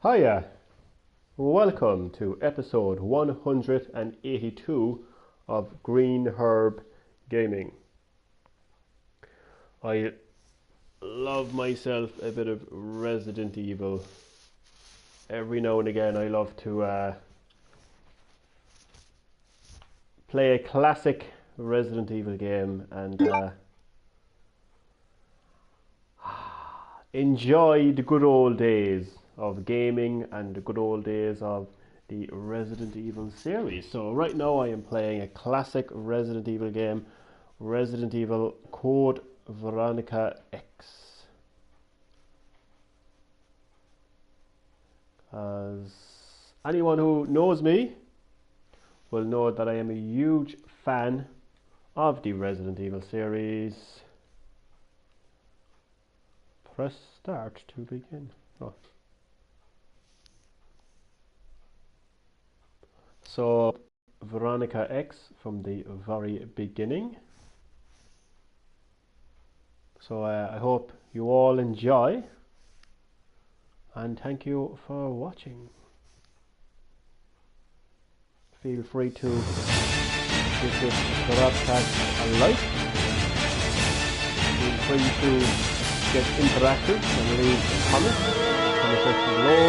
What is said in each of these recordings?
Hiya, welcome to episode 182 of Green Herb Gaming. I love myself a bit of Resident Evil. Every now and again I love to play a classic Resident Evil game and enjoy the good old days of gaming and the good old days of the Resident Evil series. So right now I am playing a classic Resident Evil game, Resident Evil Code Veronica X. As anyone who knows me will know that I am a huge fan of the Resident Evil series. Press start to begin. Oh. So, Veronica X from the very beginning. So I hope you all enjoy, and thank you for watching. Feel free to give this broadcast a like. Feel free to get interactive and leave comments in the section below.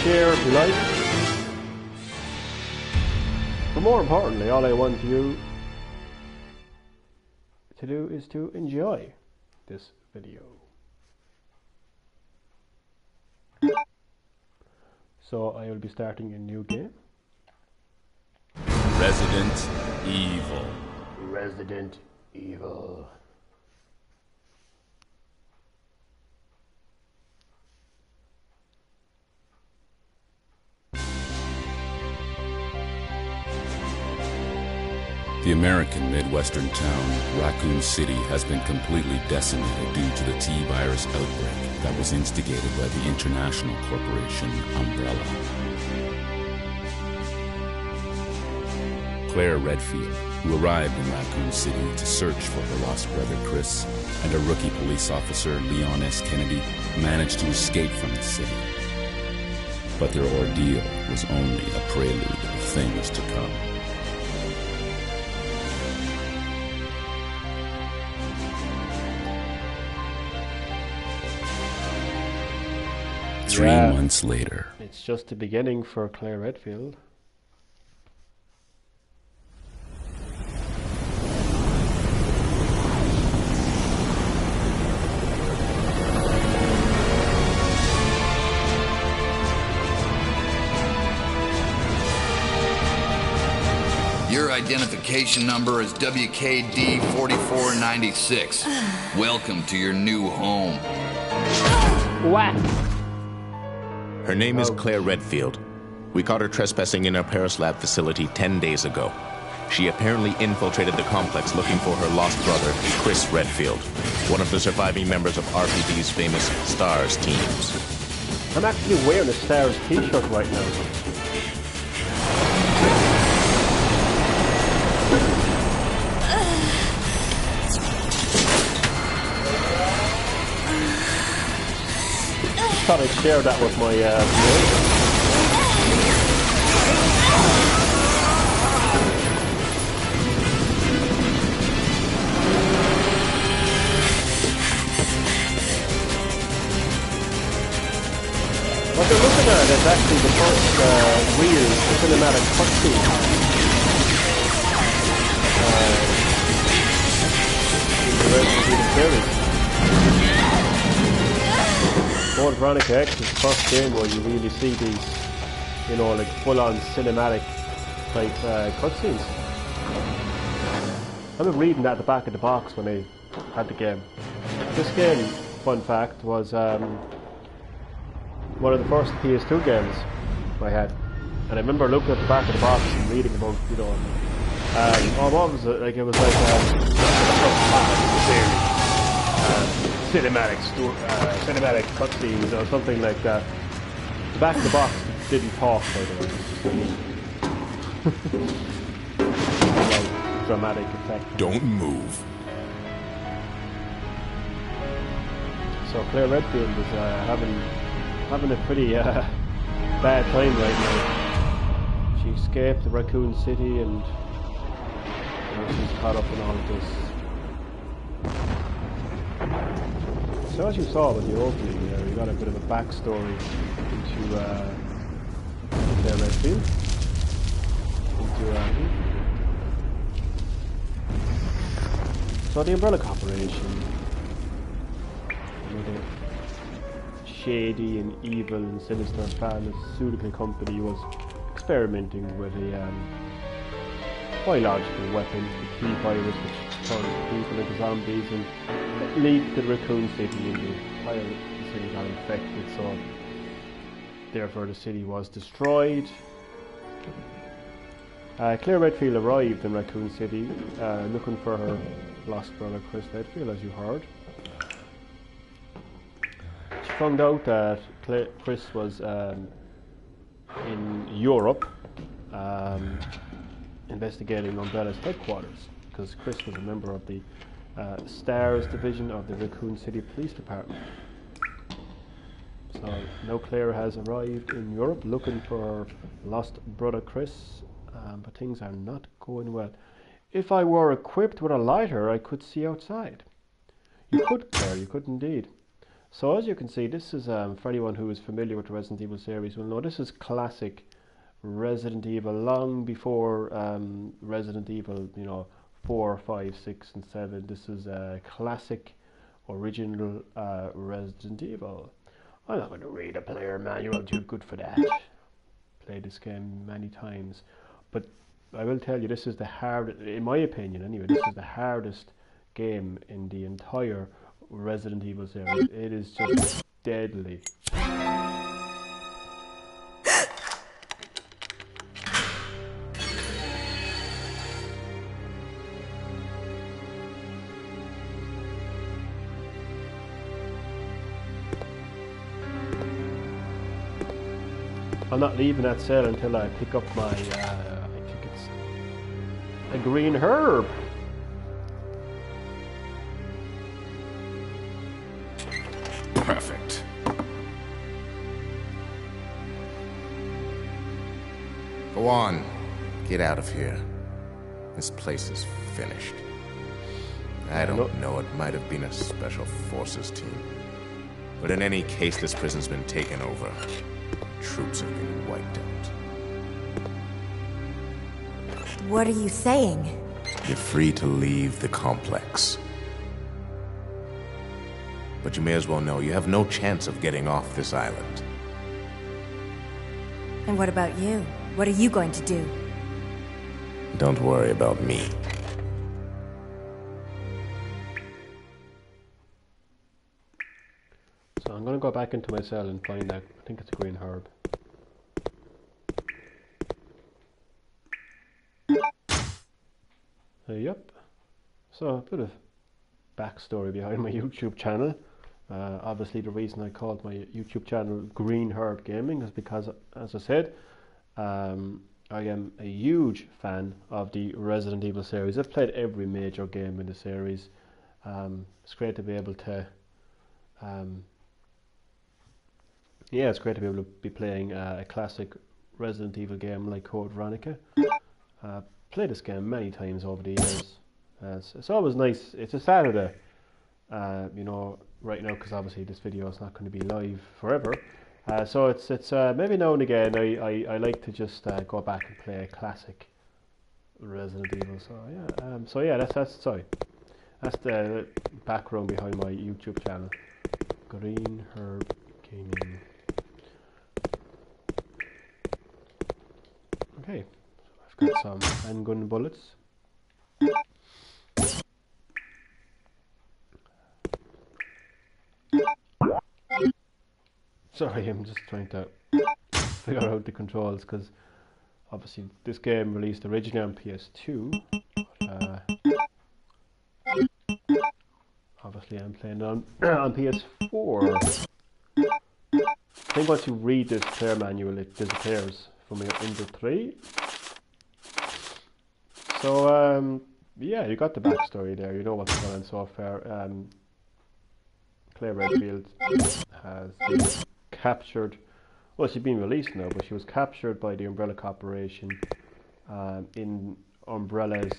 Share if you like. But more importantly, all I want you to do is to enjoy this video. So I will be starting a new game. Resident Evil. Resident Evil. The American Midwestern town, Raccoon City, has been completely decimated due to the T-virus outbreak that was instigated by the international corporation Umbrella. Claire Redfield, who arrived in Raccoon City to search for her lost brother Chris, and a rookie police officer, Leon S. Kennedy, managed to escape from the city. But their ordeal was only a prelude of things to come. Three months later. It's just the beginning for Claire Redfield. Your identification number is WKD4496. Welcome to your new home. What? Her name is Claire Redfield. We caught her trespassing in our Paris lab facility 10 days ago. She apparently infiltrated the complex looking for her lost brother, Chris Redfield, one of the surviving members of RPD's famous STARS teams. I'm actually wearing a STARS t-shirt right now. I thought I'd share that with my viewers. What they're looking at is actually the first real cinematic cutscene in the Resident Evil series. Code Veronica X is the first game where you really see these, you know, like full-on cinematic type cutscenes. I remember reading that at the back of the box when I had the game. This game, fun fact, was one of the first PS2 games I had, and I remember looking at the back of the box and reading about, you know, what was it? Like it was like cinematic cutscenes or something like that. The back of the box didn't talk, by the way. Like, dramatic effect. Don't move. So Claire Redfield was having having a pretty bad time right now. She escaped the Raccoon City and now she's caught up in all of this. So as you saw with the opening there, you got a bit of a backstory into Claire Redfield. So the Umbrella Corporation, the shady and evil and sinister pharmaceutical company, was experimenting with a biological weapon, the T virus, which turns people into zombies and leaked to the Raccoon City, and the entire city got infected, so therefore the city was destroyed. Claire Redfield arrived in Raccoon City looking for her lost brother Chris Redfield, as you heard. She found out that Chris was in Europe investigating Umbrella's headquarters, because Chris was a member of the STARS division of the Raccoon City Police Department. So now Claire has arrived in Europe looking for her lost brother Chris, but things are not going well. If I were equipped with a lighter, I could see outside. You could, Claire, you could indeed. So as you can see, this is, for anyone who is familiar with the Resident Evil series will know, this is classic Resident Evil, long before Resident Evil, 4, 5, 6 and 7. This is a classic original Resident Evil. I'm not going to read a player manual, too good for that. Played this game many times. But I will tell you, this is the hardest, in my opinion anyway, this is the hardest game in the entire Resident Evil series. It is just deadly. I'm not leaving that cell until I pick up my, I think it's a green herb. Perfect. Go on. Get out of here. This place is finished. I don't know, it might have been a special forces team. But in any case, this prison's been taken over. Troops have been wiped out. What are you saying? You're free to leave the complex. But you may as well know you have no chance of getting off this island. And what about you? What are you going to do? Don't worry about me. So I'm going to go back into my cell and find that. I think it's a green herb. Yep. So a bit of backstory behind my YouTube channel. Obviously the reason I called my YouTube channel Green Herb Gaming is because, as I said, I am a huge fan of the Resident Evil series. I've played every major game in the series. It's great to be able to it's great to be able to be playing a classic Resident Evil game like Code Veronica. Played this game many times over the years. It's always nice. It's a Saturday, right now, because obviously this video is not going to be live forever. So it's maybe now and again I like to just go back and play a classic Resident Evil. So yeah, that's the background behind my YouTube channel, Green Herb Gaming. Okay. Got some handgun bullets. Sorry, I'm just trying to figure out the controls, because obviously this game released originally on PS2. Obviously I'm playing on PS4. I think once you read this player manual, it disappears from into 3. So, yeah, you got the backstory there. You know what's going on so far. Claire Redfield has been captured. Well, she's been released now, but she was captured by the Umbrella Corporation in Umbrella's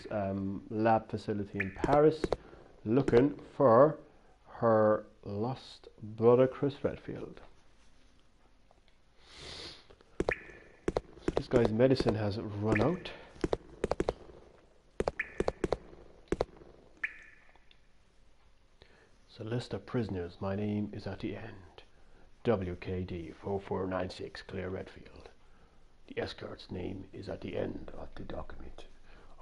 lab facility in Paris, looking for her lost brother Chris Redfield. This guy's medicine has run out. So list of prisoners. My name is at the end. WKD 4496 Claire Redfield. The escort's name is at the end of the document.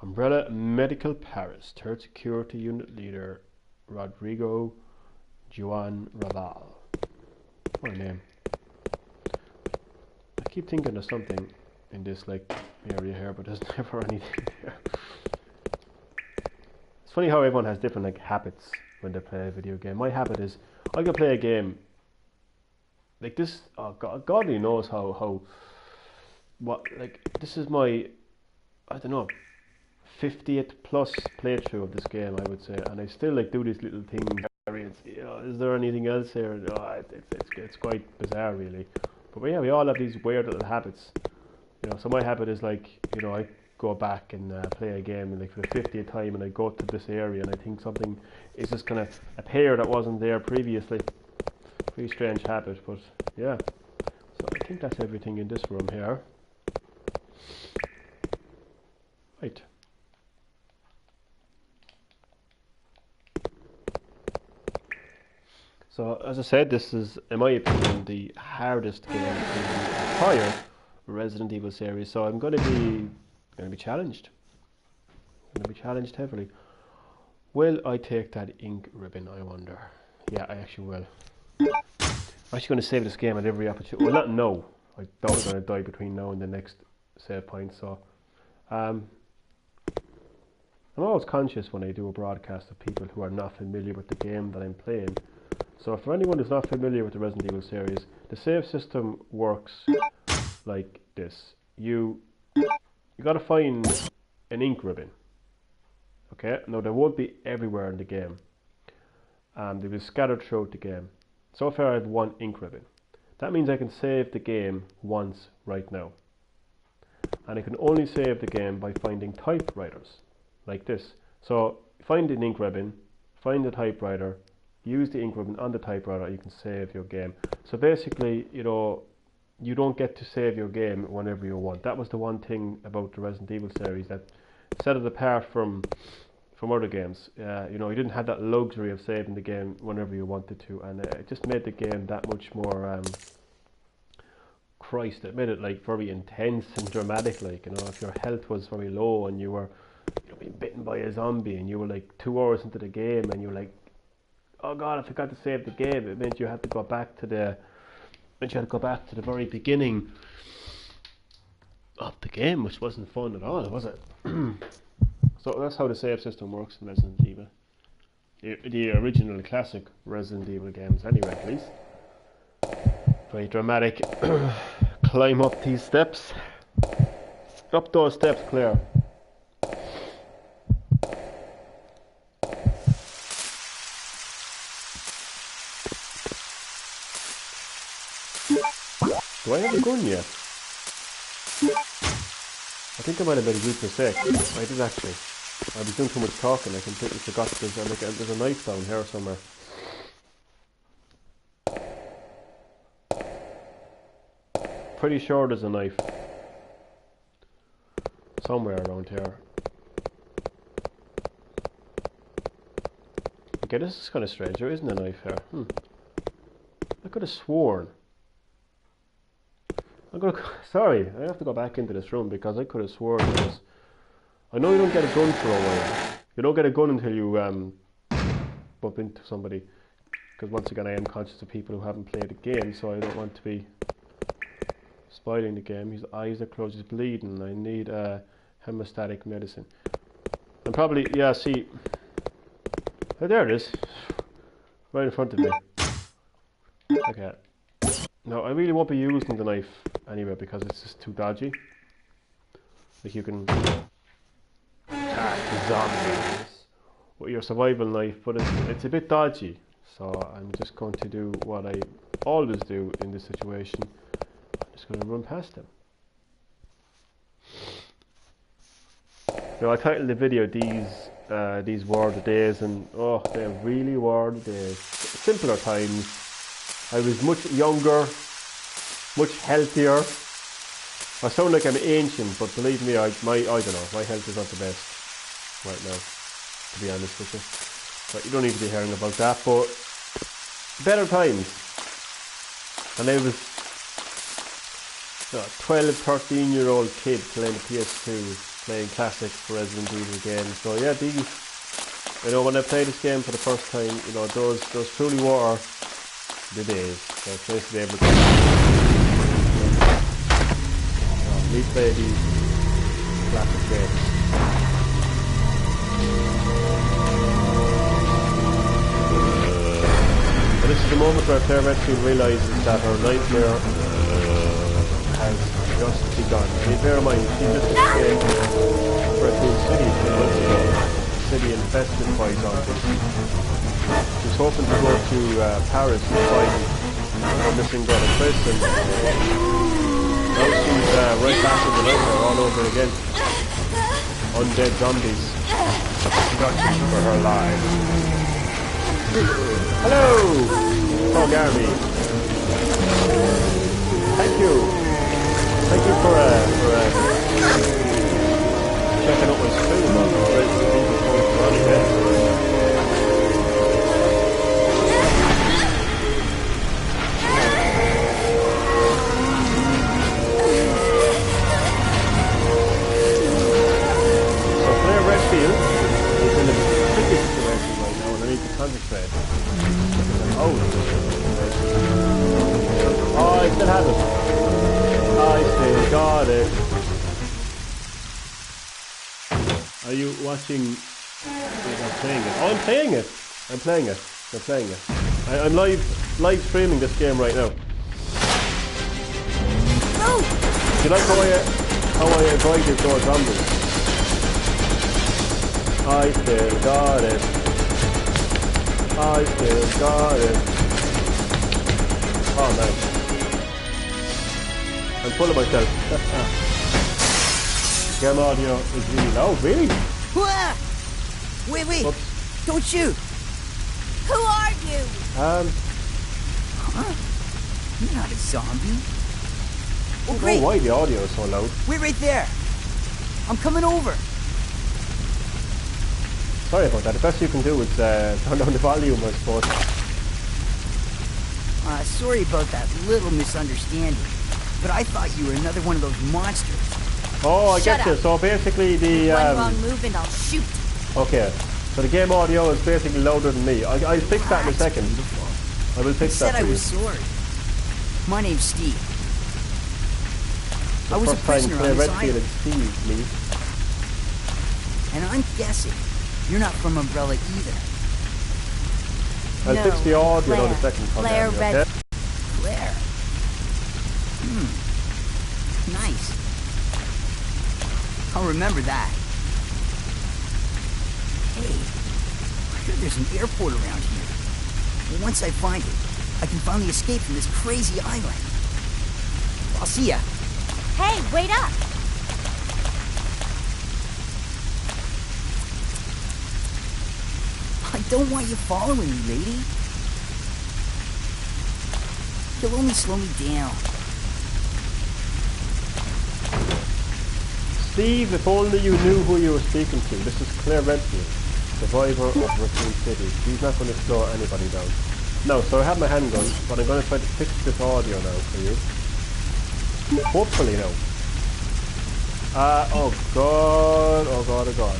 Umbrella Medical Paris, 3rd Security Unit Leader Rodrigo Juan Raval. What a name. I keep thinking of something in this like area here, but there's never anything there. It's funny how everyone has different like habits when they play a video game. My habit is I can play a game like this. Oh God only knows how what like this is my, I don't know, 50th plus playthrough of this game, I would say, and I still like do these little things. You know, is there anything else here? Oh, it's quite bizarre, really. But yeah, we all have these weird little habits. You know, so my habit is like, you know, I go back and play a game and like for the 50th time, and I go to this area and I think something is just gonna appear that wasn't there previously. Pretty strange habit, but yeah. So I think that's everything in this room here. Right. So as I said, this is, in my opinion, the hardest game in the entire Resident Evil series. So I'm going to be challenged. I'm going to be challenged heavily. Will I take that ink ribbon, I wonder? Yeah, I actually will. I'm actually going to save this game at every opportunity. Well, not no. I thought I was going to die between now and the next save point. So I'm always conscious when I do a broadcast of people who are not familiar with the game that I'm playing. So for anyone who's not familiar with the Resident Evil series, the save system works like this. You got to find an ink ribbon. Okay, now they won't be everywhere in the game. They'll be scattered throughout the game. So far I have one ink ribbon. That means I can save the game once right now. And I can only save the game by finding typewriters like this. So find an ink ribbon, find the typewriter, use the ink ribbon on the typewriter, you can save your game. So basically, you know, you don't get to save your game whenever you want. That was the one thing about the Resident Evil series that set it apart from other games. You know, you didn't have that luxury of saving the game whenever you wanted to, and it just made the game that much more it made it like very intense and dramatic. Like, you know, if your health was very low and you were, you know, being bitten by a zombie and you were like 2 hours into the game and you're like, oh God, I forgot to save the game. It meant you had to go back to the very beginning of the game, which wasn't fun at all, was it? So that's how the save system works in Resident Evil. The original classic Resident Evil games, anyway, at least. Very dramatic. Climb up these steps. Up those steps, Claire. Do I have a gun yet? I think I might have made a huge mistake. I did actually. I was doing too much talking. I completely forgot there's a knife down here somewhere. Pretty sure there's a knife somewhere around here. Okay, this is kind of strange. There isn't a knife here. I could have sworn. Sorry, I have to go back into this room because I could have sworn there was. I know you don't get a gun for a while. You don't get a gun until you bump into somebody. Because once again, I am conscious of people who haven't played the game, so I don't want to be spoiling the game. His eyes are closed, he's bleeding. I need hemostatic medicine. And probably, yeah, see. Oh, there it is. Right in front of me. Okay. No, I really won't be using the knife anyway because it's just too dodgy. Like, you can attack the zombies with your survival knife, but it's a bit dodgy. So I'm just going to do what I always do in this situation. I'm just going to run past him. Now I titled the video these were the days, and oh, they really were the days. Simpler times. I was much younger, much healthier. I sound like I'm ancient, but believe me, I don't know, my health is not the best right now, to be honest with you. But you don't need to be hearing about that, but better times. And I was a 12, 13-year-old kid playing the PS2, playing classic Resident Evil games. So yeah, these, you know, when I played this game for the first time, you know, those truly were the days. So it's nice to be able to replay these classic games. And this is the moment where Claire Redfield realises that her nightmare has just begun. I mean, bear in mind, she just escaped Redfield City a few months ago, a city infested by zombies. She was hoping to go to Paris to find her missing brother Chris, and now she's right back in the nightmare all over again. Undead zombies searching for her life. Hello, Frog Army. Thank you for checking out my stream on Resident Evil 4 again. So Claire Redfield is in a tricky situation right now, and I need to concentrate. Oh, I still have it. I still got it. Are you watching? I'm playing it. Oh, I'm playing it. I'm playing it. I'm playing it. I'm live streaming this game right now. No! Do you like how I avoided those zombies? I still got it. I still got it. Oh, nice. I'm full of myself. Game audio is really loud, really? Wait, Oops. don't shoot. Who are you? Huh? You're not a zombie. I Oh, don't great. know why the audio is so loud. Wait right there. I'm coming over. Sorry about that. The best you can do is turn down the volume, I suppose. Sorry about that little misunderstanding. But I thought you were another one of those monsters. Oh, I Shut get you. up. So basically the... One wrong move and I'll shoot. Okay. So the game audio is basically louder than me. I'll fix that in a second. I will fix I that said for I you. was sorry. My name's Steve. The I was a first time prisoner Claire on this Redfield island. and Steve meet. And I'm guessing you're not from Umbrella either. I'll No, fix the audio in a Claire. second. Claire okay? Red- Claire. Nice. I'll remember that. Hey, I hear there's an airport around here. Well, once I find it, I can finally escape from this crazy island. I'll see ya. Hey, wait up! I don't want you following me, lady. You'll only slow me down. Steve, if only you knew who you were speaking to. This is Claire Redfield, survivor of Raccoon City. She's not going to slow anybody down. No, so I have my handgun, but I'm going to try to fix this audio now for you. Hopefully now. Oh god, oh god, oh god.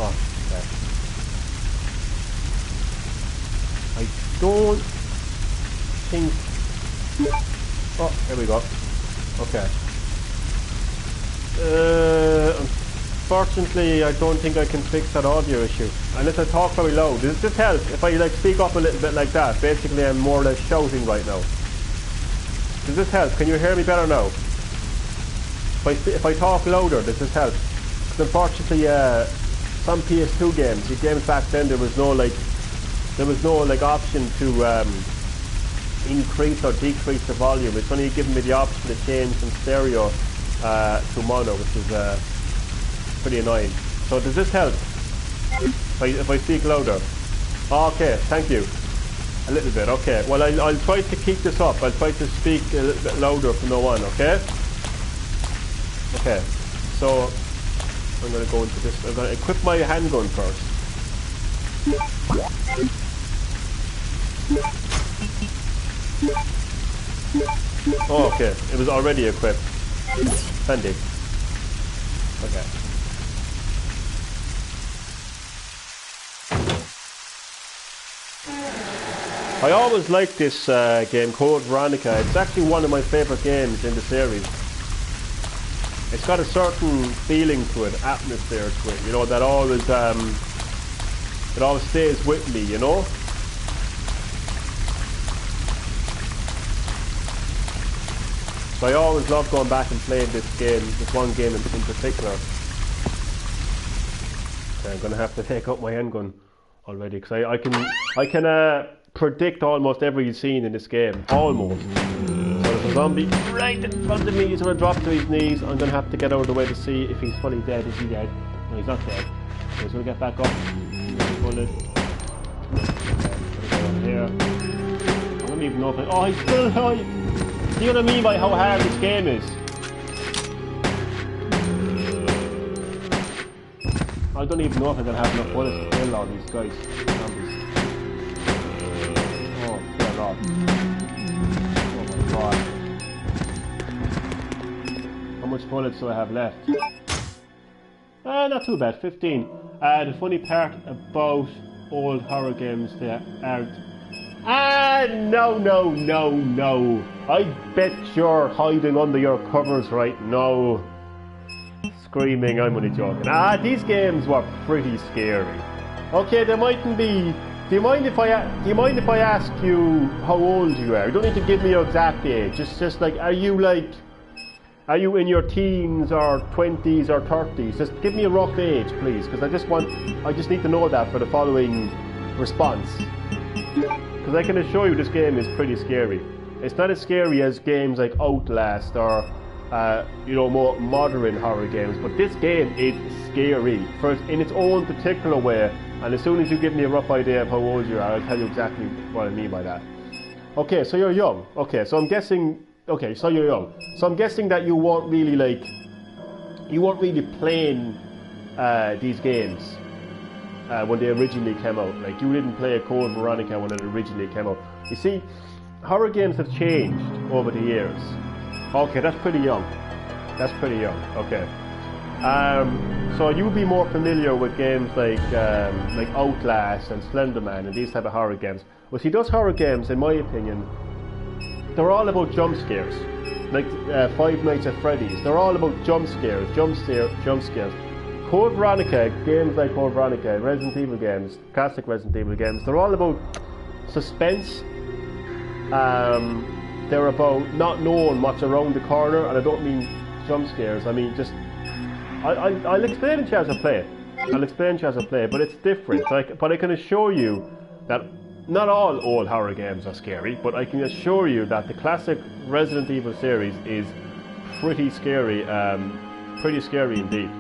Oh, okay. I don't think... Oh, here we go. Okay. Unfortunately, I don't think I can fix that audio issue. Unless I talk very loud. Does this help? If I like speak up a little bit like that, basically I'm more or less shouting right now. Does this help? Can you hear me better now? If I talk louder, does this help? Because unfortunately, some PS2 games, the games back then, there was no like option to increase or decrease the volume. It's only giving me the option to change from stereo to mono, which is pretty annoying. So does this help? If I speak louder? Oh, okay, thank you. A little bit, okay. Well, I'll try to keep this up. I'll try to speak a little bit louder from now on, okay? Okay, so I'm going to go into this. I'm going to equip my handgun first. Oh, okay. It was already equipped. Handy. Okay. I always liked this game, Code Veronica. It's actually one of my favourite games in the series. It's got a certain feeling to it, atmosphere to it, you know, that always it always stays with me, you know. So I always love going back and playing this game, this one game in particular. Okay, I'm gonna have to take out my handgun already because I can predict almost every scene in this game, almost. So there's a zombie right in front of me. He's gonna drop to his knees. I'm gonna have to get out of the way to see if he's fully dead. Is he dead? No, he's not dead. So he's gonna get back up. Bullet. Okay, here. I don't even know if oh, he's still alive. Do you know what I mean by how hard this game is? I don't even know if I'm gonna have enough bullets to kill all these guys. Zombies. Oh, dear God. Oh my God. How much bullets do I have left? Not too bad, 15. The funny part about old horror games, they aren't. No. I bet you're hiding under your covers right now. Screaming, I'm only joking. These games were pretty scary. Okay, they mightn't be. Do you mind if I ask you how old you are? You don't need to give me your exact age. It's just like, are you in your teens or 20s or 30s? Just give me a rough age, please, because I just need to know that for the following response. Because I can assure you this game is pretty scary. It's not as scary as games like Outlast or more modern horror games, but this game is scary in its own particular way. And as soon as you give me a rough idea of how old you are, I'll tell you exactly what I mean by that. Okay, so you're young. Okay, so I'm guessing. Okay, so you're young. So I'm guessing that you weren't really playing these games when they originally came out. Like, you didn't play a Code Veronica when it originally came out. You see, horror games have changed over the years. Okay, that's pretty young. Okay. So you'll be more familiar with games like Outlast and Slenderman and these type of horror games. Well, see, those horror games, in my opinion, they're all about jump scares. Like Five Nights at Freddy's, they're all about jump scares. Code Veronica, games like Code Veronica, Resident Evil games, classic Resident Evil games, they're all about suspense. They're about not knowing what's around the corner, and I don't mean jump scares. I mean just. I'll explain it to you as I play it. But it's different. But I can assure you that not all old horror games are scary, but I can assure you that the classic Resident Evil series is pretty scary indeed.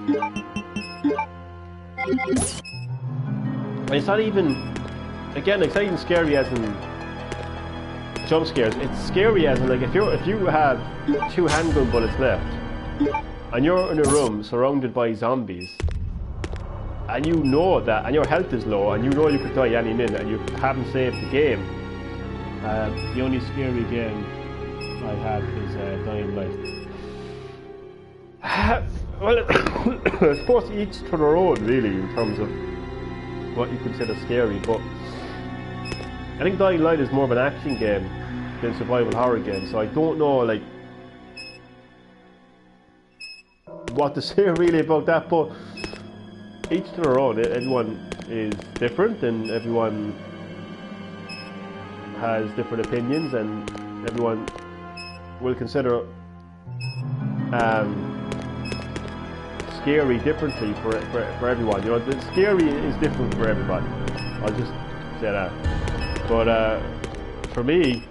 It's not even scary as in jump scares. It's scary as in, like, if you have 2 handgun bullets left and you're in a room surrounded by zombies and you know that, and your health is low and you know you could die any minute and you haven't saved the game. The only scary game I have is Dying Light. Well, I suppose each to their own, really, in terms of what you consider scary, but I think Dying Light is more of an action game than survival horror game, so I don't know, like, what to say really about that, but each to their own. Everyone is different and everyone has different opinions, and everyone will consider scary differently for everyone. You know, the scary is different for everybody. I'll just say that. But for me,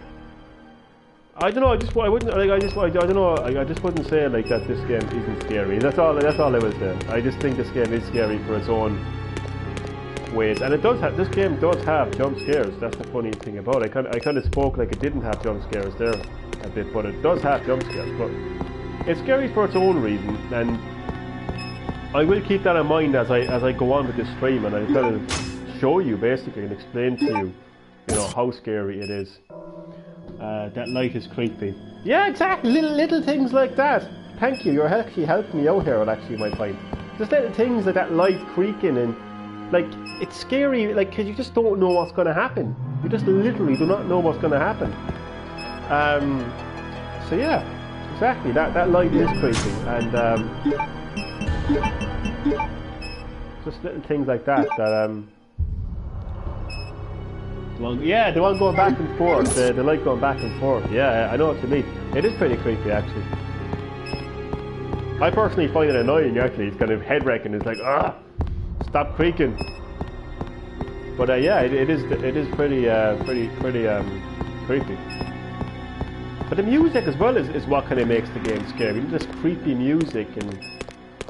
I don't know. I wouldn't like. I don't know. I just wouldn't say like that. This game isn't scary. That's all I was saying. I just think this game is scary for its own ways, and it does have. This game does have jump scares. That's the funny thing about it. I kind of spoke like it didn't have jump scares there a bit, but it does have jump scares. But it's scary for its own reason, and I will keep that in mind as I go on with this stream, and I kind of show you basically and explain to you, you know, how scary it is. That light is creepy. Yeah, exactly. Little things like that. Thank you. You're actually helping me out here. Actually, my point. Just little things like that light creaking and like it's scary. Like because you just don't know what's going to happen. You just literally do not know what's going to happen. So yeah, exactly. That light is creepy and just little things like that. The one going back and forth, the light going back and forth. Yeah, I know what you mean. It is pretty creepy, actually. I personally find it annoying, actually. It's kind of head-wrecking. It's like, stop creaking. But yeah, it is pretty creepy. But the music as well is what kind of makes the game scary. You know, this creepy music, and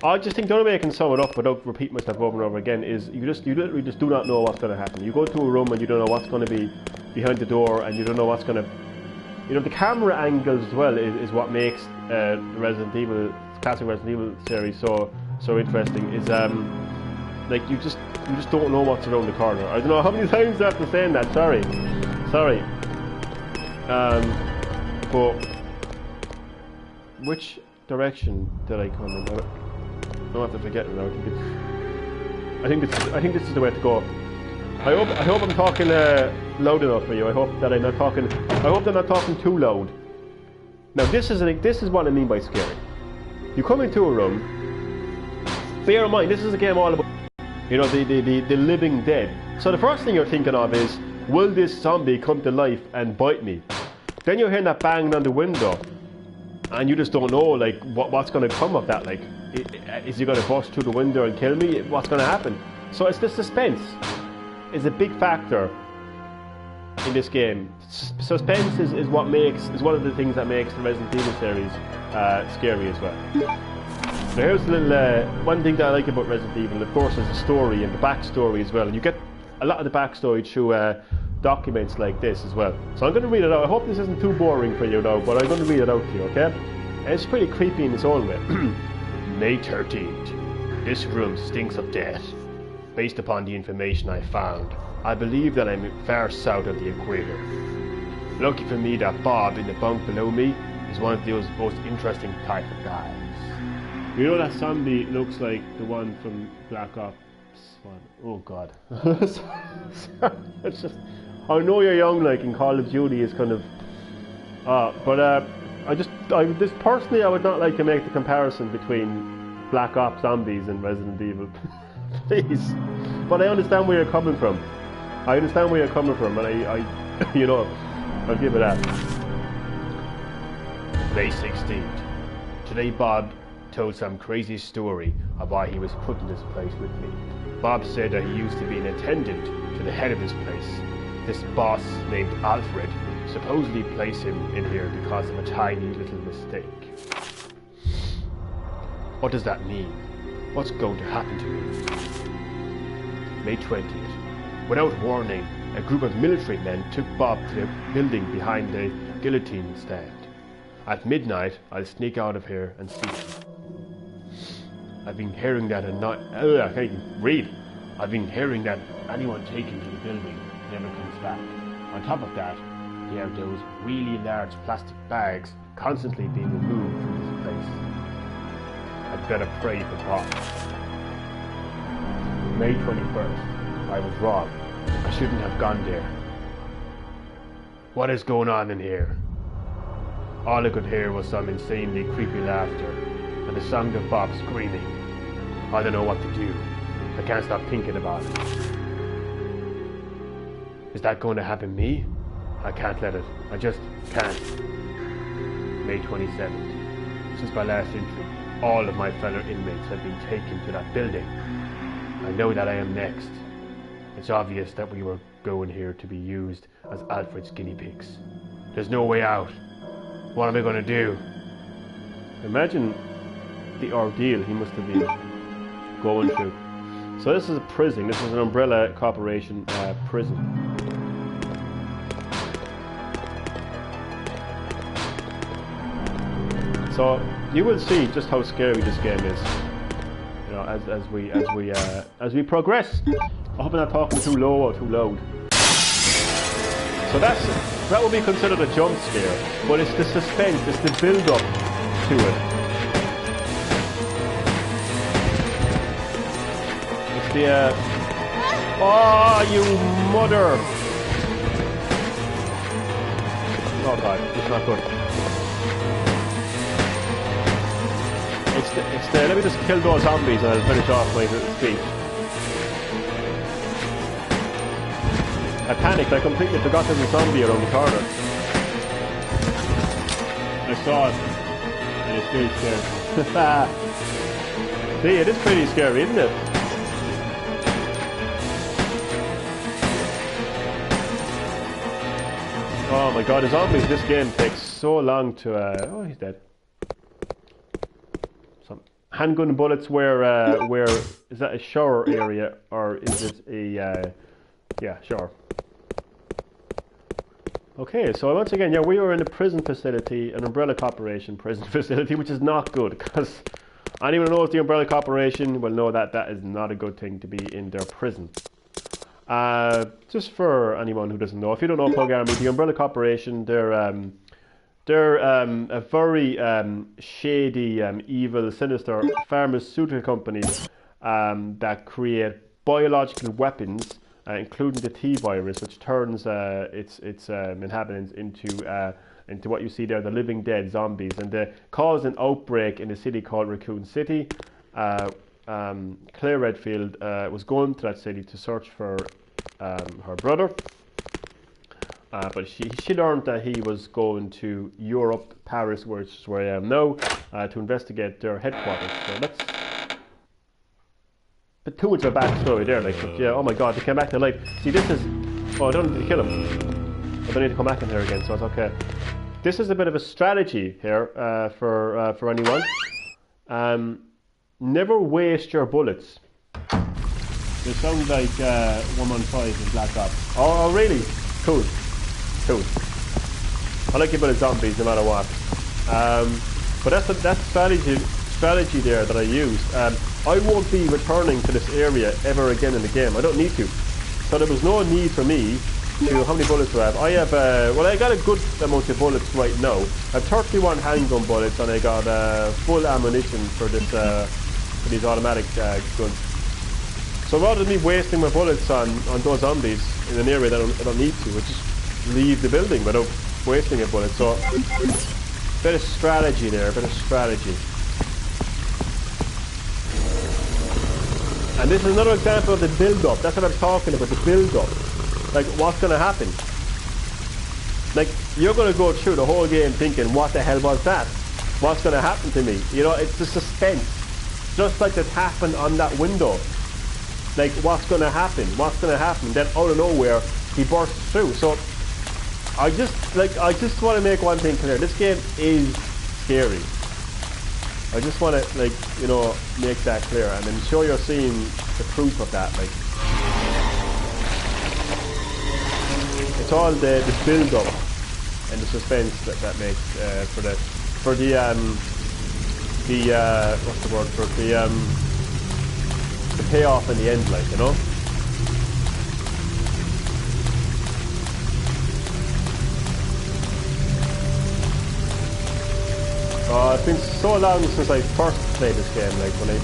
I just think the only way I can sum it up without repeating myself over and over again is you literally just do not know what's going to happen. You go to a room and you don't know what's going to be behind the door, and you don't know what's going to, you know, the camera angles as well is what makes the Resident Evil, classic Resident Evil series so interesting. Is like you just don't know what's around the corner. I don't know how many times after saying that. Sorry. But which direction did I come in? I don't have to forget it now. I think this is the way to go. I hope I'm talking loud enough for you. I hope that I'm not talking. I hope I'm not talking too loud. Now this is what I mean by scary. You come into a room. Bear in mind, this is a game all about, you know, the living dead. So the first thing you're thinking of is, will this zombie come to life and bite me? Then you're hearing that banging on the window, and you just don't know like what's going to come of that. Like, is he going to bust through the window and kill me? What's going to happen? So it's the suspense is a big factor in this game. Suspense is one of the things that makes the Resident Evil series scary as well. Now here's a little one thing that I like about Resident Evil, of course, is the story and the backstory as well. And you get a lot of the backstory through documents like this as well. So I'm going to read it out. I hope this isn't too boring for you now, but I'm going to read it out to you, okay? And it's pretty creepy in its own way. May 13th. This room stinks of death. Based upon the information I found, I believe that I'm far south of the equator. Lucky for me that Bob in the bunk below me is one of those most interesting type of guys. You know that zombie looks like the one from Black Ops 1. Oh god. It's just, I know you're young, like in Call of Duty is kind of but personally I would not like to make the comparison between Black Ops zombies and Resident Evil. Please. But I understand where you're coming from. And I you know, I'll give it that. May 16th. Today Bob told some crazy story of why he was put in this place with me. Bob said that he used to be an attendant to the head of this place. This boss named Alfred supposedly placed him in here because of a tiny little mistake. What does that mean? What's going to happen to me? May 20th. Without warning, a group of military men took Bob to the building behind the guillotine stand. At midnight, I'll sneak out of here and see him. I've been hearing that I can't even read. I've been hearing that anyone taken to the building never comes back. On top of that, there are those really large plastic bags constantly being removed from this place. I'd better pray for Bob. May 21st. I was wrong. I shouldn't have gone there. What is going on in here? All I could hear was some insanely creepy laughter and the sound of Bob screaming. I don't know what to do. I can't stop thinking about it. Is that going to happen to me? I can't let it. I just can't. May 27th. This is my last entry. All of my fellow inmates have been taken to that building. I know that I am next. It's obvious that we were going here to be used as Alfred's guinea pigs. There's no way out. What am I going to do? Imagine the ordeal he must have been going through. So this is a prison. This is an Umbrella Corporation prison. So you will see just how scary this game is. You know, as we progress. I hope I'm not talking too low or too loud. So that would be considered a jump scare, but it's the suspense, it's the build-up to it. It's the oh, you mother! Oh god, it's not good. It's the let me just kill those zombies and I'll finish off my speech. I panicked, I completely forgot there was a zombie around the corner. I saw it, and it's very scary. See, it is pretty scary, isn't it? Oh my god, the zombies in this game takes so long to, oh, he's dead. Some handgun bullets where, is that a shower area, or is it a, yeah, shower. Okay, so once again, yeah, we were in a prison facility, an Umbrella Corporation prison facility, which is not good, because anyone who knows the Umbrella Corporation will know that that is not a good thing to be in their prison. Just for anyone who doesn't know, if you don't know Pug Army, the Umbrella Corporation, they're a very shady, evil, sinister pharmaceutical company that create biological weapons, including the T-virus, which turns its inhabitants into what you see there, the living dead zombies, and they caused an outbreak in a city called Raccoon City. Claire Redfield was going to that city to search for her brother, but she learned that he was going to Europe, Paris, which is where I am now, to investigate their headquarters. So that's but too much of a backstory there, like, but yeah, oh my god, they came back to life. See, this is, oh, I don't need to kill him. I don't need to come back in here again, so it's okay. This is a bit of a strategy here for anyone. Never waste your bullets. They sound like 115 in Black Ops. Oh, really? Cool. Cool. I like a bit of zombies no matter what. But that's strategy there that I used. I won't be returning to this area ever again in the game. I don't need to. So there was no need for me to, how many bullets do I have? I have, well, I got a good amount of bullets right now. I have 31 handgun bullets and I got full ammunition for this, for these automatic guns. So rather than me wasting my bullets on those zombies in an area that I don't need to, I just leave the building without wasting a bullet. So, bit of strategy there, bit of strategy. And this is another example of the build-up. That's what I'm talking about, the build-up. Like, what's going to happen? Like, you're going to go through the whole game thinking, what the hell was that? What's going to happen to me? You know, it's the suspense. Just like that happened on that window. Like, what's going to happen? What's going to happen? Then out of nowhere, he bursts through. So, I just want to make one thing clear. This game is scary. I just want to, like, you know, make that clear, and I'm sure you're seeing the proof of that. Like, it's all the build-up and the suspense that makes for the what's the word for the payoff in the end, like, you know. It's been so long since I first played this game, like when I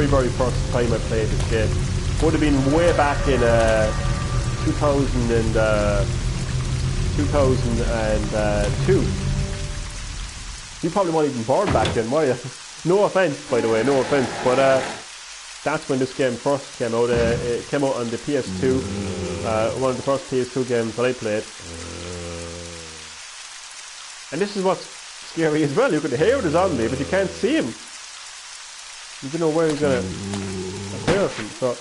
very first time I played this game. Would have been way back in 2002. You probably weren't even born back then, were you? No offense, by the way, no offense, but that's when this game first came out. It came out on the PS2, one of the first PS2 games that I played. And this is what's scary as well. You can hear the zombie, but you can't see him. You don't know where you're gonna appear from. So,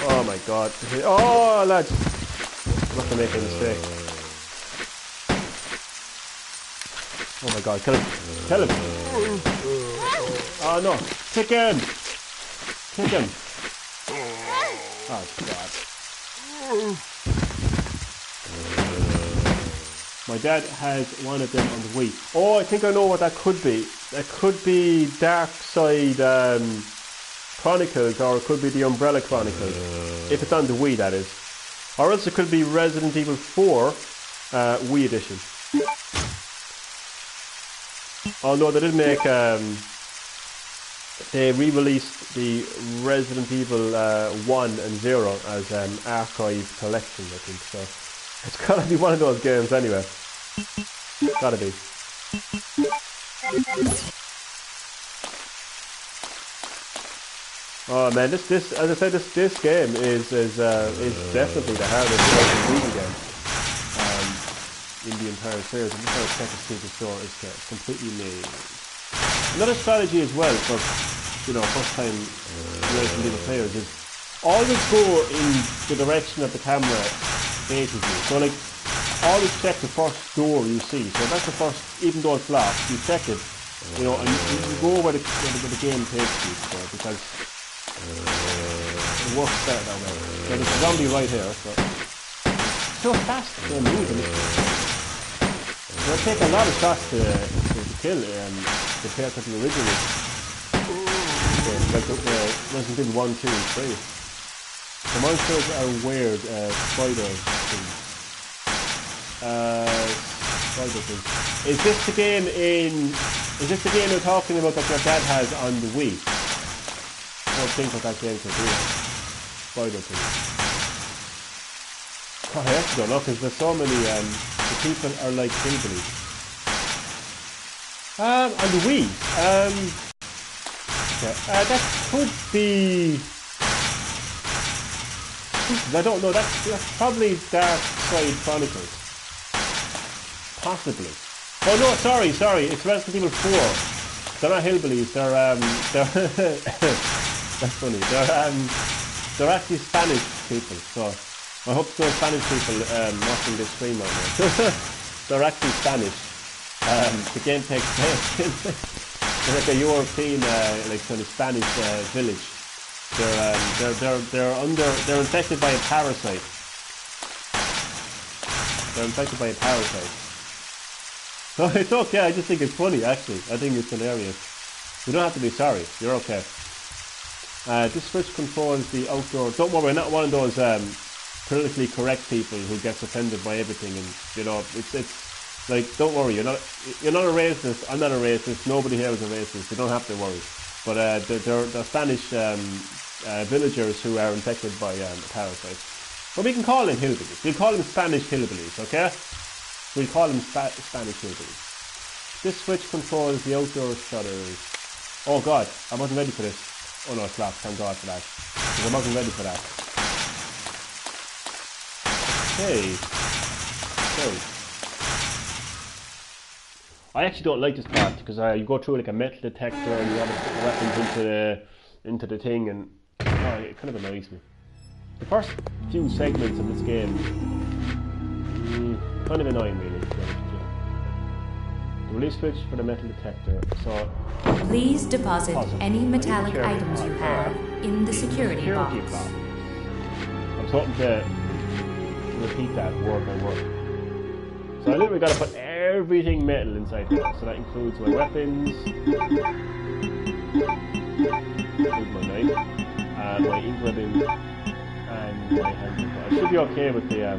oh my God! Oh, lads, I'm not gonna make a mistake. Oh my God! Kill him! Kill him! Oh no! Kick him! Kick him! Oh God! My dad has one of them on the Wii. Oh, I think I know what that could be. That could be Dark Side Chronicles, or it could be the Umbrella Chronicles. If it's on the Wii, that is. Or else it could be Resident Evil 4 Wii Edition. Oh no, they did make... they re-released the Resident Evil 1 and 0 as an archive collection, I think. So it's gotta be one of those games anyway. Gotta be. Oh man, this as I said, this game is definitely the hardest Resident Evil game in the entire series. I'm just trying to check to see if the store is completely new. Another strategy as well for first time Resident Evil players is always go in the direction that the camera faces you. So like always check the first door you see. So that's the first, even though it's locked, you check it, and you go where the game takes you. So because it works better that way. So there's a zombie right here. So fast they're moving. It'll take a lot of shots to kill compared to the original. Like Resident Evil 1, 2, and 3. The monsters are weird spider things. Spider things. Is this the game you're talking about that your dad has on the Wii? I don't think what that game could do. Spider things. Oh, I actually don't know because there's so many. The people are like hillbillies. On the Wii. That could be. I don't know. That's probably Dark Side Chronicles. Possibly. Oh no, sorry. It's Resident Evil 4. They're not hillbillies. They're that's funny. They're actually Spanish people. So I hope there's Spanish people watching this stream right now. They're actually Spanish. The game takes place in like a European, like kind of Spanish village. They're infected by a parasite. They're infected by a parasite. So it's okay. I just think it's funny. Actually, I think it's hilarious. You don't have to be sorry. You're okay. This switch controls the outdoor. Don't worry, I'm not one of those politically correct people who gets offended by everything, and it's like, don't worry, you're not a racist. I'm not a racist. Nobody here is a racist. You don't have to worry. But they're Spanish villagers who are infected by a parasite. But we can call them hillbillies. We'll call them Spanish hillbillies, okay? We'll call them Spanish hillbillies. This switch controls the outdoor shutters. Oh God, I wasn't ready for this. Oh no, it's locked. Thank God for that. Because I wasn't ready for that. Okay. So. I actually don't like this part because you go through like a metal detector and you have to put the weapons into the thing, and it kind of annoys me. The first few segments of this game kind of annoying really. The release switch for the metal detector. So please deposit any metallic items you have in the security box. I'm starting to repeat that word by word. So I literally got to put everything metal inside here. So that includes my weapons, includes my knife, my ink ribbon, and my hand. I should be okay with the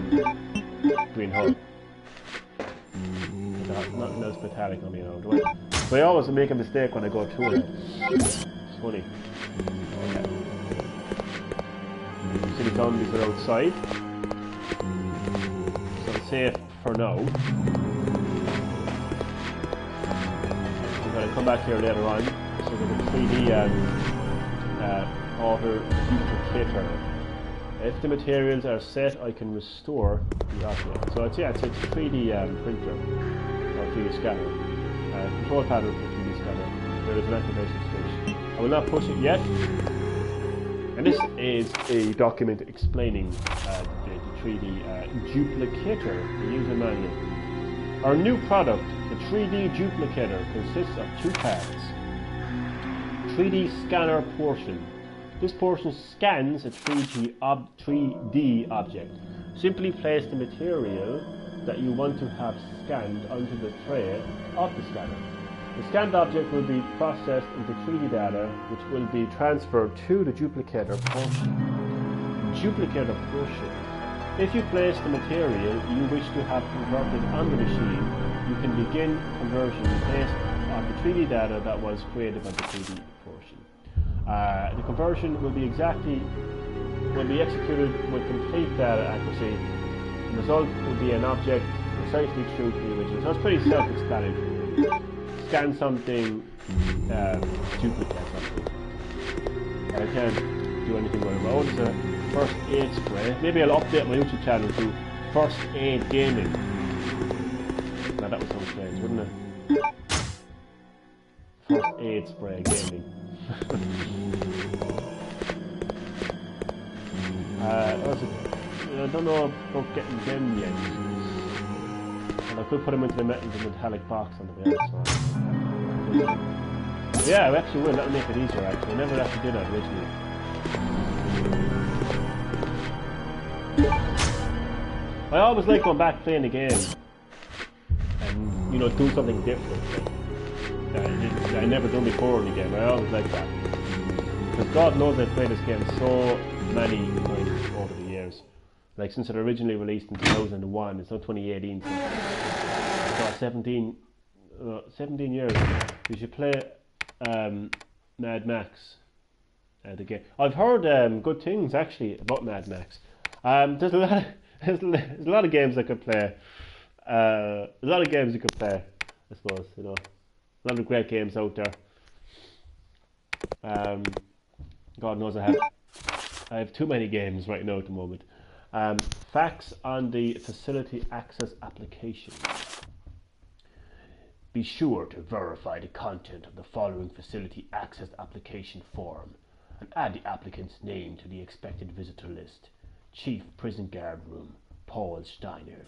green hull. Nothing else metallic on me now, do I? So I always make a mistake when I go through it. It's funny. Okay. So the zombies are outside. So I'm safe for now. I'm going to come back here later on. So there's a 3D auto duplicator. If the materials are set, I can restore the object. So it's a 3D printer or 3D scanner. Control pattern for 3D scanner. there is an activation switch. I will not push it yet. And this is a document explaining the 3D duplicator, the user manual. Our new product, the 3D duplicator, consists of two parts. 3D scanner portion. This portion scans a 3D object. Simply place the material that you want to have scanned onto the tray of the scanner. The scanned object will be processed into 3D data, which will be transferred to the duplicator portion. Duplicator portion. If you place the material you wish to have converted on the machine, you can begin conversion based on the 3D data that was created by the 3D portion. The conversion will be executed with complete data accuracy. The result will be an object precisely true to the original. So it's pretty self-explanatory. Scan something, duplicate something. I can't do anything with it. Oh, it's a first aid spray. Maybe I'll update my YouTube channel to First Aid Gaming. Now that would sound strange, wouldn't it? First Aid Spray Gaming. I don't know about getting them yet. And I could put them into the metallic box on the way outside. Yeah, I actually will. That'll make it easier actually. I never actually did that originally. I always like going back playing the game and, you know, do something different that I never done before in the game. I always like that. Because God knows I've played this game so many times over the years. Like since it originally released in 2001, it's now 2018. So 17 years. You should play Mad Max. The game. I've heard good things actually about Mad Max. There's a lot of games I could play. A lot of games you could play, I suppose. You know, a lot of great games out there. God knows I have too many games right now at the moment. Facts on the facility access application. Be sure to verify the content of the following facility access application form and add the applicant's name to the expected visitor list. Chief Prison Guard Room, Paul Steiner.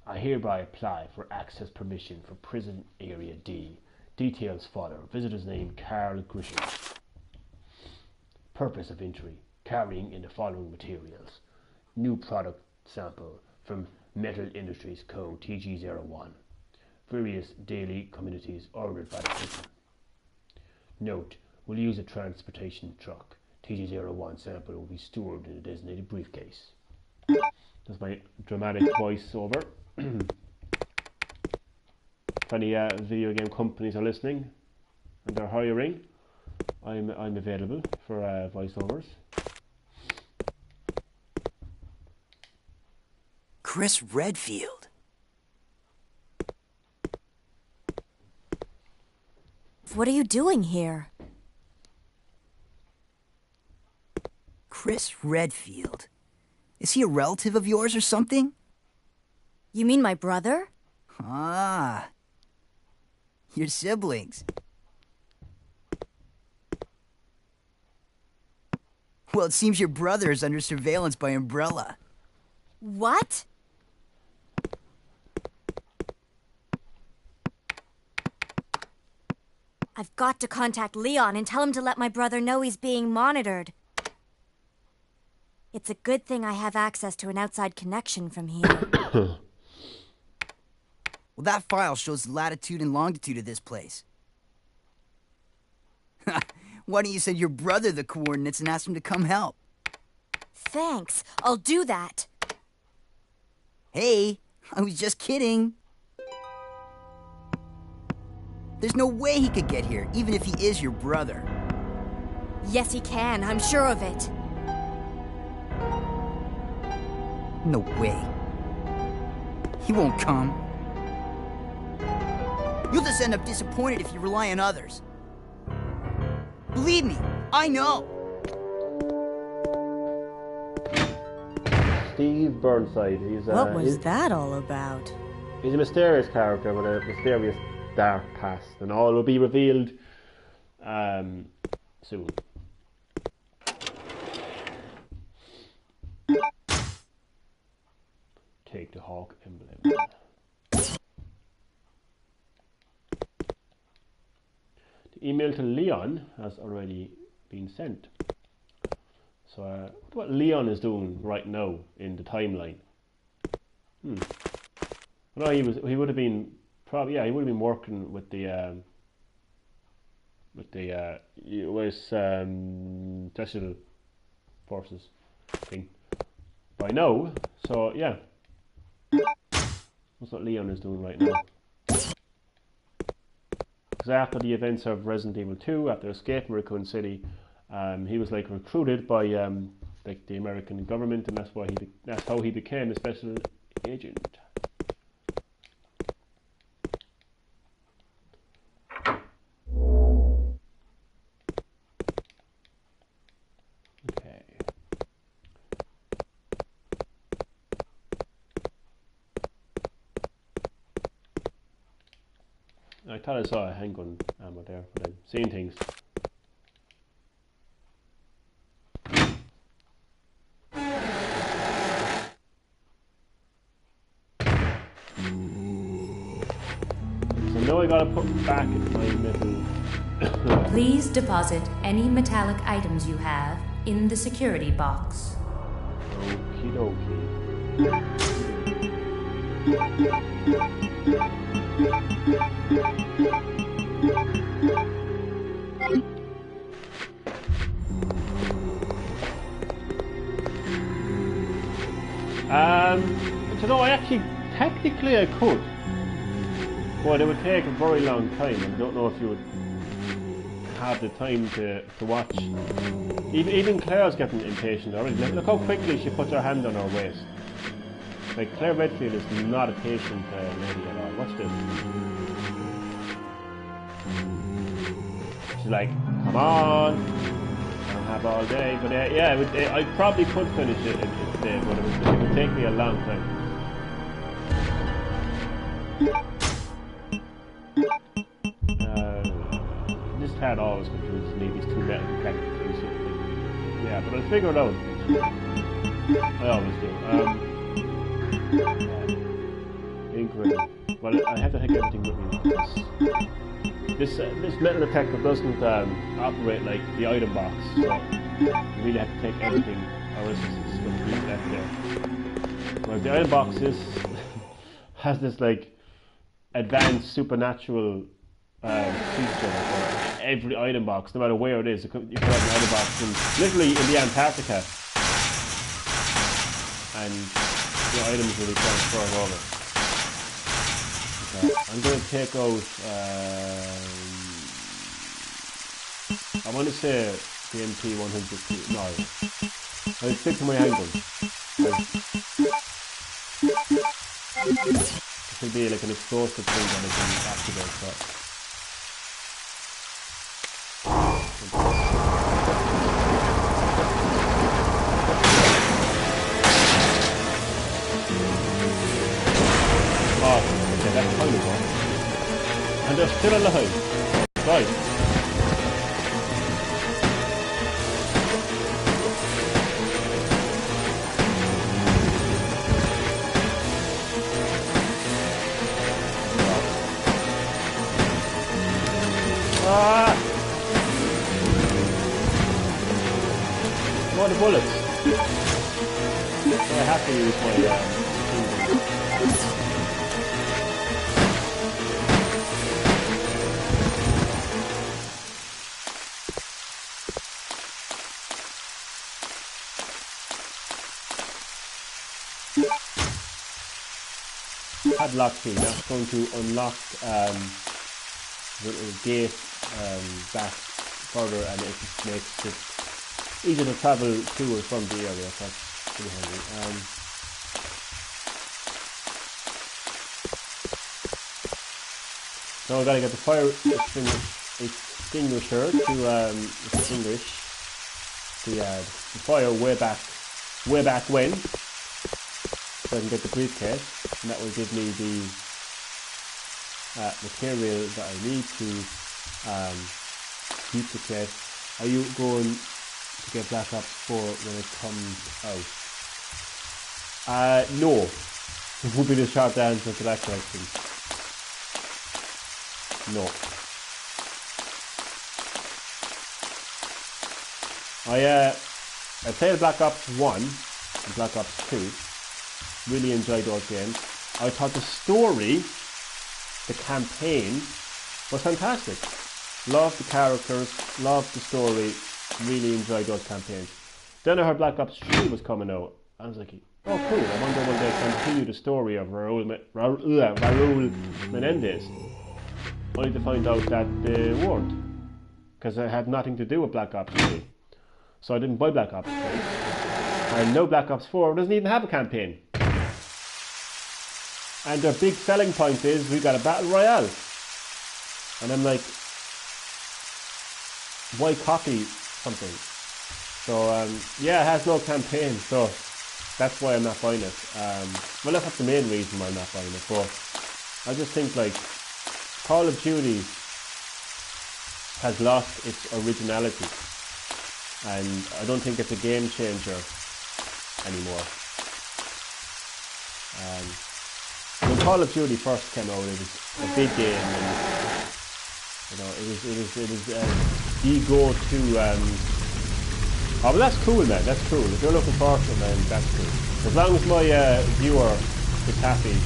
I hereby apply for access permission for Prison Area D. Details follow. Visitor's name, Carl Grisham. Purpose of entry, carrying in the following materials. New product sample from Metal Industries Code TG01. Various daily commodities ordered by the prison. Note, we'll use a transportation truck. TG01 sample will be stored in a designated briefcase. That's my dramatic voiceover. If any video game companies are listening and they're hiring, I'm available for voiceovers. Chris Redfield. What are you doing here? Chris Redfield. Is he a relative of yours or something? You mean my brother? Ah. Your siblings. Well, it seems your brother is under surveillance by Umbrella. What? I've got to contact Leon and tell him to let my brother know he's being monitored. It's a good thing I have access to an outside connection from here. Well, that file shows the latitude and longitude of this place. Why don't you send your brother the coordinates and ask him to come help? Thanks, I'll do that. Hey, I was just kidding. There's no way he could get here, even if he is your brother. Yes, he can, I'm sure of it. No way. He won't come. You'll just end up disappointed if you rely on others. Believe me, I know. Steve Burnside. What was that all about? He's a mysterious character with a mysterious dark past, and all will be revealed soon. Take the hawk emblem. The email to Leon has already been sent. So what Leon is doing right now in the timeline? No, he would have been probably, yeah, he would have been working with the US Special Forces thing by now. So yeah, that's what Leon is doing right now. Because after the events of Resident Evil 2, after escaping Raccoon City, he was like recruited by like the American government, and that's how he became a special agent. Okay. I thought I saw a handgun ammo there, but I'm seeing things. So now I gotta put back my middle. Please deposit any metallic items you have in the security box. Okie dokie. So no, I actually, technically I could, but it would take a very long time, and I don't know if you would have the time to watch. Even Claire's getting impatient already. Look how quickly she puts her hand on her waist. Like, Claire Redfield is not a patient lady at all. Watch this. She's like, come on, I don't have all day. But yeah, I probably could finish it today, but it would take me a long time. This cat always confuses me, these two metal detectors. Yeah, but I'll figure it out. I always do. Incredible. Well, I have to take everything with me. This metal detector doesn't operate like the item box, so you really have to take everything, or else it's going to be left there. Whereas the item box has this like advanced supernatural feature for every item box, no matter where it is. You could have an item box literally in the Antarctica, and the items will be transferred over. Okay, I'm going to take out, I want to say the MP100, no, I'll stick to my handgun. It should be like an explosive thing that I can activate, so. Oh, okay, that's kind of one. And they're still alive. Right. More the bullets. So I have to use my padlock key. That's going to unlock the gate back further, and it just makes it easier to travel to or from the area. So that's pretty handy. Now I've got to get the fire extinguisher to extinguish the fire way back when, so I can get the briefcase, and that will give me material that I need to duplicate. Are you going to get Black Ops 4 when it comes out? No. Would be the short answer to that question. No. I played Black Ops 1 and Black Ops 2. Really enjoyed those games. I thought the story, the campaign, was fantastic. Loved the characters, loved the story, really enjoyed those campaigns. Then I heard Black Ops 3 was coming out. I was like, oh cool, I wonder will they continue the story of Raul Menendez. Only to find out that they weren't. Because it had nothing to do with Black Ops 3. So I didn't buy Black Ops 3. And no Black Ops 4 doesn't even have a campaign. And their big selling point is we got a battle royale. And I'm like, why copy something? So yeah, it has no campaign, so that's why I'm not buying it. Well, that's not the main reason why I'm not buying it, but I just think like Call of Duty has lost its originality, and I don't think it's a game changer anymore. When Call of Duty first came out, it was a big game, and you know, it was the go-to. Oh, but that's cool, man. That's cool. If you're looking forward to it, man, that's cool. As long as my viewer is happy,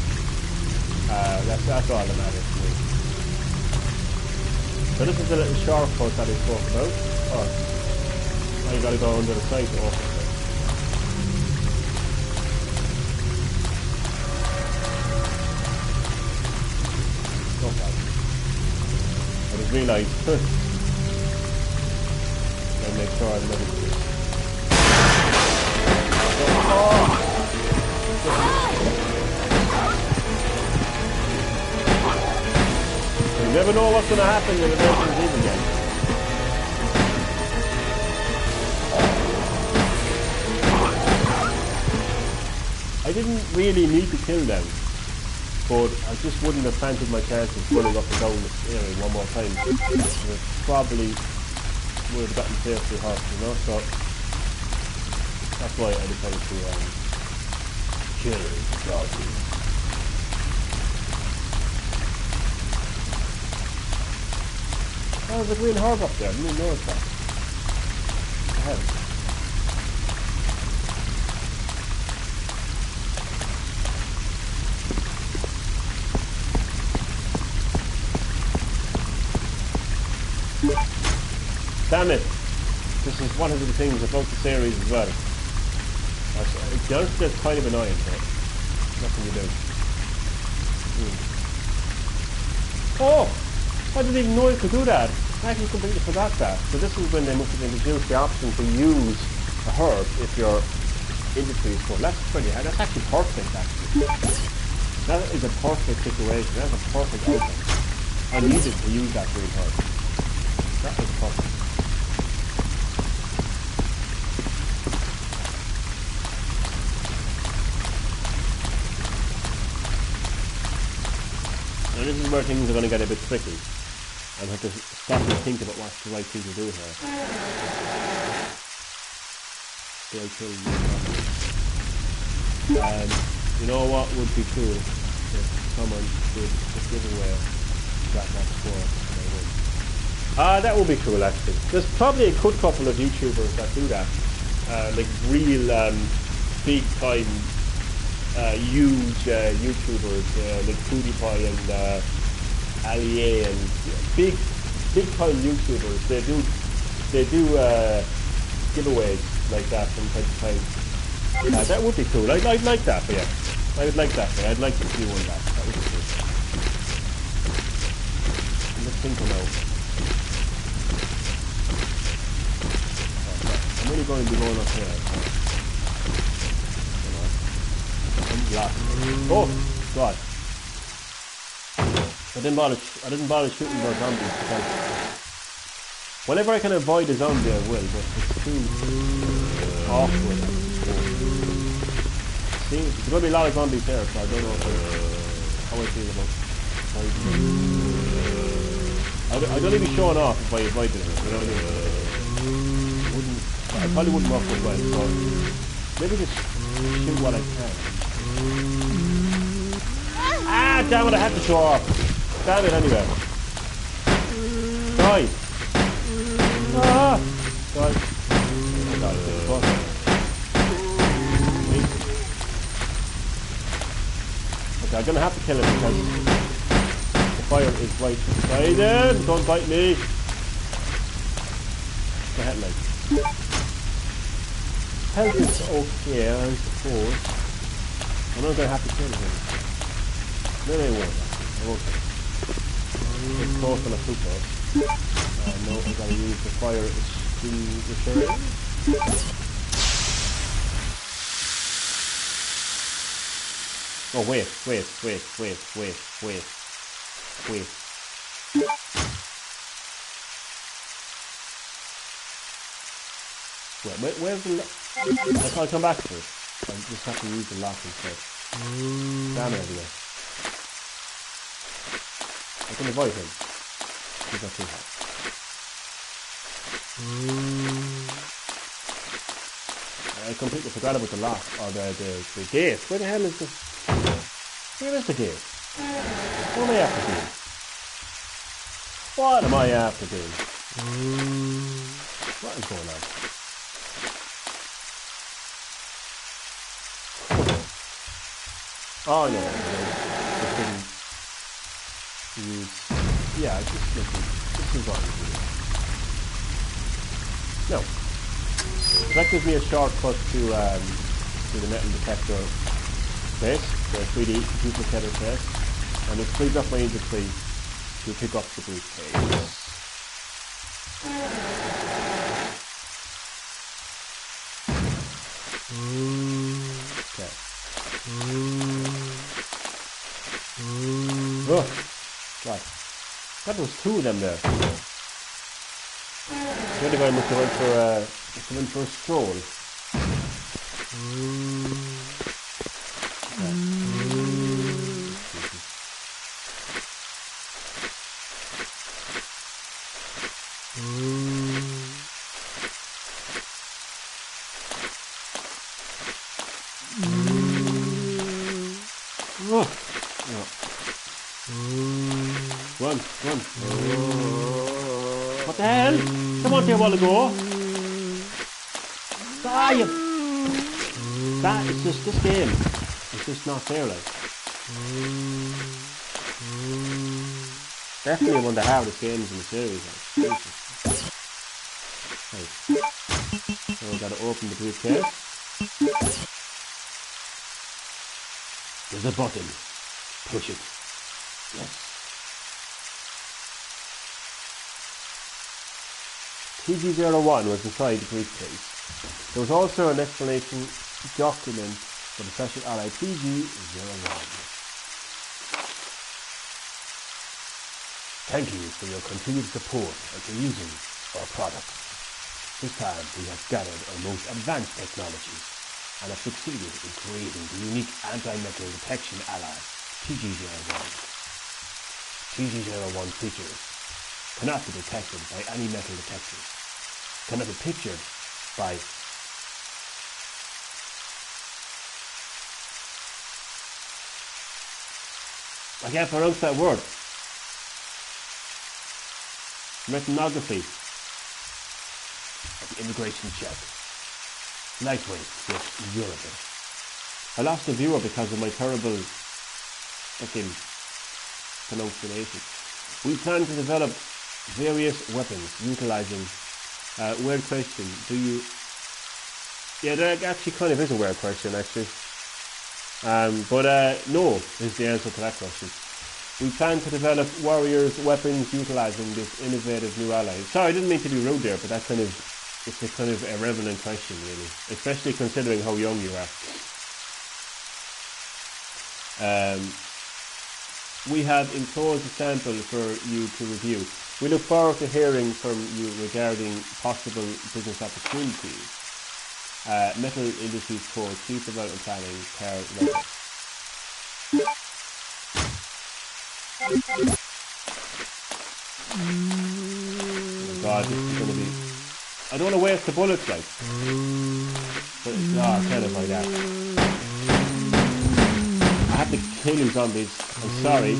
that's all that matters to me. So this is a little shortcut that I spoke about. Oh, you gotta go under the site to open it. No problem. I just realised. Gotta make sure I'm ready for this. You never know what's going to happen in a Resident Evil game. I didn't really need to kill them, but I just wouldn't have fancied my chances running up and down this area one more time. It probably would have gotten seriously hurt, you know, so that's why I decided to kill Doggy. Oh, there's a green herb up there, I didn't even notice that. Ahead. Damn it! This is one of the things about the series as well. The honest, that's kind of annoying, but nothing to do. Oh! I didn't even know you could do that. I actually completely forgot that. So this is when they must have introduced the option to use a herb if your industry is full. That's pretty hard. That's actually perfect, actually. That is a perfect situation. That's a perfect outcome. I needed to use that green herb. That was perfect. Now this is where things are going to get a bit tricky. I have to stop and think about what's the right thing to do here. Do I kill you? You know what would be cool if someone did just give away Black Ops 4 and I win. That would be cool actually. There's probably a good couple of YouTubers that do that. Like real big time huge YouTubers like PewDiePie and Allier and big time YouTubers. They do giveaways like that from time to time. That would be cool. I'd like that for you. I would like that for you. I'd like to see one of that. That would be cool. Let's think now. I'm only going to be going up here. Oh God! I didn't bother shooting those zombies because whenever I can avoid a zombie I will, but it's too awkward. See, there's going to be a lot of zombies there, so I don't know how I feel about I'd only be showing off if I avoided it, you know what I mean? I probably wouldn't work as well, so maybe just shoot what I can. Ah, damn it, I had to show off. Damn it, anyway. Die! Ah! Die. Oh god, it's a bus. Okay, I'm gonna have to kill him because the fire is right beside him. Don't bite me. The headlight. Health is okay, I suppose. I'm not gonna have to kill him. Maybe I won't. I won't. It's close on a super. No, I gotta use the fire extinguisher. Oh, wait. Wait. Where's the lock? I can't come back to it. I just have to use the lock instead. Damn it, anyway. I can avoid him. He's not too hard. I completely forgot about the lock, or the gate. Where the hell is the... Where is the gate? What am I after doing? What am I after doing? What is going on? Oh no, just didn't use... Yeah, just looking. This is what I'm doing. No. So that gives me a shortcut to the metal detector place, the 3D duplicator place, and it frees up my inventory to pick up the briefcase. Okay. Oh, God. That was two of them there. The other guy must have went for a stroll. Run. What the hell? Someone here a while ago. Die! That is just this game. It's just not fair, like. Definitely one of the hardest games in the series. Like. Right. So we gotta open the briefcase. There's a button. Push it. Yes. TG01 was inside the briefcase. There was also an explanation document for the Special Ally TG01. Thank you for your continued support and for using our products. This time we have gathered our most advanced technologies and have succeeded in creating the unique anti-metal detection ally TG01. TG01 features cannot be detected by any metal detectors, cannot be pictured by I can't pronounce that word. Methanography of the immigration check. Lightweight, yet durable. I lost a viewer because of my terrible fucking pronunciation. We plan to develop various weapons utilizing weird question. Do you... Yeah, that actually kind of is a weird question, actually. But no is the answer to that question. We plan to develop warriors' weapons utilizing this innovative new ally. Sorry, I didn't mean to be rude there, but that kind of... It's a kind of irrelevant question, really. Especially considering how young you are. We have enclosed a sample for you to review. We look forward to hearing from you regarding possible business opportunities. Metal Industries Code, Chief Development Planning, Carl Reynolds. Oh God, this is gonna be. I don't want to waste the bullets, like. But it's kind of like that. I have to kill you, zombies. I'm sorry.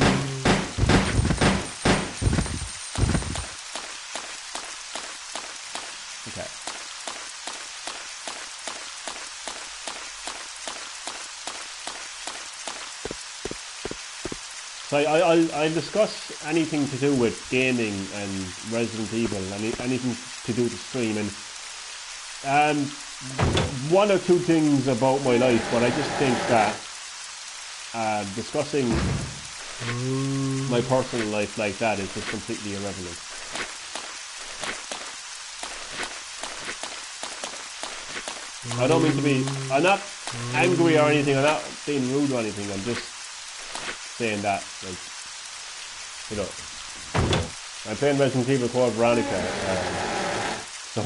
Okay. So I'll discuss anything to do with gaming and Resident Evil, anything to do with the stream, and one or two things about my life, but I just think that discussing my personal life like that is just completely irrelevant. I don't mean to be, I'm not angry or anything, I'm not being rude or anything, I'm just saying that, like, you know, I'm playing Resident Evil called Veronica, so I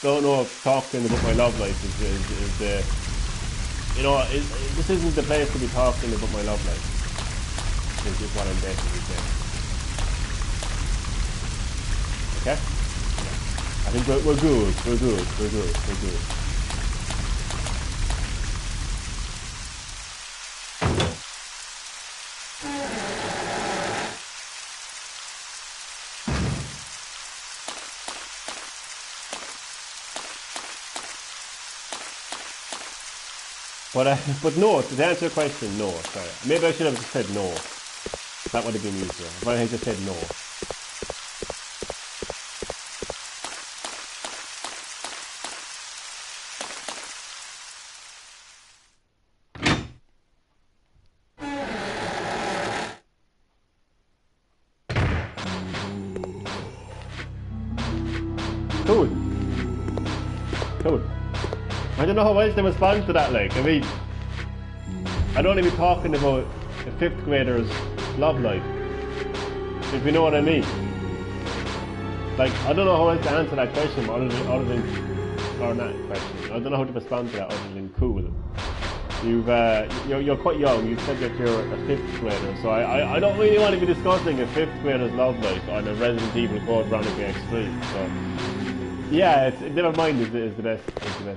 don't know if talking about my love life is you know, this isn't the place to be talking about my love life, is what I'm basically saying. Okay? I think we're good. But no, to answer your question, no, sorry. Maybe I should have just said no. That would have been easier. If I had just said no. Cool. I don't know how else to respond to that, like, I mean, I'd only be talking about a 5th grader's love life, if you know what I mean. Like, I don't know how else to answer that question other than or not question, I don't know how to respond to that other than cool. You're quite young, you said that you're a 5th grader, so I don't really want to be discussing a 5th grader's love life on a Resident Evil called Veronica X3, so... Yeah, never mind is the best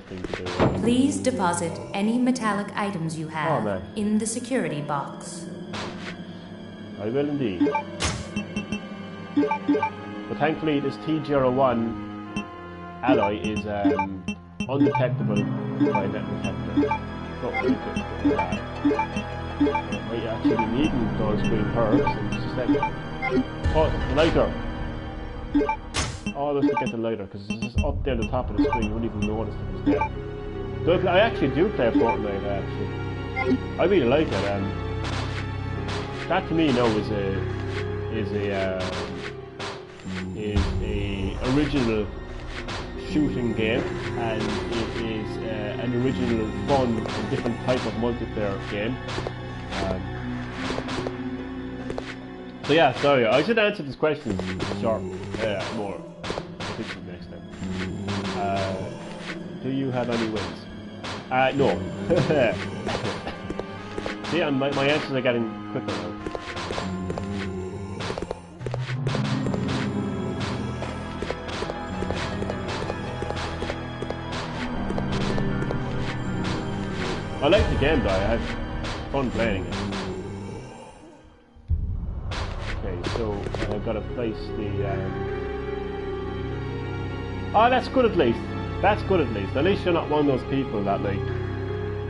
thing to do. Please deposit any metallic items you have in the security box. I will indeed. But thankfully this T01 alloy is undetectable by net detector. Not really good. Might actually be needing those green herbs in just a second. Oh, lighter! Oh, let's get the lighter, because it's just up there at the top of the screen, you wouldn't even notice it was there. So I actually do play Fortnite, actually. I really like it, that to me now is a original shooting game, and it is an original, fun, and different type of multiplayer game. So yeah, sorry, I should answer this question short, more. Next time. Do you have any wins? No. See, my answers are getting quicker now. I like the game though, I had fun playing it. Okay, so I've got to place the... Oh, that's good at least. That's good at least. At least you're not one of those people that like,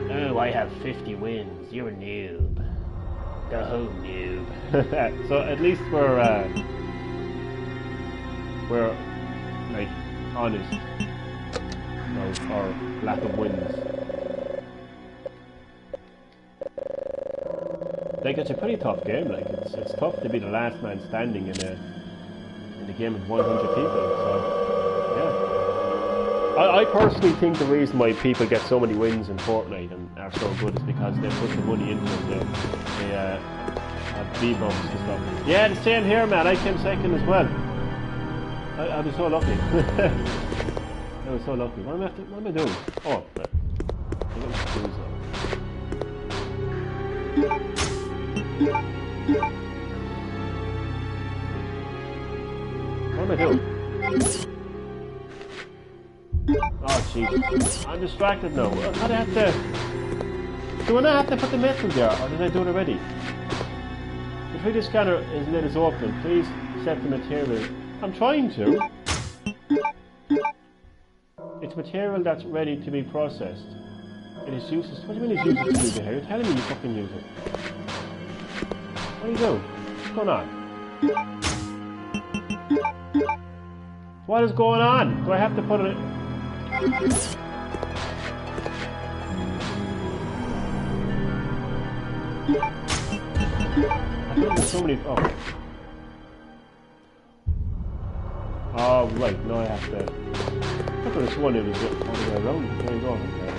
oh, I have 50 wins. You're a noob. Go home, noob. So at least we're like honest about our lack of wins. Like it's a pretty tough game. Like it's tough to be the last man standing in a game of 100 people. So. I personally think the reason why people get so many wins in Fortnite and are so good is because they put the money into it. They have V-bumps and stuff. Yeah, the same here, man. I came second as well. I was so lucky. I was so lucky. What am I doing? Oh, man. I got to do something. do I do? Oh, jeez. I'm distracted now. How do I have to... Do I not have to put the metal there, or did I do it already? The 3D scanner is lid is open. Please set the material. I'm trying to. It's material that's ready to be processed. It is useless. What do you mean it's useless to use it here? You're telling me you fucking use it. What do you do? What's going on? What is going on? Do I have to put it... I think there's so many... Oh. Oh, right. No, I have to... I thought this one it was all the way around. There you go. Okay.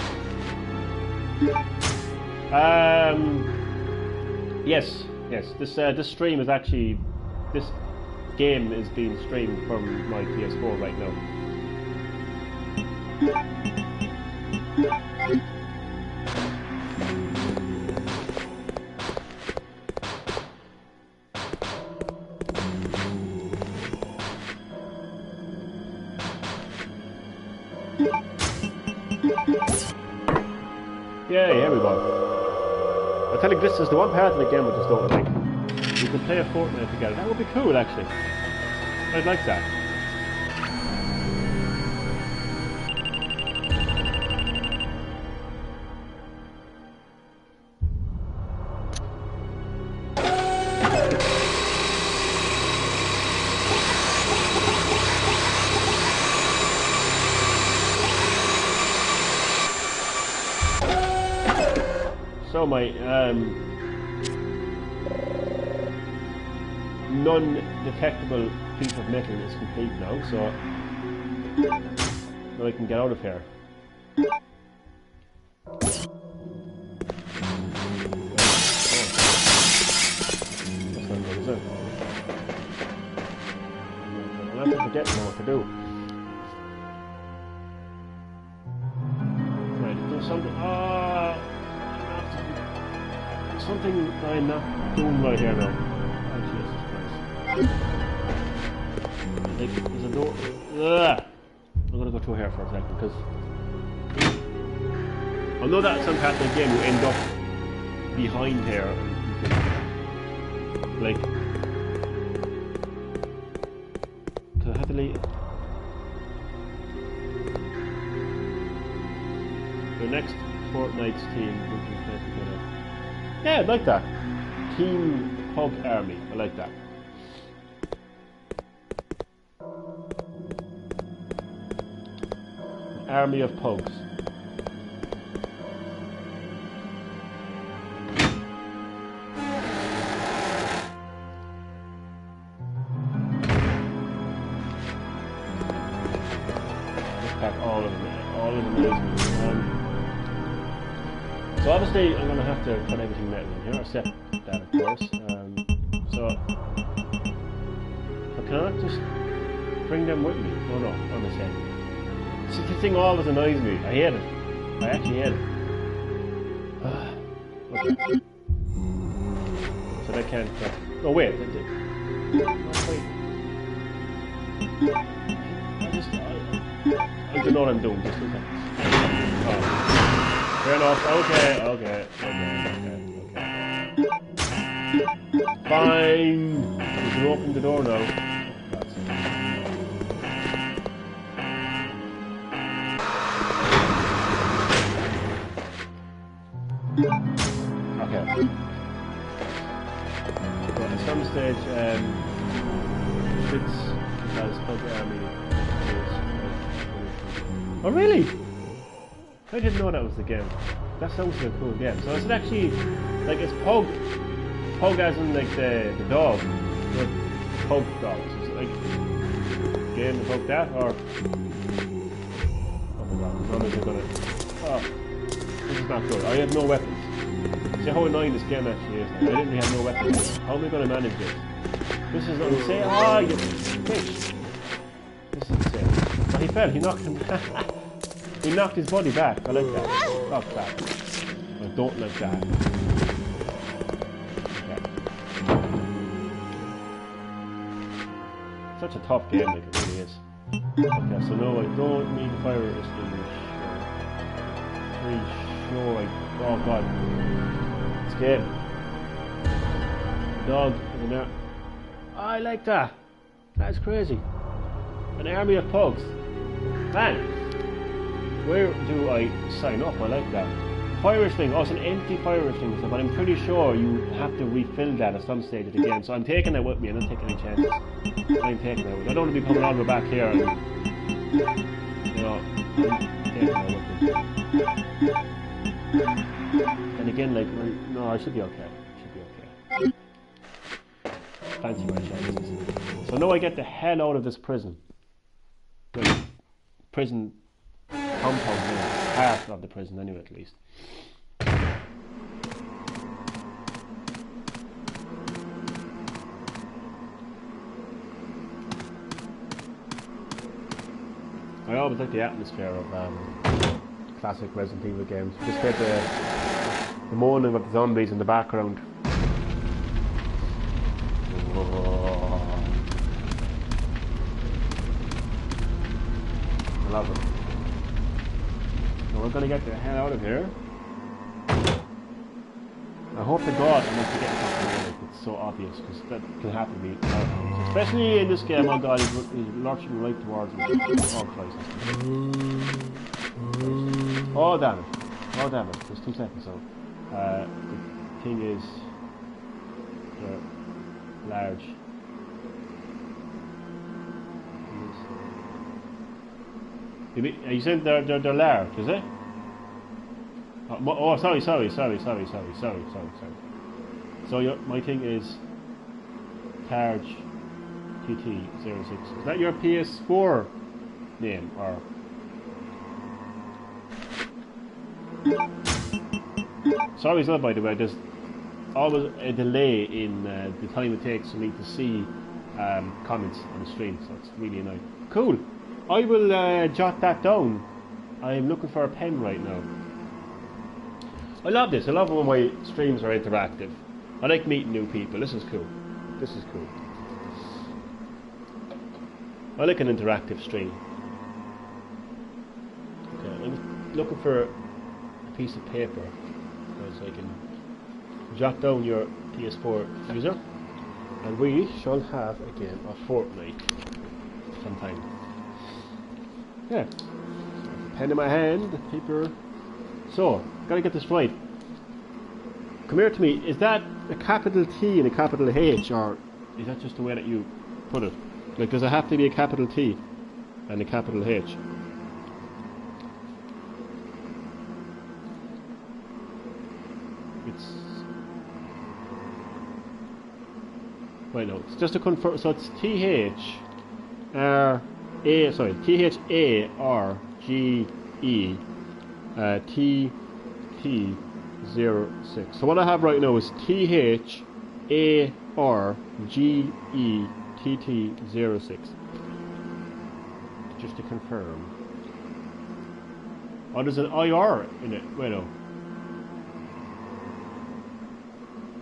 Yes. Yes. This stream is actually... This game is being streamed from my PS4 right now. Yay, here we go. I think this is the one part of the game I just don't like. You can play a Fortnite together. That would be cool, actually. I'd like that. So my non-detectable piece of metal is complete now, so now I can get out of here. I'm forgetting what to do. Right, there's something. Something I'm not doing right here now. Oh, Jesus Christ. Like, there's a door. Ugh. I'm gonna go through here for a second, because I know that some part of the game you end up behind here. Like, do I have to leave? The next Fortnite's team will be played together. Yeah, I like that. Team Pug Army. I like that. An army of pugs. Let's pack all of them. All of them. So obviously I'm going to have to put everything metal in here, except that of course. So but can I not just bring them with me? Oh no, on the set. See, this thing always annoys me. I hate it. I actually hate it. Okay. So they can't... oh wait. Wait. I don't know what I'm doing. Just a second. Oh. Fair enough. Okay. Fine. We can open the door now. Okay. But at some stage, Fitz has Pug Army. Oh really? I didn't know that was the game. That sounds like a cool game. So is it actually like it's Pug as in like the dog, the Pug dogs? Is it like game about that or? Oh my god, none of them gonna. Oh, this is not good. I have no weapons. See how annoying this game actually is. Like, I didn't have no weapons. How am I gonna manage this? This is insane. Ah, you bitch. This is insane. Oh, he fell. He knocked him. He knocked his body back. I like that. Knock back. I don't like that. Okay. such a tough game, like it really is. Okay, so no, I don't need the fire extinguisher. Pretty sure oh god. Escape. Dog is in there. I like that. That's crazy. An army of pugs. Man, where do I sign up? I like that. Fire extinguisher. Oh, it's an empty fire extinguisher, but I'm pretty sure you have to refill that at some stage of the game. So I'm taking that with me. I'm not taking any chances. I'm taking that with me. I don't want to be coming all the way back here. And, you know, I'm taking that with me. And again, like, no, I should be okay. Fancy my chances. So now I get the hell out of this prison. Well, prison compound, part of the prison anyway, at least. I always like the atmosphere of classic Resident Evil games. Just get the moaning of the zombies in the background. I love it. So we're gonna get the hell out of here. I hope to God I'm not forgetting something like it's so obvious, because that can happen to me. Especially in this game, oh god, he's lurching right towards me. Oh Christ. Oh damn it. Oh damn it. There's 2 seconds, so the thing is large. You said they're large, is it? Oh, sorry. So my thing is Targe TT06. Is that your PS4 name or? Sorry as well, by the way. There's always a delay in the time it takes for me to see comments on the stream, so it's really annoying. Cool. I will jot that down. I'm looking for a pen right now. I love this. I love when my streams are interactive. I like meeting new people. This is cool. I like an interactive stream. Okay, I'm looking for a piece of paper so I can jot down your PS4 user, and we shall have a game of Fortnite sometime. Yeah, pen in my hand, paper. So, gotta get this right. Come here to me. Is that a capital T and a capital H, or is that just the way that you put it? Like, does it have to be a capital T and a capital H? It's wait, no. It's just a confirm. So it's THARGE TT06. So what I have right now is THARGETT06. Just to confirm. Oh, there's an IR in it. Wait, no.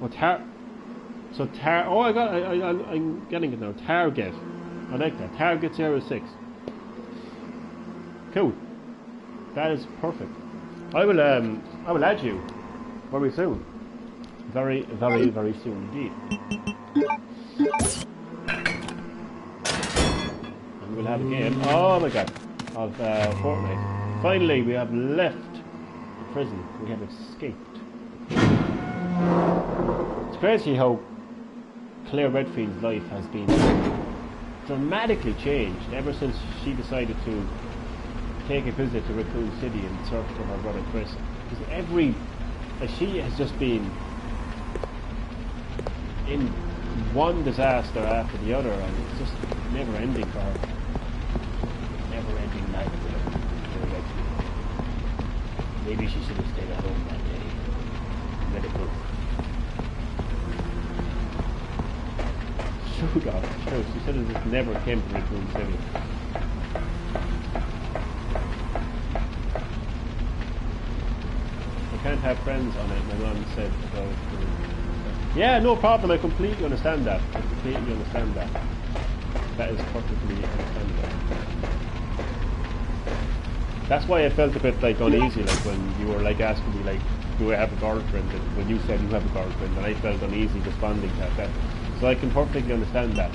Oh, oh, I'm getting it now. Target. I like that. Target 06. Cool. That is perfect. I will add you very soon. Very soon indeed. And we'll have a game. Oh my god. Of Fortnite. Finally, we have left the prison. We have escaped. It's crazy how Claire Redfield's life has been dramatically changed ever since she decided to take a visit to Raccoon City in search for her brother Chris. Because she has just been in one disaster after the other, and it's just never ending for her. Never ending life with her. Maybe she should have stayed at home that day. Medical. Sugar. Sure, she said it just never came to Raccoon City. Can't have friends on it, my mum said. So, yeah, no problem, I completely understand that. That is perfectly understandable. That's why I felt a bit like uneasy, like when you were like asking me like, do I have a girlfriend? And when you said you have a girlfriend, and I felt uneasy responding to that. So I can perfectly understand that.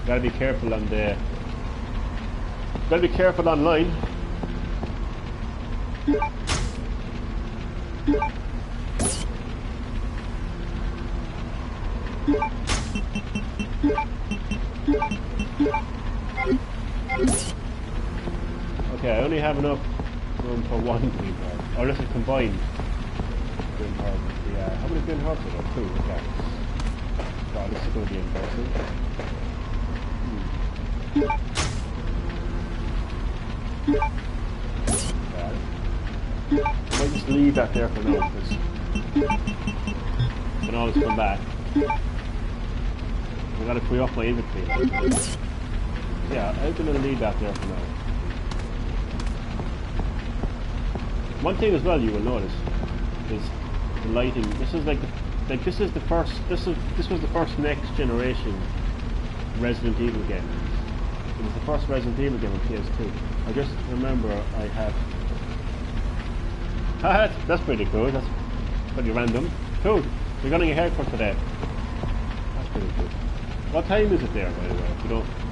Gotta be careful on the. Gotta be careful online. Okay, I only have enough room for one green herb. Or let's combine green herb with the. How many green herbs are there? 2, okay. God, this is going to be impressive. I might just leave that there for now because I can always come back. I gotta free up my inventory. Yeah, I'm gonna leave that there for now. One thing as well you will notice is the lighting. This is like this is the first. This was the first next generation Resident Evil game. It was the first Resident Evil game on PS2. I just remember I have. That's pretty cool. That's pretty random. Cool. You're getting a haircut today. That's pretty cool. What time is it there, by the way?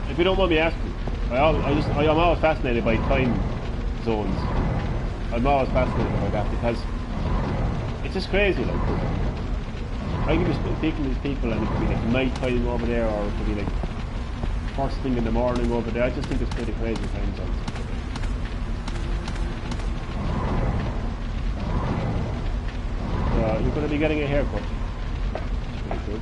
If you don't mind me asking, I'm always fascinated by time zones. I'm always fascinated by that because it's just crazy. Like I could be speaking to these people, and it could be like night time over there, or it could be like first thing in the morning over there. I just think it's pretty crazy time zones. You're going to be getting a haircut. That's pretty good.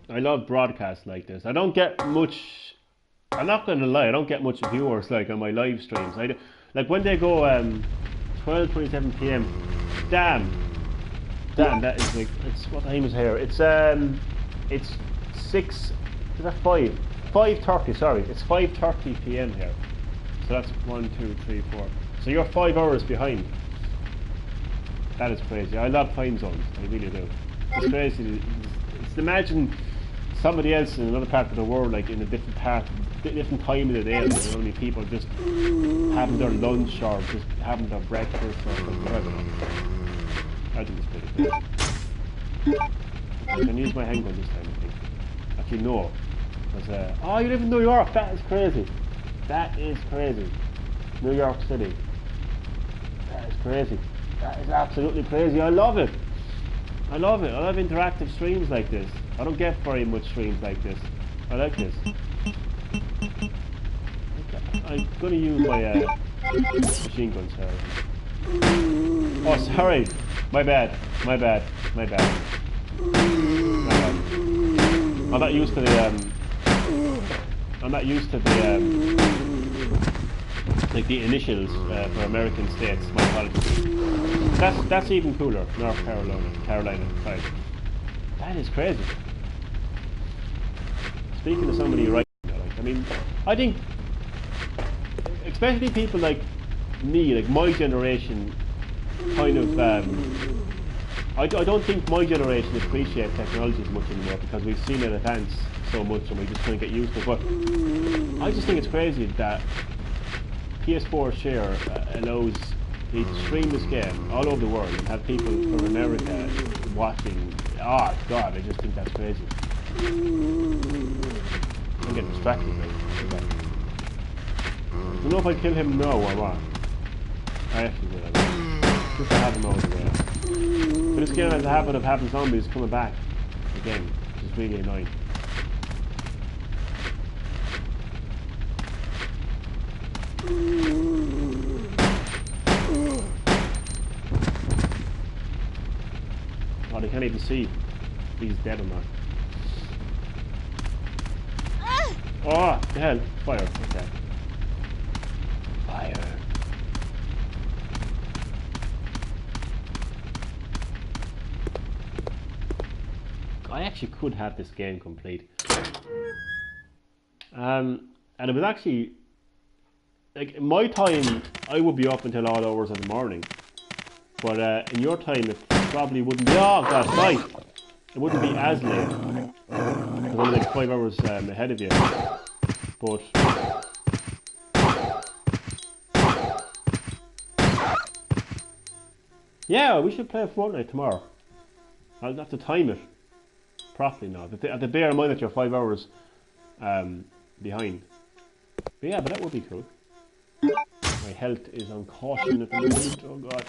I love broadcasts like this. I don't get much. I'm not going to lie. I don't get much viewers like on my live streams. Like when they go 12:27 p.m. Damn, that is like, it's what time is here? It's 6. Is that 5? 5:30. Sorry, it's 5:30 p.m. here. So that's 1, 2, 3, 4. So you're 5 hours behind. That is crazy. I love time zones. I really do. It's crazy. It's imagine somebody else in another part of the world, like in a different time of the day, like only people just having their lunch or just having their breakfast or whatever. I think it's pretty crazy. I can use my handgun this time, I think. Actually, no. Because, oh, you live in New York. That is crazy. That is crazy. New York City. That is crazy. That is absolutely crazy. I love it. I love it. I love interactive streams like this. I don't get very much streams like this. I like this. Okay. I'm going to use my machine guns here. Oh, sorry. My bad. I'm not used to the like the initials for American states. My apologies. That's even cooler. North Carolina. Right. That is crazy. Speaking to somebody right now, like, I mean, I think, especially people like me, like my generation, kind of. I don't think my generation appreciates technology as much anymore because we've seen it advance so much and we just kind of get used to it. But I just think it's crazy that PS4 share allows you to stream this game all over the world and have people from America watching. Oh God, I just think that's crazy. I'm getting distracted now. Okay. I don't know if I kill him now or what. I actually will. Just to have him out of the way. But this game has a habit of having zombies coming back again, which is really annoying. Oh, they can't even see if he's dead or not. Oh, the hell. Fire. Okay. Fire. I actually could have this game complete. And it was actually, like, in my time, I would be up until all hours of the morning. But in your time, it probably wouldn't be, oh god, right! It wouldn't be as late. Because I'm like 5 hours ahead of you. But yeah, we should play a Fortnite tomorrow. I'll have to time it properly now. I have to bear in mind that you're 5 hours behind. But yeah, but that would be cool. My health is on caution at the moment. Oh god.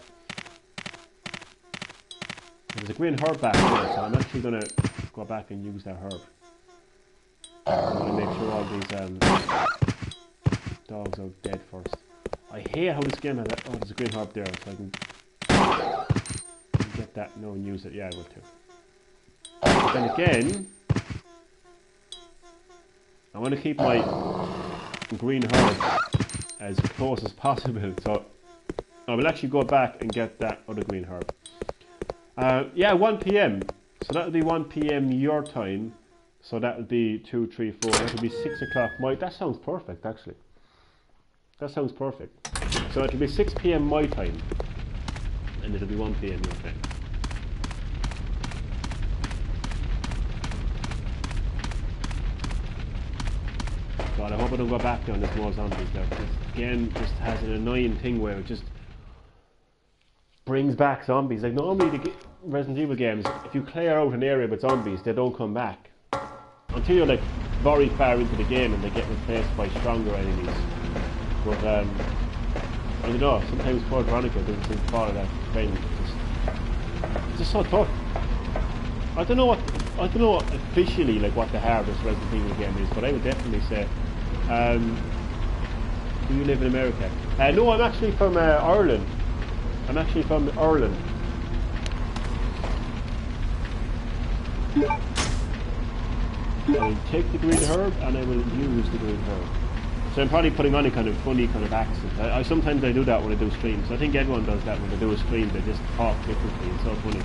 There's a green herb back there, so I'm actually going to go back and use that herb. I'm going to make sure all these dogs are dead first. I hate how this game has that. Oh, there's a green herb there, so I can get that. No, and use it. Yeah, I will too. But then again, I want to keep my green herbs as close as possible, so I will actually go back and get that other green herb. Yeah, 1 p.m. So that would be 1 p.m. your time. So that would be 2, 3, 4. That would be 6 o'clock my. That sounds perfect, actually. That sounds perfect. So it will be 6 p.m. my time, and it'll be 1 p.m. your time. God, I hope I don't go back down this more zombies there. This game just has an annoying thing where it just brings back zombies. Like normally the Resident Evil games, if you clear out an area with zombies, they don't come back. Until you're like very far into the game and they get replaced by stronger enemies. But I don't know, sometimes poor Veronica doesn't seem to follow that thing. It's just so tough. I don't know officially like what the hardest Resident Evil game is, but I would definitely say do you live in America? No, I'm actually from Ireland. I'm actually from Ireland. I will take the green herb and I will use the green herb. So I'm probably putting on a kind of funny kind of accent. Sometimes I do that when I do streams. I think everyone does that when they do a stream. They just talk differently. It's so funny.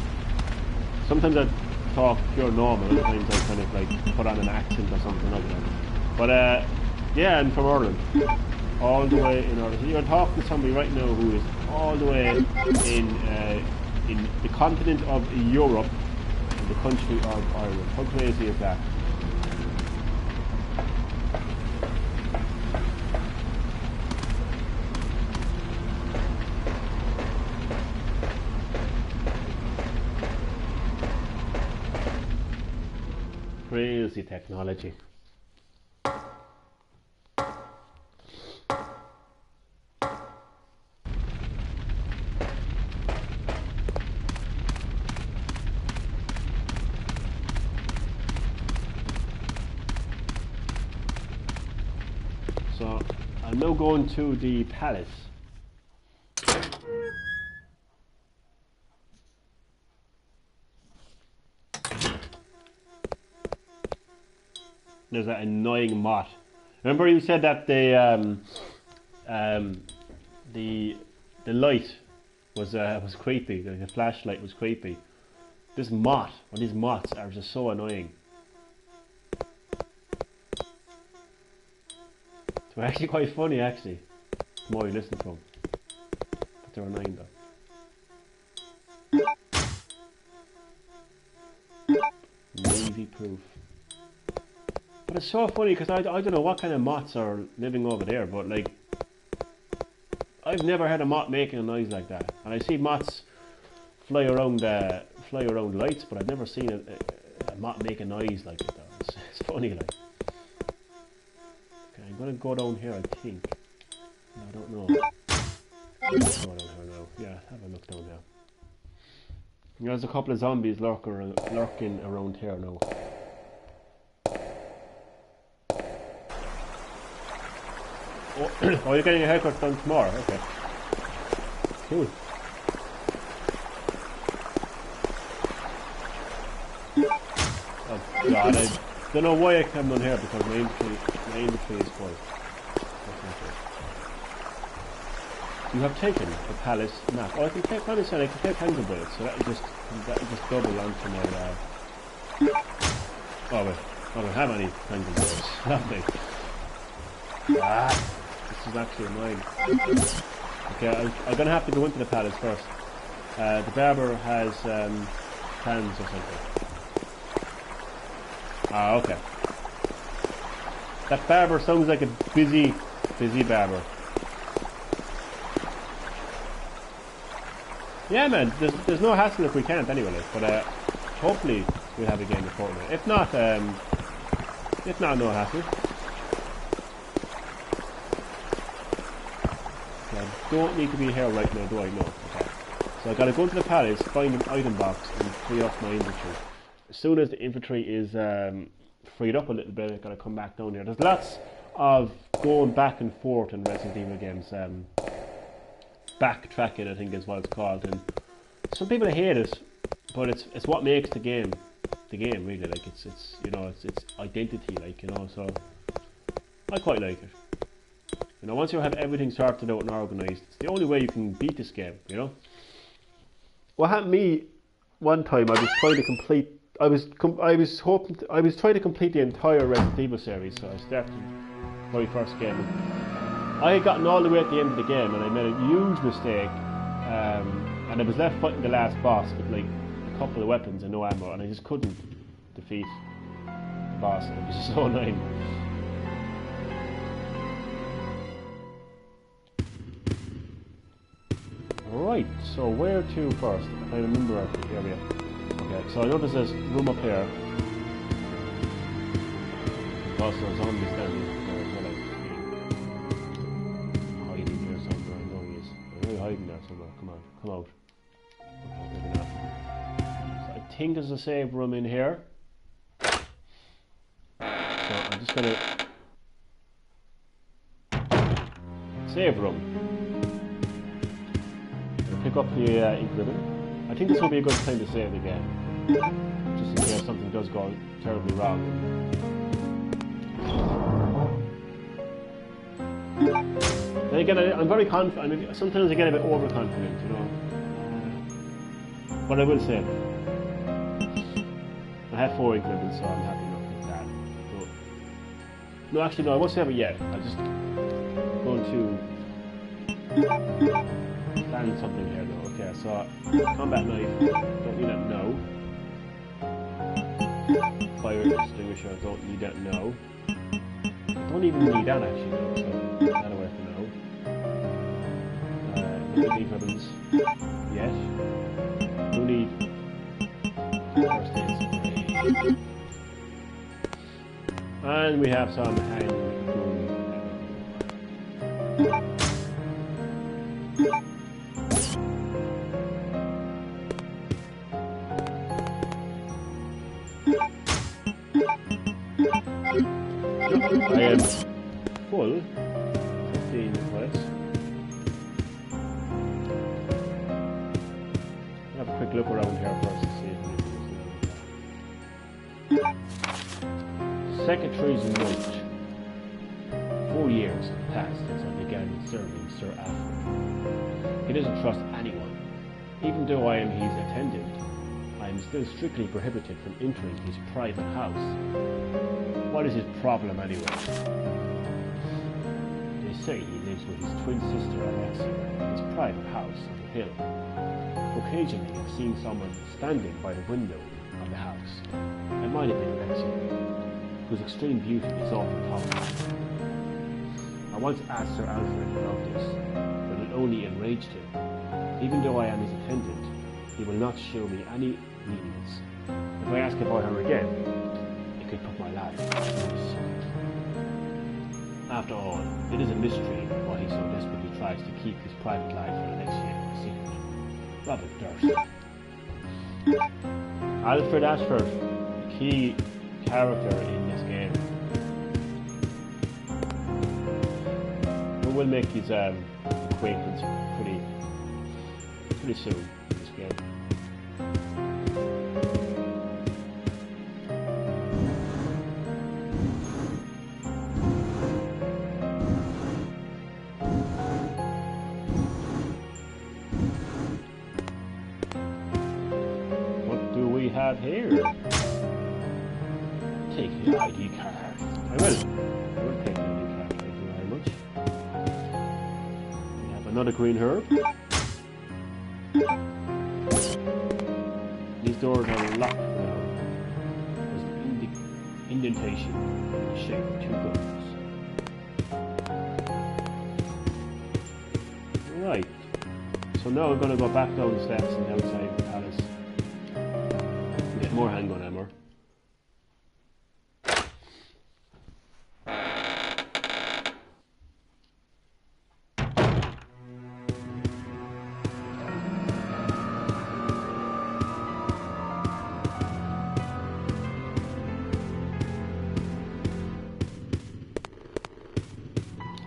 Sometimes I talk pure normal. Other times I kind of like put on an accent or something like that. But yeah, I'm from Ireland. All the way in Ireland. You're talking to somebody right now who is all the way in the continent of Europe, in the country of Ireland. How crazy is that? Crazy technology. So I'm now going to the palace. There's that annoying moth. Remember you said that the light was creepy. The flashlight was creepy. This moth, or these moths, are just so annoying. They're actually quite funny, actually. The more you listen to them, but they're annoying though. Navy proof. But it's so funny because I don't know what kind of moths are living over there, but like I've never had a moth making a noise like that. And I see moths fly around lights, but I've never seen a moth make a noise like it though. It's funny like. Okay, I'm gonna go down here, I think. No, I don't know. Let's go down here now. Yeah, have a look down there. There's a couple of zombies lurking around here now. Oh, you're getting a haircut done tomorrow? Okay. Cool. Oh god, I don't know why I came down here because my inventory is full. You have taken the palace map. Oh, I can take, I can take Tango Blades, so that'll just double onto my Oh wait, I don't have any penguin doors. Nothing. This is actually annoying. Okay, I'm gonna have to go into the palace first. The barber has plans or something. Ah, okay. That barber sounds like a busy barber. Yeah, man. There's no hassle if we can't anyway. But hopefully we'll have a game before now. If not, no hassle. I don't need to be here right now, do I? No. Okay. So I gotta go into the palace, find an item box, and free up my inventory. As soon as the inventory is freed up a little bit, I gotta come back down here. There's lots of going back and forth in Resident Evil games. Backtracking, I think, is what it's called. And some people hate it, but it's what makes the game really. Like it's identity, like, you know. So I quite like it. You know, once you have everything sorted out and organised, it's the only way you can beat this game, you know. What happened to me one time, I was trying to complete the entire Resident Evil series, so I started the very first game. I had gotten all the way at the end of the game and I made a huge mistake, and I was left fighting the last boss with like a couple of weapons and no ammo, and I just couldn't defeat the boss. It was so annoying. Right, so where to first? If I remember the area. Okay, so I know there's this room up here. Also, a zombie standing there. Hiding here somewhere. I know he is. He's really hiding there somewhere. Come on, come out. Okay, maybe not. So I think there's a save room in here. So I'm just gonna save room. Pick up the ink ribbon. I think this will be a good time to save the game, just in case something does go terribly wrong. Then again, I'm very confident. I mean, sometimes I get a bit overconfident, you know. But I will save it. I have 4 ink ribbons, so I'm happy enough with that. So, no, actually, no, I won't save it yet. I'm just going to plan something here though. Okay, so combat knife, don't need that, no. Fire extinguisher, don't need that, no. Don't even need that actually, no. So that away for no. Leaf ribbons, yes. Do need first aid spray. And we have some hand glue. I am full. 15 bullets. I'll have a quick look around here first to see if anything is Secretary's note. 4 years have passed since I began serving Sir Alfred. He doesn't trust anyone. Even though I am his attendant, I am still strictly prohibited from entering his private house. What is his problem anyway? They say he lives with his twin sister Alexia in his private house on the hill. Occasionally I've seen someone standing by the window of the house. It might have been Alexia, whose extreme beauty is often talked about. I once asked Sir Alfred about this, but it only enraged him. Even though I am his attendant, he will not show me any lenience. If I ask about her again, it could put my life at risk. After all, it is a mystery why he so desperately tries to keep his private life for the next year a secret. Robert Durst. Alfred Ashford, a key character in this game. We'll make his acquaintance pretty soon in this game. What do we have here? Take the ID card. I will. I will take the ID card. Thank you very much. We have another green herb. These doors are locked now. There's an indentation in the shape of 2 guns. Right. So now we're going to go back down the steps and outside the palace. And get more handgun ammo.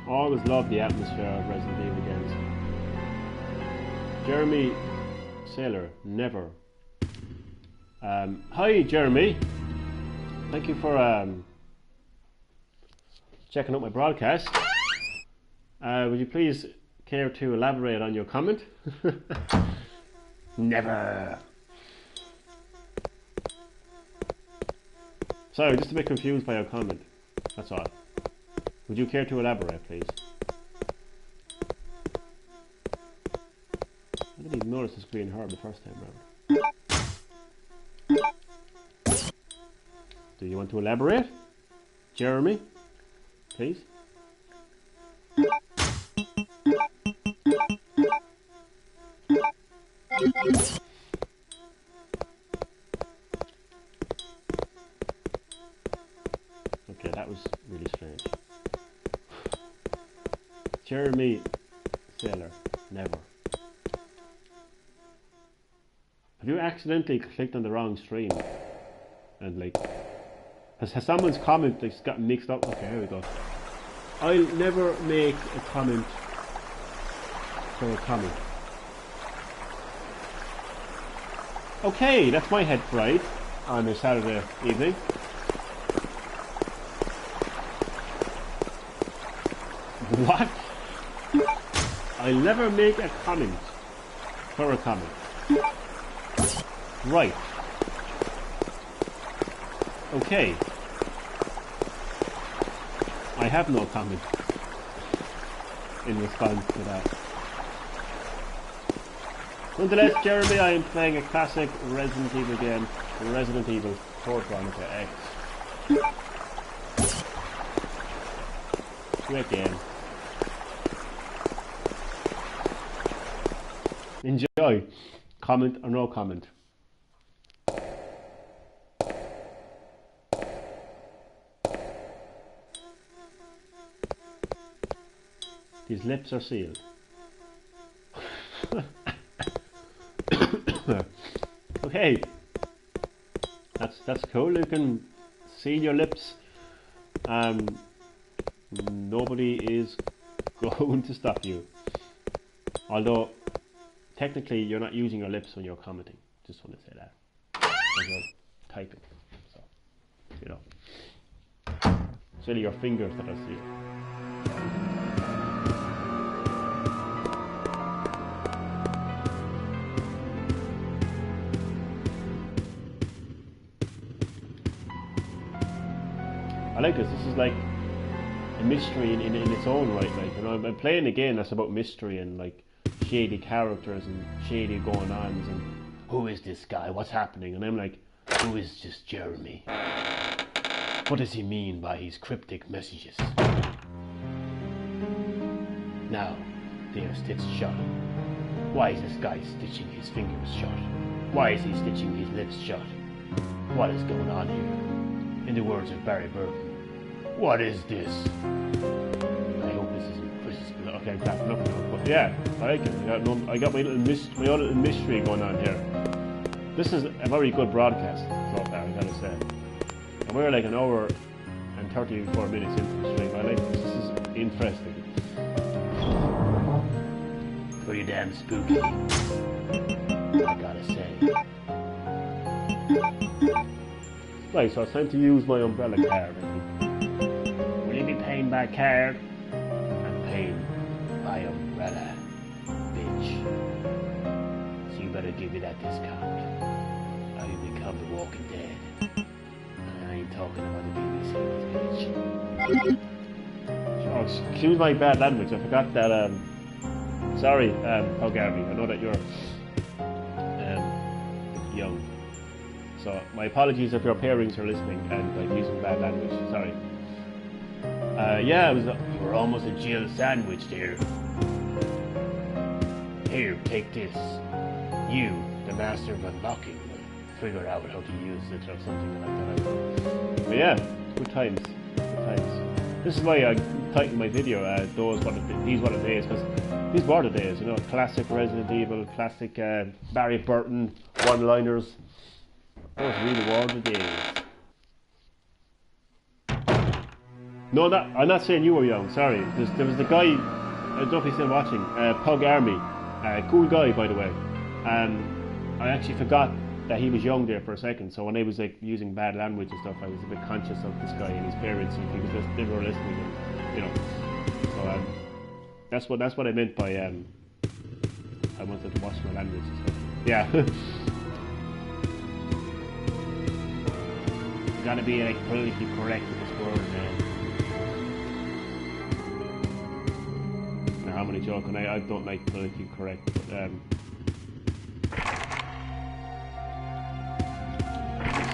Always love the atmosphere of Resident Evil games. Jeremy Sailor, never. Hi Jeremy. Thank you for checking out my broadcast. Would you please care to elaborate on your comment? Never. Sorry, just a bit confused by your comment. That's all. Would you care to elaborate, please? I didn't even notice this green herb the first time round. Do you want to elaborate, Jeremy? Please? Okay, that was really strange. Jeremy Sailor, never. Have you accidentally clicked on the wrong stream? And like, has someone's comment like gotten mixed up? Okay, here we go. I'll never make a comment for a comment. Okay, that's my head fried on a Saturday evening. What? I'll never make a comment for a comment. Right. Okay. I have no comment in response to that. Nonetheless, Jeremy, I am playing a classic Resident Evil game, Resident Evil Veronica X. Great game. Enjoy. Comment or no comment. These lips are sealed. Okay. That's cool. You can seal your lips. Nobody is going to stop you. Although technically you're not using your lips when you're commenting. Just want to say that. When you're typing. So, you know. It's really your fingers that are sealed. I like this. This is like a mystery in its own right. Like, you know, I'm playing a game that's about mystery and like shady characters and shady going-ons and who is this guy? What's happening? And I'm like, who is this Jeremy? What does he mean by his cryptic messages? Now, they are stitched shut. Why is this guy stitching his fingers shut? Why is he stitching his lips shut? What is going on here? In the words of Barry Burton, what is this? I hope this isn't Chris's blood. Okay, I'm clapping up now. But yeah, I like it. I got my own little mystery going on here. This is a very good broadcast so far, I gotta say. And we're like an hour and 34 minutes into the stream. I like this. This is interesting. Pretty damn spooky, I gotta say. Right, so it's time to use my umbrella card, I think. Will you be paying by card? I'm paying by umbrella, bitch. So you better give me that discount. Or you become the Walking Dead. And I'm ain't talking about the BBC. Oh, excuse my bad language. I forgot that. Sorry, Pogami. I know that you're young. So my apologies if your parents are listening and I'm using bad language. Sorry. Yeah, it was. You were almost a Jill sandwich there. Here, take this. You, the master of unlocking, will figure out how to use it or something like that. But yeah, good times. Good times. This is why I titled my video these what the days, because these were the days, you know, classic Resident Evil, classic Barry Burton one-liners. Those really were the days. No, I'm not saying you were young, sorry. There was the guy, I don't know if he's still watching, Pug Army. Cool guy, by the way. I actually forgot that he was young there for a second, so when I was like using bad language and stuff, I was a bit conscious of this guy and his parents, and because they were listening, and, you know. So that's what I meant by I wanted to watch my language and stuff. Yeah. You gotta be like politically correct with this word, man. I'm only joking. I don't like politically correct, but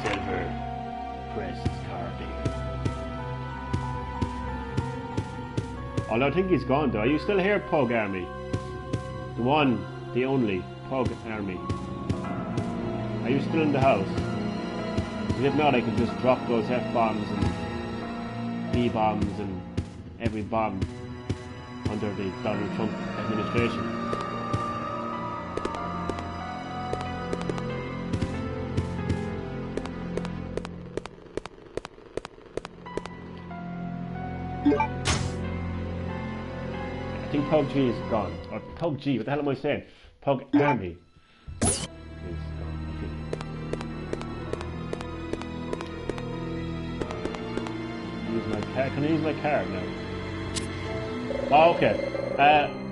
silver pressed carding. Although I think he's gone though. Are you still here, Pug Army? The one, the only Pug Army. Are you still in the house? Because if not, I can just drop those F-bombs and B-bombs and every bomb under the Donald Trump administration. I think Pug G is gone. Or Pug G, what the hell am I saying? Pug Army is gone, I think. Use my car. Can I use my car now? Oh, okay.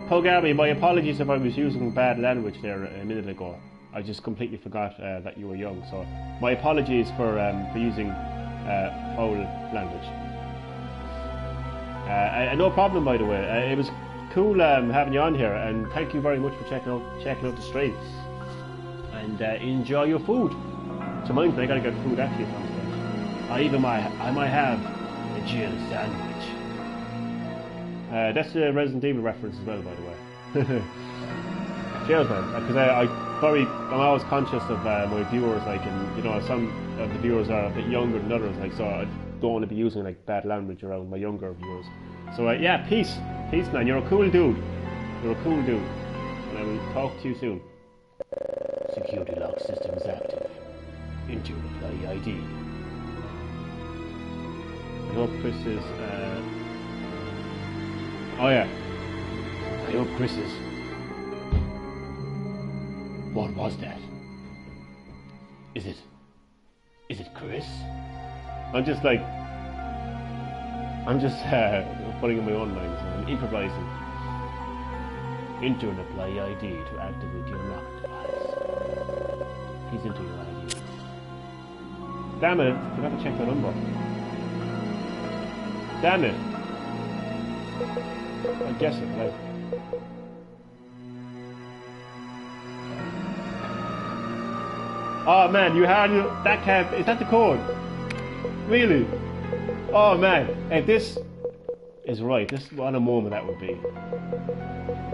Pug Army, my apologies if I was using bad language there a minute ago. I just completely forgot that you were young, so my apologies for using foul language. No problem, by the way. It was cool having you on here, and thank you very much for checking out the stream. And enjoy your food. So mind me, I gotta get food actually at some stage. I might have a Jill sandwich. That's a Resident Evil reference as well, by the way. Cheers, man. Because I'm always conscious of my viewers, like, and you know, some of the viewers are a bit younger than others, like, so I don't want to be using like bad language around my younger viewers. So yeah, peace, man. You're a cool dude. You're a cool dude, and I will talk to you soon. Security lock system is active. Enter employee ID. I hope Chris is. Oh yeah. I hope Chris is. What was that? Is it Chris? I'm just putting in my own mind, so I'm improvising. Enter an employee ID to activate your lock device. Please enter your ID. Damn it, I have to check the number. Damn it. I guess it, like. Oh man, you had that cab. Is that the code? Really? Oh man, if this is right, what a moment that would be.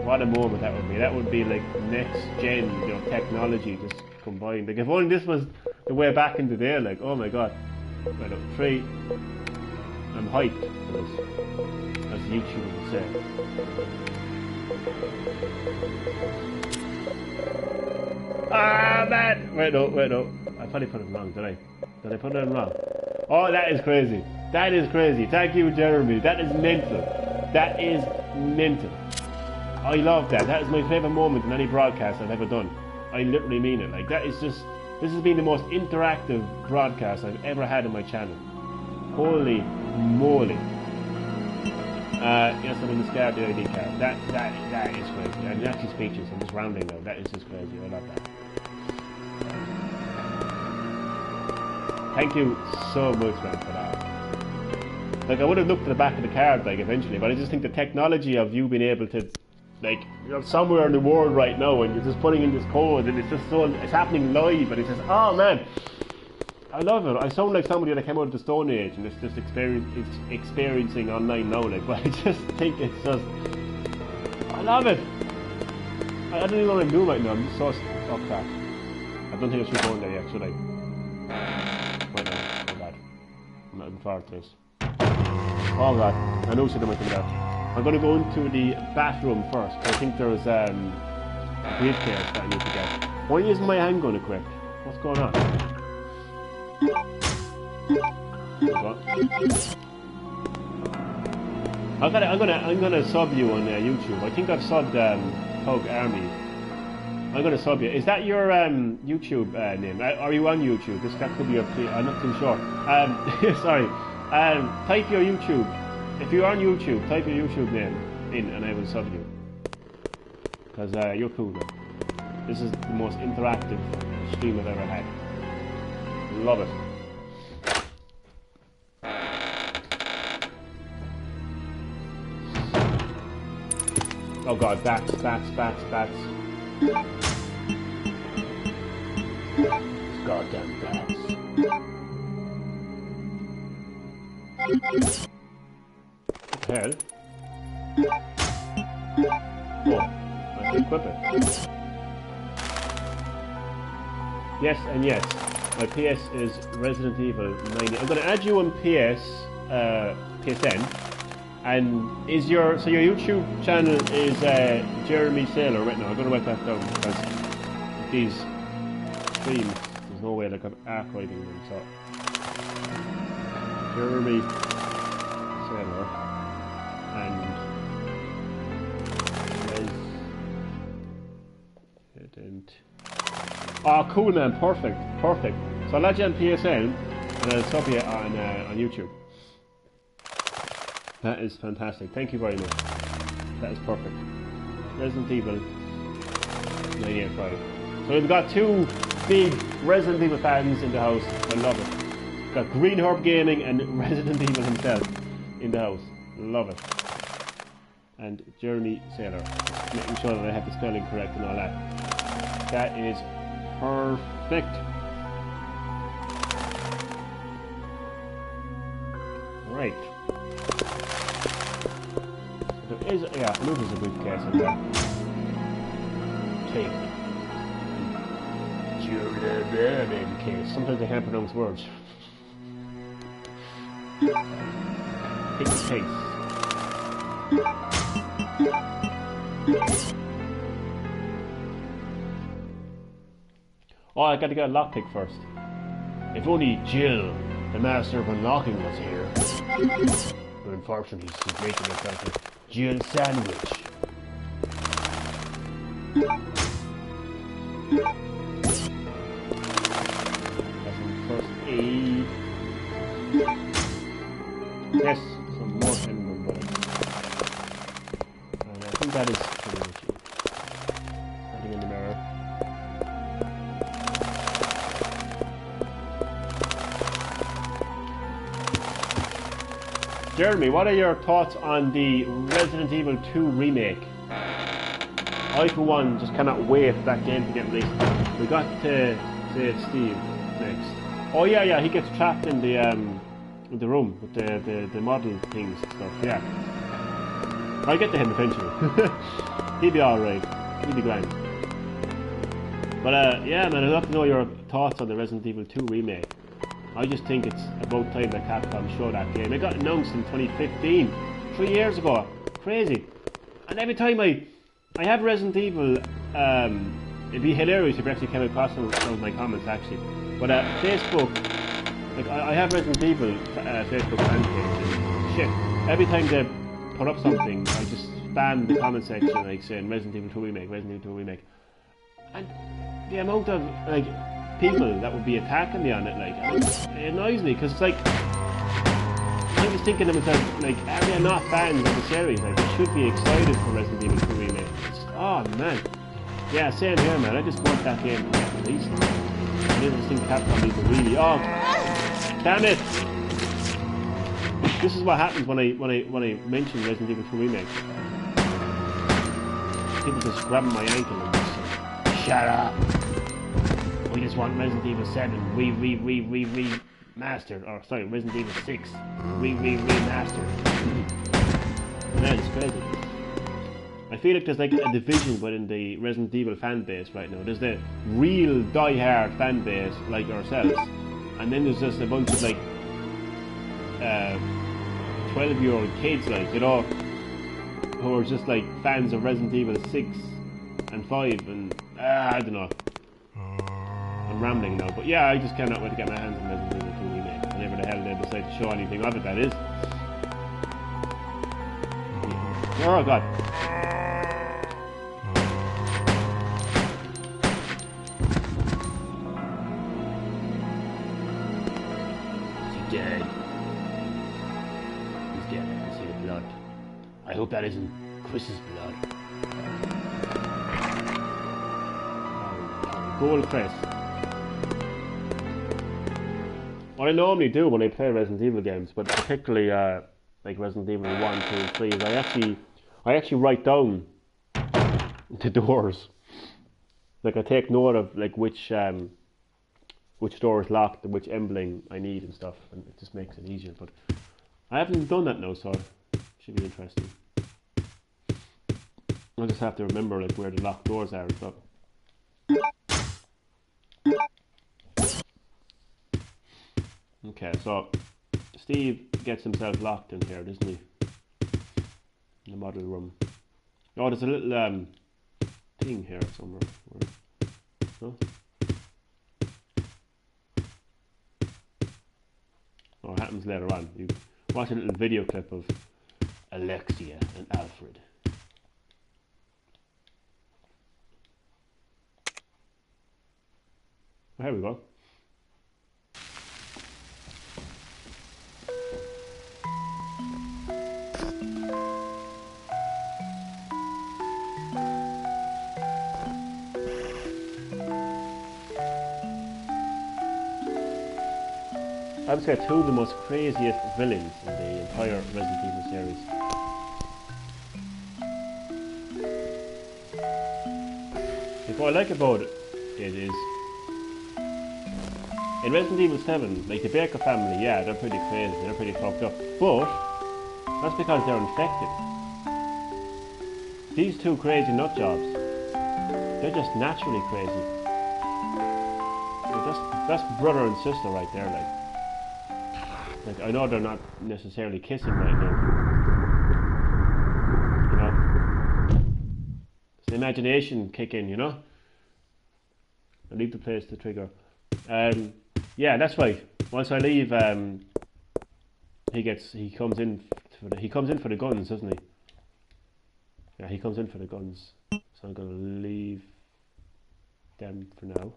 What a moment that would be. That would be like next gen, you know, technology just combined. Like if only this was the way back in the day. Like, oh my god. Right up, 3. I'm hyped for this, as YouTube would say. Ah man! Wait no. I probably put it wrong, did I? Did I put it in wrong? Oh, that is crazy. That is crazy. Thank you, Jeremy. That is mental. That is mental. I love that. That is my favourite moment in any broadcast I've ever done. I literally mean it. Like, that is just... This has been the most interactive broadcast I've ever had on my channel. Holy moly. Yes, I'm in the scar of the ID card. That is crazy. I'm actually speechless. I'm just rounding now. That is just crazy. I love that. Thank you so much, man, for that. Like, I would have looked at the back of the card, like, eventually, but I just think the technology of you being able to, like, you're somewhere in the world right now and you're just putting in this code and it's just so, it's happening live and it's just, oh man, I love it. I sound like somebody that came out of the Stone Age and it's just experiencing online now, like, but I just think it's just, I love it. I don't even know what I'm doing right now, I'm just so, oh crap. I don't think I should go in there yet, should I? Right now, oh god. I'm not looking forward to this. Oh god, I know something about that. I'm going to go into the bathroom first. I think there's a briefcase that I need to get. Why isn't my handgun equipped? What's going on? What? I'm gonna sub you on YouTube. I think I've subbed Tug Army. I'm gonna sub you. Is that your YouTube name? Are you on YouTube? That could be your. I'm not too sure. Sorry. Type your YouTube. If you're on YouTube, type your YouTube name in and I will sub you. Because you're cool, man. This is the most interactive stream I've ever had. Love it. Oh god, bats. Goddamn bats. Hell. Oh, I can equip it. Yes and yes. My PS is Resident Evil 90. I'm going to add you on PSN. And is your YouTube channel is Jeremy Sailor right now? I'm going to write that down because these streams, there's no way like I'm archiving them. So Jeremy Sailor. And Resident. Oh, cool, man! Perfect. So I'll add you on PSN and I'll sub you on YouTube. That is fantastic. Thank you very much. That is perfect. Resident Evil 985. So we've got two big Resident Evil fans in the house. I love it. We've got Green Herb Gaming and Resident Evil himself in the house. Love it. And Jeremy Sailor, making sure that I have the spelling correct and all that. That is perfect. Right. There is, yeah, I know there's a briefcase in there. Tape. German case. Sometimes I can't pronounce words. Take the case. Oh, I gotta get a lockpick first. If only Jill, the master of unlocking, was here. But unfortunately, she's making herself a Jill sandwich. That's some first aid. Yes, some more handgun bullets. And I think that is pretty much it. Nothing in the mirror. Jeremy, what are your thoughts on the Resident Evil 2 remake? I, for one, just cannot wait for that game to get released. We got to Steve next. Oh yeah, he gets trapped in the room with the model things and stuff. Yeah, I'll get to him eventually. He'll be all right. He'll be grand. But yeah, man, I'd love to know your thoughts on the Resident Evil 2 remake. I just think it's about time that Capcom show that game. It got announced in 2015, 3 years ago. Crazy. And every time I have Resident Evil, it'd be hilarious if you actually came across some of my comments actually. But Facebook, like I have Resident Evil Facebook fan page and shit. Every time they put up something, I just spam the comment section like saying Resident Evil 2 remake, Resident Evil 2 remake. And the amount of like people that would be attacking me on it, like it annoys me because it's like I'm just thinking to myself, like, are they not fans of the series? Like, they should be excited for Resident Evil 2 remake. It's, oh man, yeah, same here, man. I just want that game to get released. I just think Capcom needs to really, oh, Damn it! This is what happens when I mention Resident Evil 2 Remake. People just grabbing my ankle and just say, shut up! We just want Resident Evil 7 remastered. Or sorry, Resident Evil 6 remastered. Man, it's crazy. I feel like there's like a division within the Resident Evil fan base right now. There's the real die-hard fan base like ourselves, and then there's just a bunch of like 12-year-old kids, like, you know, who are just like fans of Resident Evil 6 and 5 and I don't know. I'm rambling now, but yeah, I just cannot wait to get my hands on Resident Evil 2 Remake. Whenever the hell they decide to show anything of it, that is. Oh god. Is he dead? He's dead. I can see the blood. I hope that isn't Chris's blood. Gold Chris. What I normally do when I play Resident Evil games, but particularly like Resident Evil 1, 2 and 3, is I actually write down the doors. Like I take note of like which door is locked and which emblem I need and stuff, and it just makes it easier. But I haven't done that now, so it should be interesting. I'll just have to remember like where the locked doors are and stuff. Okay, so Steve gets himself locked in here, doesn't he? In the model room. Oh, there's a little thing here somewhere. No? Oh, it happens later on. You watch a little video clip of Alexia and Alfred. Oh, here we go. I would say two of the most craziest villains in the entire Resident Evil series. What I like about it is in Resident Evil 7, like the Baker family, yeah, they're pretty crazy, they're pretty fucked up, but that's because they're infected. These two crazy nutjobs, they're just naturally crazy. That's brother and sister right there, like I know they're not necessarily kissing right now. You know? It's the imagination kick in, you know? I leave the place to trigger. Yeah, that's right. Once I leave, he comes in for the guns, doesn't he? Yeah, he comes in for the guns. So I'm gonna leave them for now.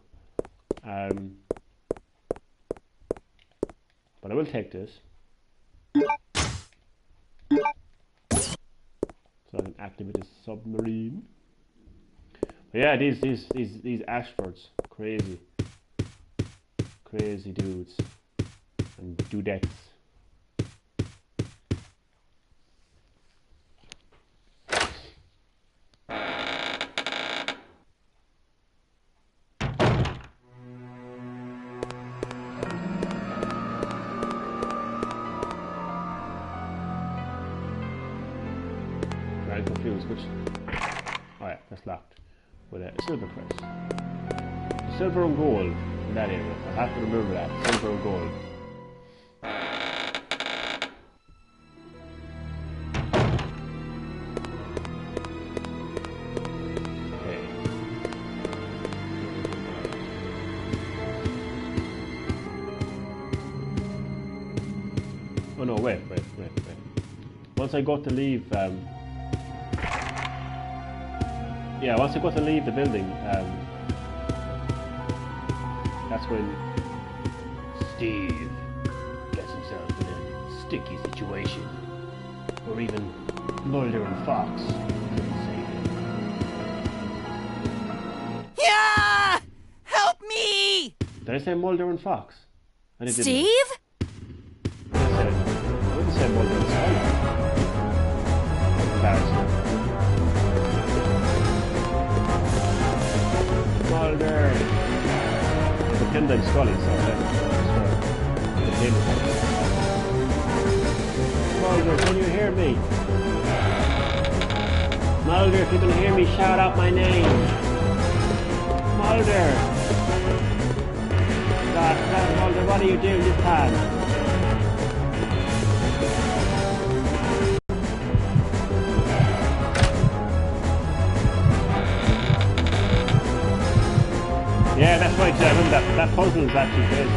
But I will take this, so I can activate the submarine. But yeah, these Ashfords, crazy dudes and dudettes. I'm confused, which... Oh yeah, that's locked. With a silver crest. Silver and gold in that area. I have to remember that. Silver and gold. Okay. Oh no, wait. Once I got to leave... yeah, once I got to leave the building, that's when Steve gets himself in a sticky situation, or even Mulder and Fox couldn't save him. Yeah! Help me! Did I say Mulder and Fox? I didn't. Steve? Mulder! Pretend I'm Scully, so the table. Mulder, can you hear me? Mulder, if you can hear me, shout out my name. Mulder! God, Mulder, what are you doing this time? Yeah, that's right, I remember that puzzle is actually good.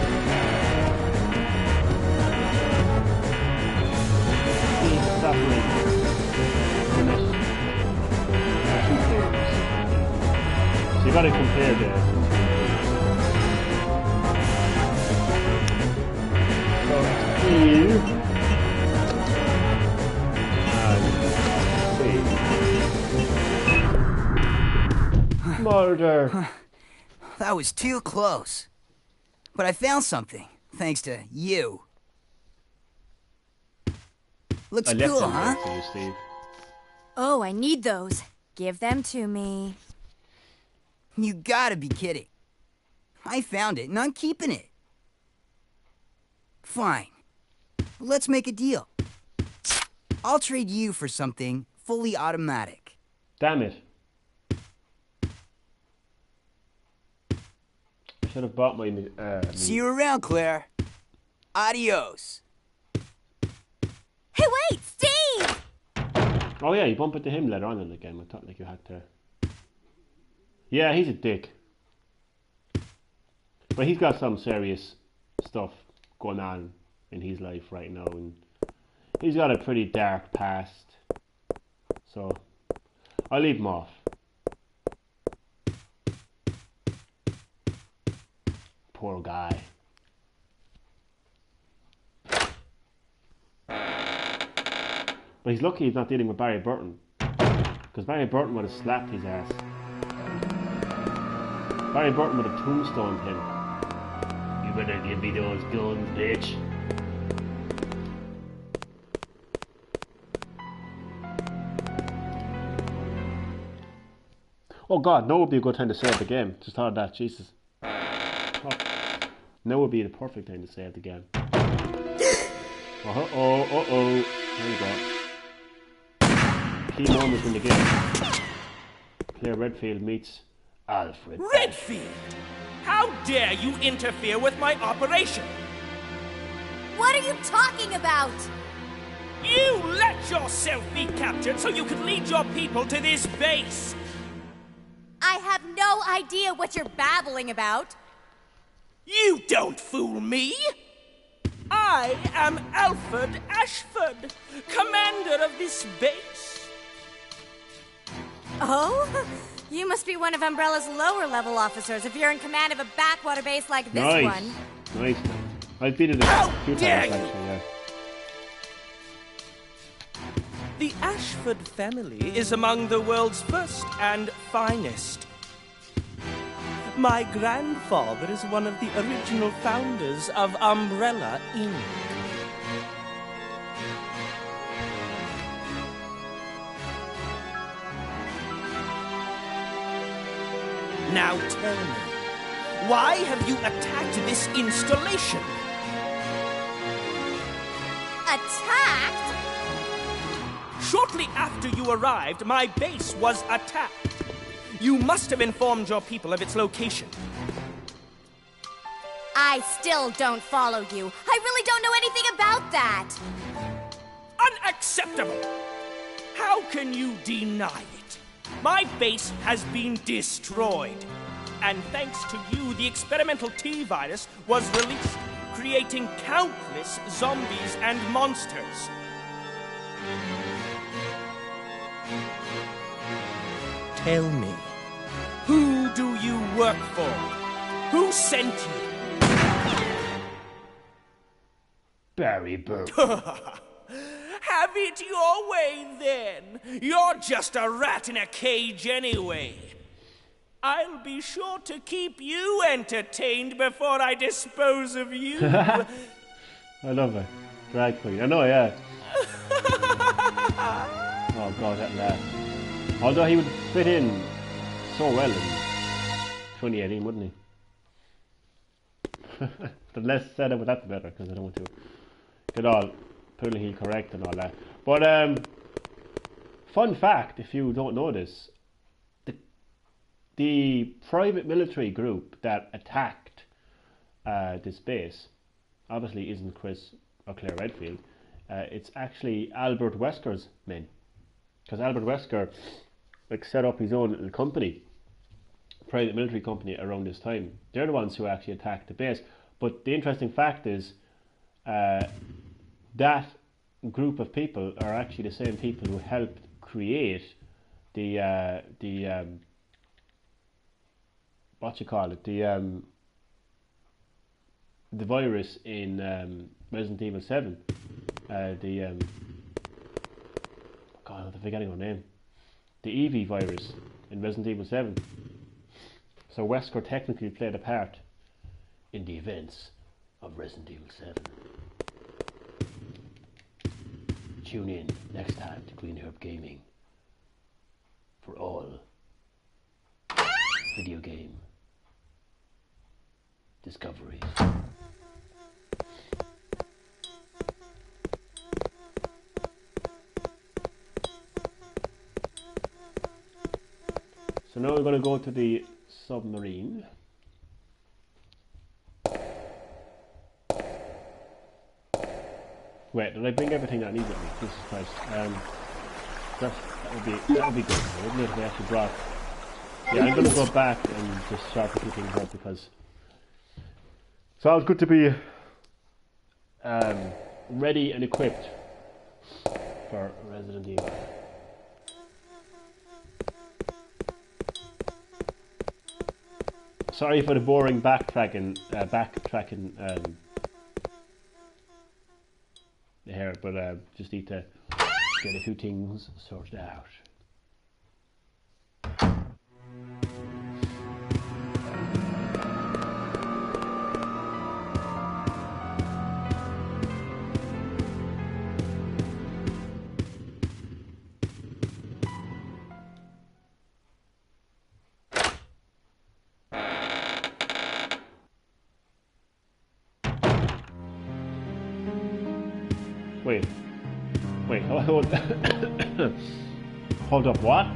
He's suffering. Two players. So you gotta compare the so you and Mulder. That was too close. But I found something, thanks to you. Looks I left cool, them huh? there for you, Steve. Oh, I need those. Give them to me. You gotta be kidding. I found it and I'm keeping it. Fine. Let's make a deal. I'll trade you for something fully automatic. Damn it. I should have bought my... See you around, Claire. Adios. Hey, wait! Steve! Oh yeah, you bump into him later on in the game. I thought like you had to... Yeah, he's a dick. But he's got some serious stuff going on in his life right now. And he's got a pretty dark past. So, I'll leave him off. Poor guy. But he's lucky he's not dealing with Barry Burton. Because Barry Burton would have slapped his ass. Barry Burton would have tombstoned him. You better give me those guns, bitch. Oh god, now would be a good time to save the game. Just thought of that, Jesus. Oh. Now would be the perfect time to save the game. Uh-oh. There you go. Key moment in the game. Claire Redfield meets Alfred. Redfield! How dare you interfere with my operation? What are you talking about? You let yourself be captured so you could lead your people to this base! I have no idea what you're babbling about. You don't fool me! I am Alfred Ashford, commander of this base. Oh? You must be one of Umbrella's lower-level officers if you're in command of a backwater base like this one. Nice. I've beat it a few times, actually, yeah. The Ashford family is among the world's first and finest. My grandfather is one of the original founders of Umbrella, Inc. Now tell me, why have you attacked this installation? Attacked? Shortly after you arrived, my base was attacked. You must have informed your people of its location. I still don't follow you. I really don't know anything about that. Unacceptable! How can you deny it? My base has been destroyed. And thanks to you, the experimental T-virus was released, creating countless zombies and monsters. Tell me, who do you work for? Who sent you? Barry Burton. Have it your way, then. You're just a rat in a cage anyway. I'll be sure to keep you entertained before I dispose of you. I love it. Drag queen. I know, yeah. Oh god, that laugh. Although he would fit in so well. 2018, wouldn't he? The less said about that, the better, because I don't want to get all politically correct and all that. But fun fact, if you don't know this, the private military group that attacked this base obviously isn't Chris or Claire Redfield. It's actually Albert Wesker's men, because Albert Wesker set up his own little company, private military company, around this time. They're the ones who actually attacked the base. But the interesting fact is that group of people are actually the same people who helped create the what you call it, the virus in Resident Evil 7. God, I'm forgetting her name. The EV virus in Resident Evil 7. So Wesker technically played a part in the events of Resident Evil 7. Tune in next time to Green Herb Gaming for all video game discoveries. So now we're going to go to the submarine. Wait, did I bring everything I need with me? Jesus Christ. That would be good, wouldn't it, if I actually brought... Yeah, I'm going to go back and just sharpen a few things up, because it's always good to be ready and equipped for Resident Evil. Sorry for the boring backtracking here, but just need to get a few things sorted out. Wait, hold hold up, what?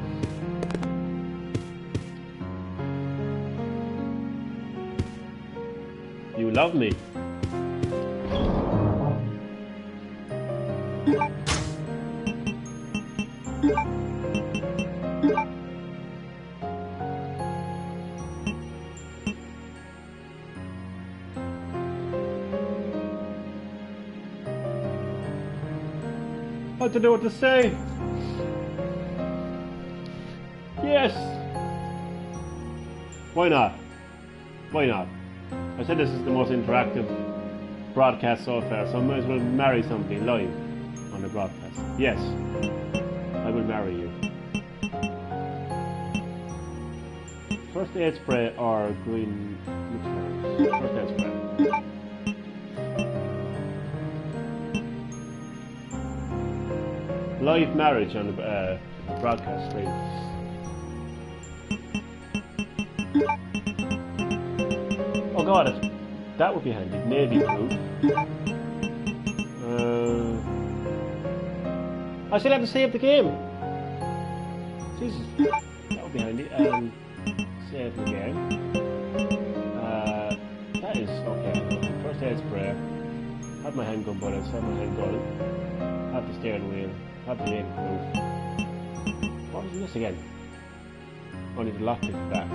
You love me. I don't know what to say. Yes. Why not? Why not? I said this is the most interactive broadcast so far, so I might as well marry somebody live on the broadcast. Yes, I will marry you. First aid spray or green mixers? First aid spray. Live marriage on the broadcast stream. Oh god, that would be handy. Navy proof. I still have to save the game. Jesus, that would be handy. Save the game. That is okay. First aid spray. Have my handgun bullets. Have my handgun. Have the steering wheel. Have the name proof. What was this again? Only the lock it back. I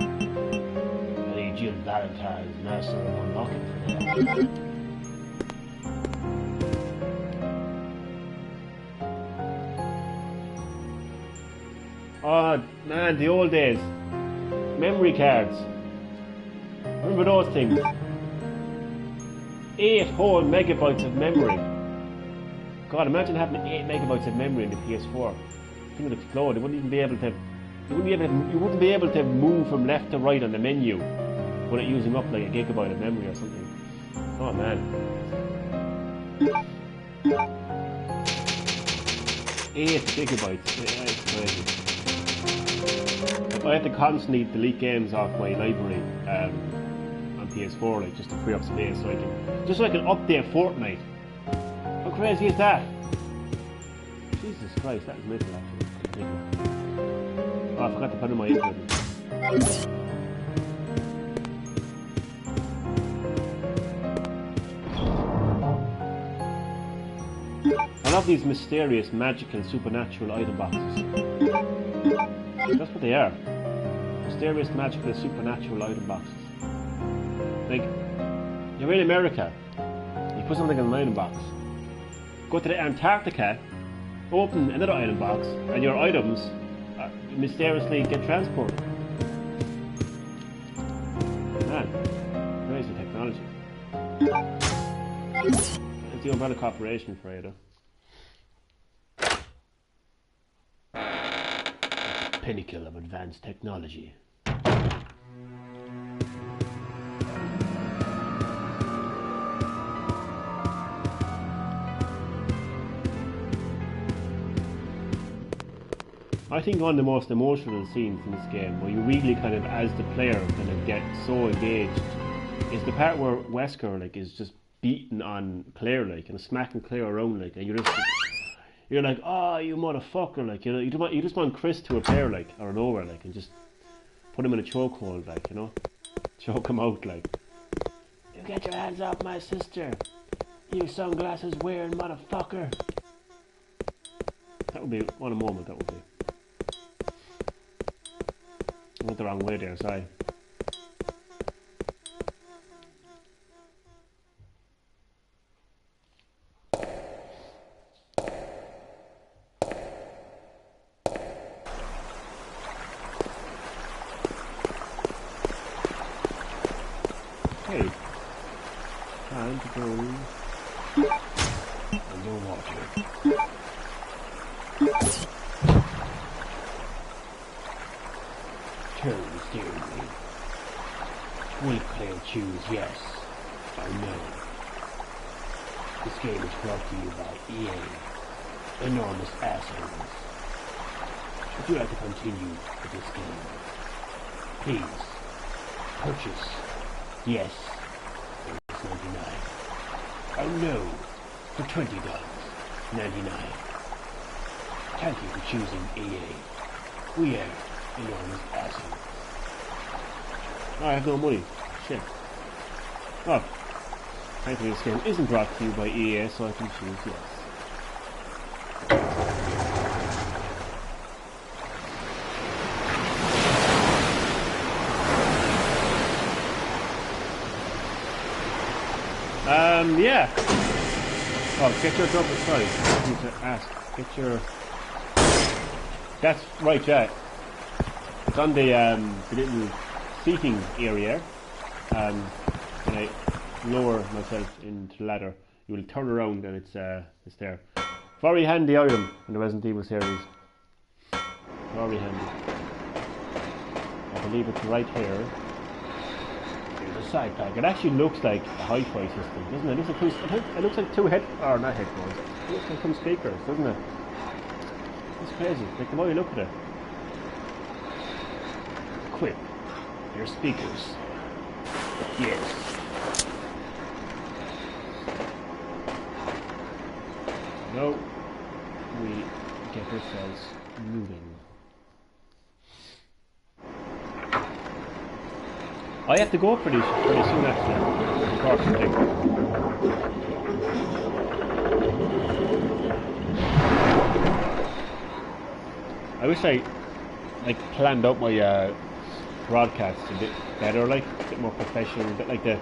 need Jill Valentine's master of unlocking for that. Oh man, the old days. Memory cards. Remember those things? 8 whole megabytes of memory. God, imagine having 8 megabytes of memory in the PS4. The thing would explode. You wouldn't even be able to. You wouldn't be able to move from left to right on the menu without using up like a gigabyte of memory or something. Oh man. 8 gigabytes. That's crazy. I have to constantly delete games off my library on PS4, like just to free up space, so I can update Fortnite. How crazy is that? Jesus Christ, that is mental actually. Oh, I forgot to put in my intro. I love these mysterious, magical, supernatural item boxes. That's what they are. Mysterious, magical, supernatural item boxes. Like, you're in America, you put something in an item box. Go to the Antarctica, open another item box, and your items mysteriously get transported. Man, crazy technology. It's the Umbrella Corporation for you, though. Pinnacle of advanced technology. I think one of the most emotional scenes in this game, where you really kind of, as the player, kind of get so engaged, is the part where Wesker like is just beating on Claire, like, and smacking Claire around, like, and you're like, oh, you motherfucker, like, you know, you just want Chris to appear, like, out of nowhere, like, and just put him in a chokehold, like, you know, choke him out, like, you get your hands off my sister, you sunglasses wearing motherfucker. That would be what a moment that would be. I went the wrong way there, sorry. Hey, time to go underwater. Turn the steering wheel. Will Claire choose yes or no? This game is brought to you by EA. Enormous assholes. Would you like to continue with this game? Please, purchase yes for $99. Or no for $20.99. Thank you for choosing EA. We are enormous assholes. Oh, I have no money. Shit. Oh. Thankfully this game isn't brought to you by EA, so I can choose yes. Yeah. Oh, get your double, sorry. I need to ask. Get your... That's right, yeah. It's on the little seating area. When I lower myself into the ladder, you will turn around and it's there. Very handy item in the Resident Evil series. Very handy. I believe it's right here. Here's a side pack. It actually looks like a hi-fi system, doesn't it? It looks like two headphones. It looks like some speakers, doesn't it? It's crazy. Like the more you look at it. Equip your speakers. Yes. Now we get ourselves moving. I have to go pretty soon actually. Unfortunately. I wish I planned out my broadcasts a bit better, like a bit more professional, a bit like the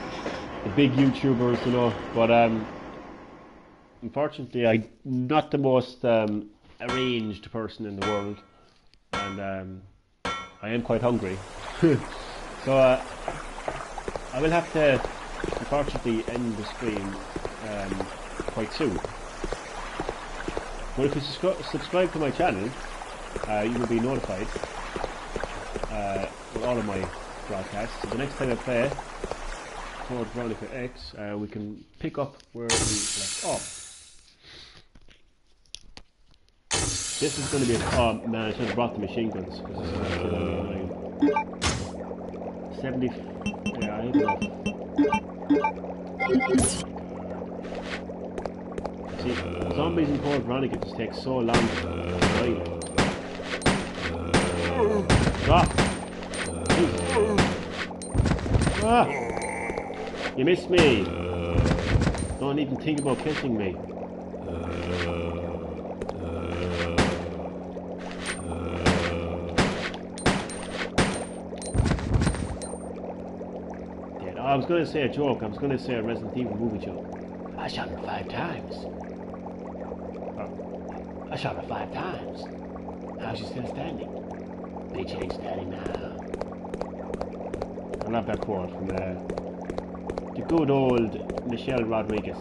big YouTubers, you know. But unfortunately, I'm not the most arranged person in the world, and I am quite hungry. So I will have to, unfortunately, end the stream quite soon. But if you subscribe to my channel, you will be notified with all of my broadcasts. So the next time I play called Veronica X, we can pick up where we left off. This is going to be a... Oh man, I should have brought the machine guns, because this is actually 70. Yeah, I don't know. See, zombies in Code Veronica just take so long to die. Stop! Ah! You missed me! Don't even think about kissing me. I was going to say a joke. I was going to say a Resident Evil movie joke. I shot him 5 times. I shot her 5 times. How's she still standing? Bitch ain't standing now. I love that quote from the good old Michelle Rodriguez.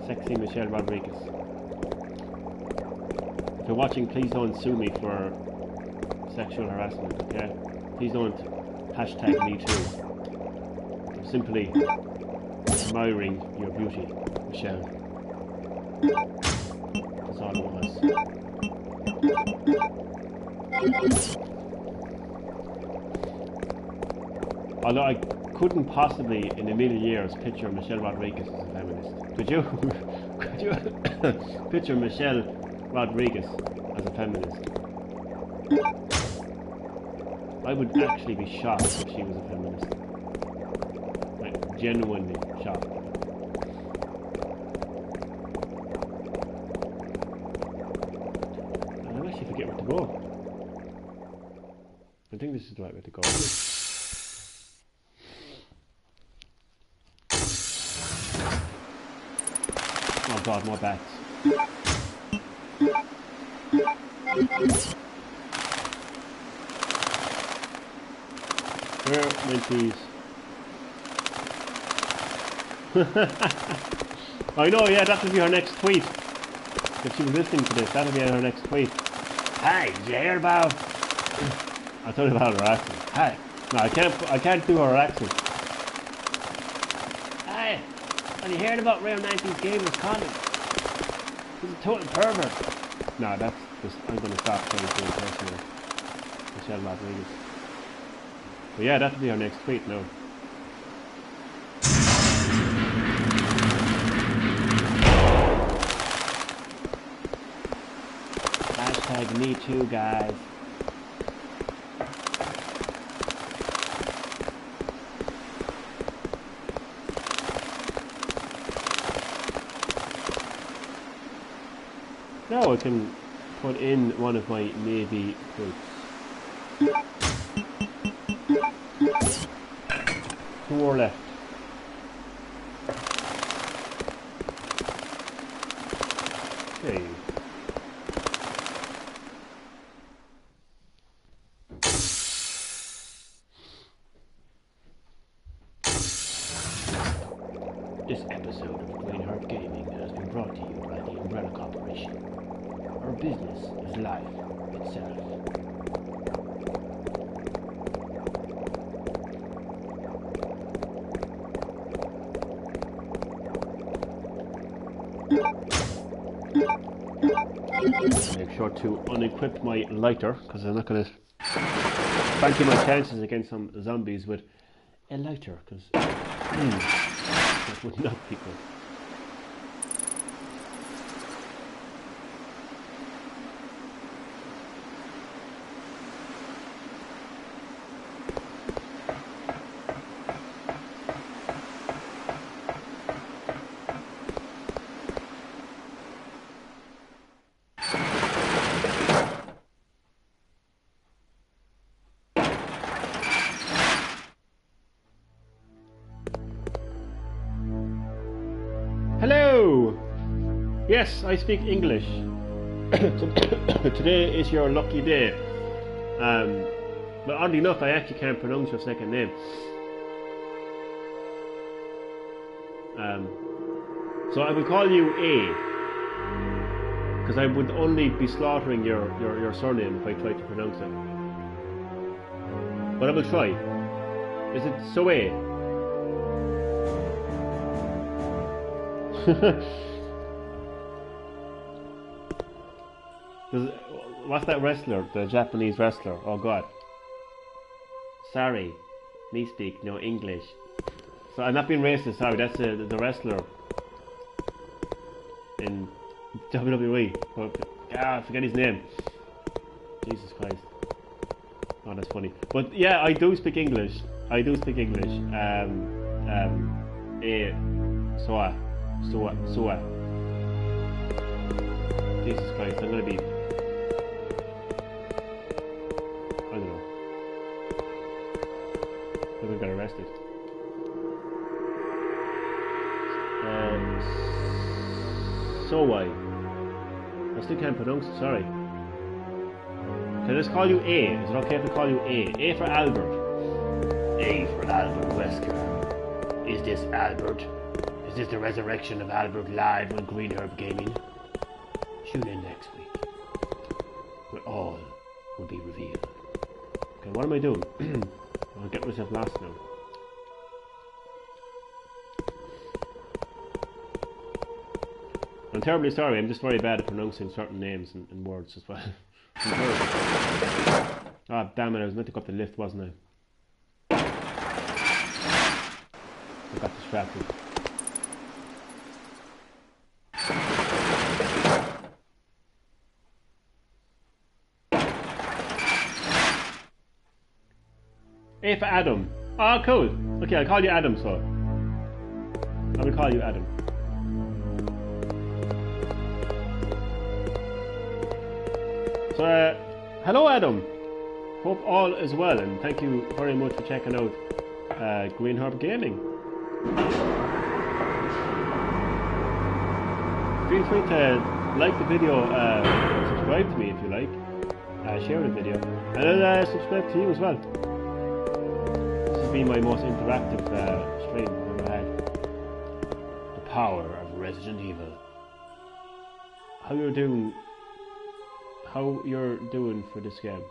Sexy Michelle Rodriguez. If you're watching, please don't sue me for sexual harassment, okay? Please don't hashtag me too. I'm simply admiring your beauty, Michelle. That's all it was. Although I couldn't possibly in a million years picture Michelle Rodriguez as a feminist. Could you? Could you picture Michelle Rodriguez as a feminist? I would actually be shocked if she was a feminist. Like, genuinely shocked. I actually forget where to go. I think this is the right way to go. Oh god, more bats. Where went these? I know, yeah, that would be her next tweet. If she was listening to this, that would be her next tweet. Hey, did you hear about? I thought about her accent. Hey, no, I can't do her accent. Hey, have you heard about Real 90s Gamers Comics? He's a total pervert. No, that's just, I'm going to stop trying to impersonate Michelle Rodriguez. But yeah, that'll be our next tweet now. Hashtag me too, guys. Now I can put in one of my Navy quotes. 4 left. Okay. This episode of Greenheart Gaming has been brought to you by the Umbrella Corporation. Our business is life itself. Make sure to unequip my lighter, because I'm not going to fancy my chances against some zombies with a lighter, because that would not be good. Hello! Yes, I speak English. Today is your lucky day. But oddly enough, I actually can't pronounce your second name. So I will call you A, because I would only be slaughtering your surname if I tried to pronounce it. But I will try. Is it Soe? what's that wrestler? The Japanese wrestler. Oh God. Sorry, me speak no English. So I'm not being racist. Sorry, that's the wrestler in WWE. I forget his name. Jesus Christ. Oh, that's funny. But yeah, I do speak English. I do speak English. Soa. Jesus Christ, I'm gonna be. I don't know. I'm gonna get arrested. So why? I still can't pronounce it, sorry. Can I just call you A? Is it okay if I call you A? A for Albert. A for Albert Wesker. Is this Albert? Is this the resurrection of Albert live on Green Herb Gaming? Tune in next week, where all will be revealed. Okay, what am I doing? I'll get myself lost now. I'm terribly sorry, I'm just very bad at pronouncing certain names and words as well. Ah, damn it, I was meant to go up the lift, wasn't I? I got distracted. A for Adam. Oh, cool. Okay, I'll call you Adam, so. I will call you Adam. So, hello Adam. Hope all is well, and thank you very much for checking out Green Herb Gaming. Feel free to like the video, subscribe to me if you like, share the video, and then subscribe to you as well. This has been my most interactive stream I've ever had. The power of Resident Evil. How you're doing for this game?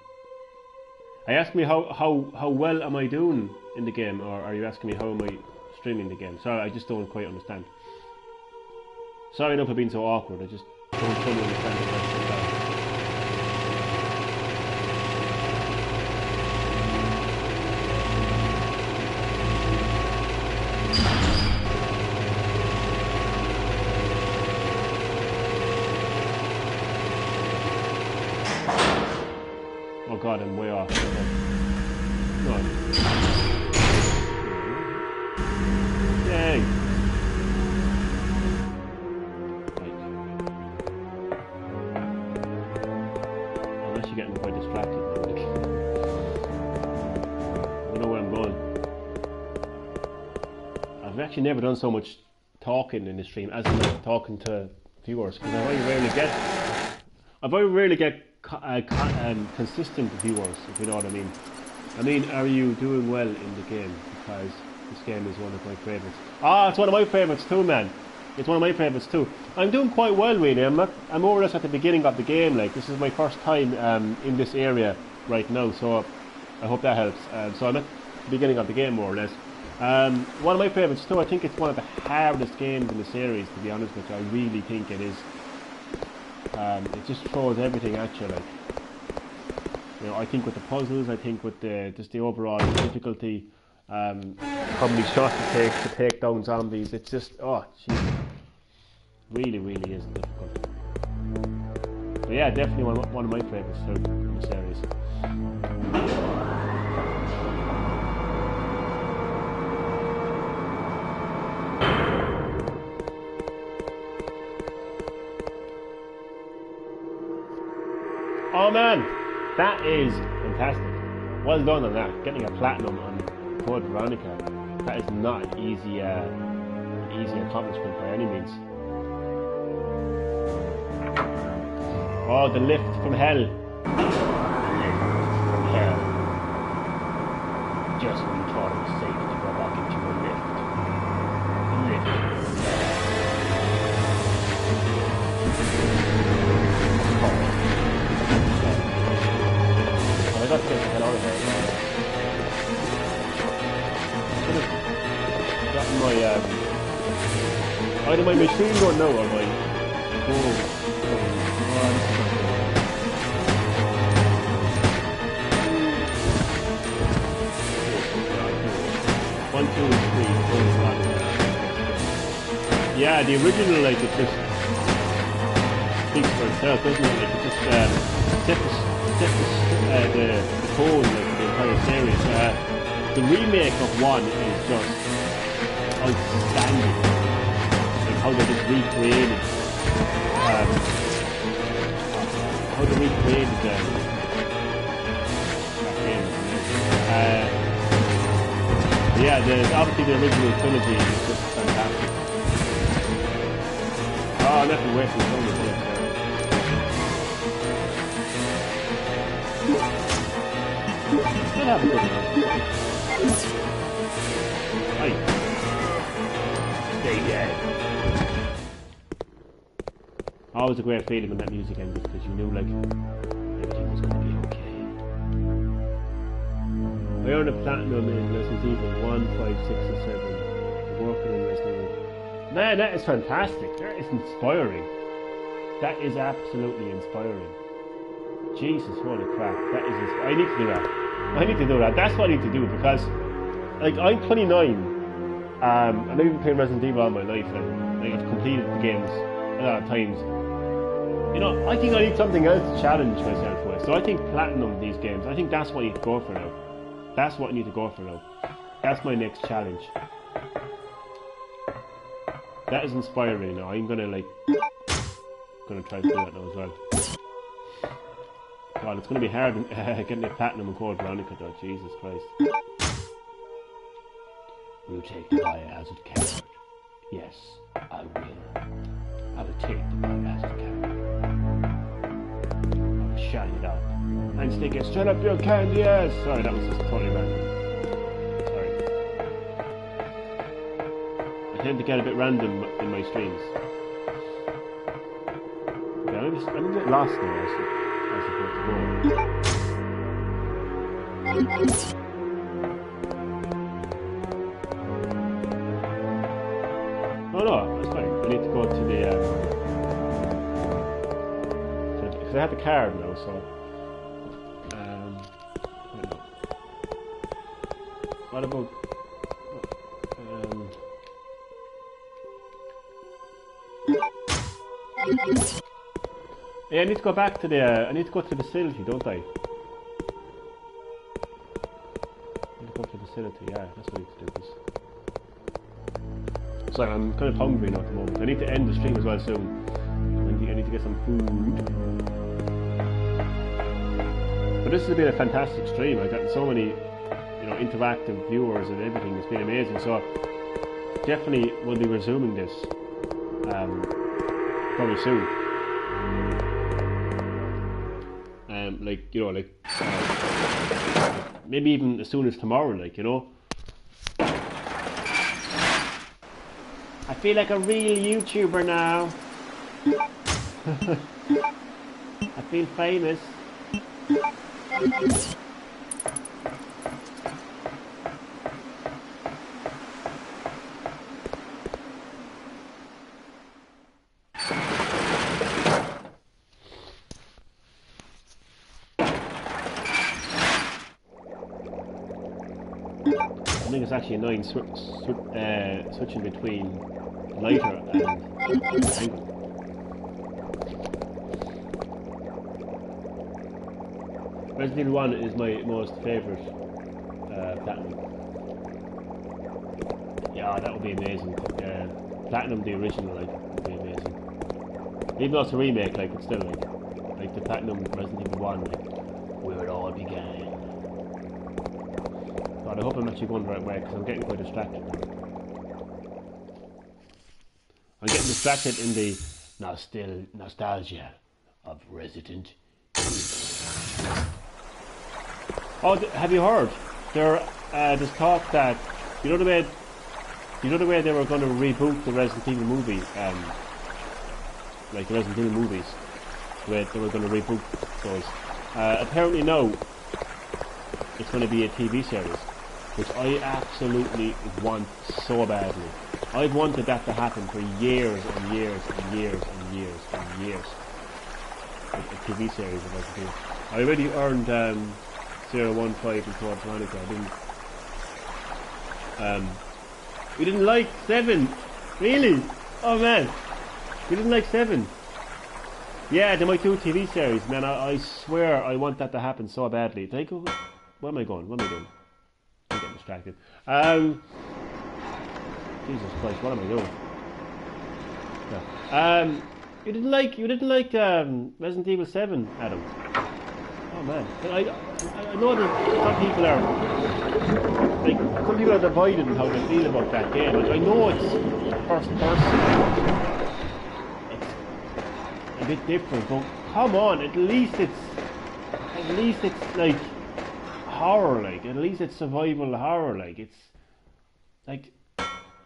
I ask me how well am I doing in the game, or are you asking me how am I streaming the game? Sorry, I just don't quite understand. Sorry enough for being so awkward, I just don't fully understand the question. Oh god, I'm way off. No. Yay! Right. Unless you're getting quite distracted. I don't know where I'm going. I've actually never done so much talking in the stream as in talking to viewers, because I very rarely get consistent viewers, if you know what I mean. I mean, are you doing well in the game? Because this game is one of my favourites. Ah, it's one of my favourites too, man. It's one of my favourites too. I'm doing quite well, really. I'm more or less at the beginning of the game. Like, this is my first time in this area right now, so I hope that helps. So I'm at the beginning of the game, more or less. One of my favourites too. I think it's one of the hardest games in the series, to be honest with you. I really think it is. It just throws everything at you, like, you know. I think with the puzzles, I think with just the overall difficulty, how many shots it takes to take down zombies. It's just, oh, jeez, really is difficult. But yeah, definitely one of my favourites too in the series. Oh man, that is fantastic. Well done on that. Getting a platinum on Code Veronica. That is not an easy accomplishment by any means. Oh, the lift from hell. The lift from hell. Just when you thought it was safe to go back into a lift. The lift from hell. I got to get the hell out of here. Should have gotten my either my machine gun now or my bow. 1, 2, and 3. Yeah, the original, like, it just speaks for itself, doesn't it? Like, it just set the tone, like, for the entire series. The remake of 1 is just outstanding. Like, how they just recreated, that game. Yeah, obviously the original trilogy is just fantastic. Oh, I'm not going to wait for so many bullets there. Still have a good one. Hi. Stay dead. Always a great feeling when that music ended, because you knew, like, everything was going to be okay. I earned a platinum in Resident Evil 1, 5, 6, and 7. Working in Resident Evil. Man, that is fantastic. That is inspiring. That is absolutely inspiring. Jesus, holy crap. That is I need to do that. I need to do that. That's what I need to do, because, like, I'm 29. And I've been playing Resident Evil all my life, and like, I've completed the games a lot of times. You know, I think I need something else to challenge myself with. So I think platinum these games. I think that's what I need to go for now. That's what I need to go for now. That's my next challenge. That is inspiring now. I'm gonna try to do that now as well. God, it's gonna be hard getting a platinum and code Veronica though. Jesus Christ. Will you take the biohazard card? Yes, I will. I will take the biohazard card. I will shine it up and stick it straight up your candy ass. Sorry, that was just totally random. Sorry. I tend to get a bit random in my streams. Yeah, I'm a bit lost now as opposed to go. Oh no, that's fine. I need to go to the because I have the card now, so what about yeah, I need to go back to the I need to go to the facility, don't I? I need to go to the facility, yeah, that's what I need to do. So I'm kind of hungry now at the moment. I need to end the stream as well soon. I need to get some food. But this has been a fantastic stream. I've gotten so many, you know, interactive viewers and everything. It's been amazing. So definitely will be resuming this very soon. Like, you know, like maybe even as soon as tomorrow, like, you know. I feel like a real YouTuber now. I feel famous. I think it's actually annoying switching between lighter and angle. Resident Evil 1 is my most favourite platinum. Yeah, that would be amazing. Platinum, the original, like, would be amazing. Even though it's a remake, like, it's still like the platinum Resident Evil 1, like, where it all began. God, I hope I'm actually going the right way, because I'm getting quite distracted now. I'm getting distracted in the nostalgia of Resident Evil. Oh, have you heard? There's talk that you know the way they were going to reboot the Resident Evil movie, like the Resident Evil movies, the way they were going to reboot those. Apparently now it's going to be a TV series, which I absolutely want so badly. I've wanted that to happen for years and years and years and years and years. A TV series of Resident Evil. I already earned 015 and code Veronica. You didn't like 7? Really? Oh man. You didn't like 7? Yeah, they might do a TV series, man. I swear I want that to happen so badly. Did I go? Where am I going? What am I doing? I'm getting distracted. Jesus Christ, what am I doing? Yeah. You didn't like Resident Evil 7, Adam. Oh man, I know that some people are divided in how they feel about that game. I know it's first person, it's a bit different, but come on, at least it's like horror, like at least it's survival horror, like it's like,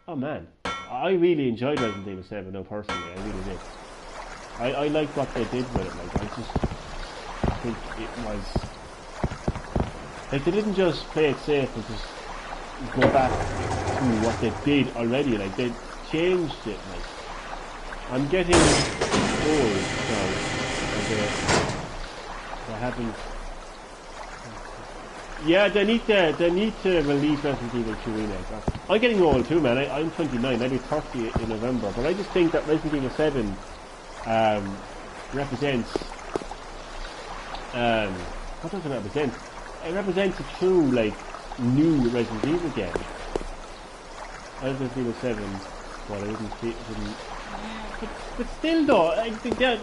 oh man, I really enjoyed Resident Evil 7 though personally, I really did. I liked what they did with it, like I think it was like they didn't just play it safe and just go back to what they did already, like they changed it, like I'm getting old now, and they haven't. Yeah, they need to release Resident Evil 2 remake. I'm getting old too, man. I'm 29, I'll be 30 in November, but I just think that Resident Evil 7 represents what does it represent? It represents a true, like, new Resident Evil game. Resident Evil 7, well, I didn't but still though,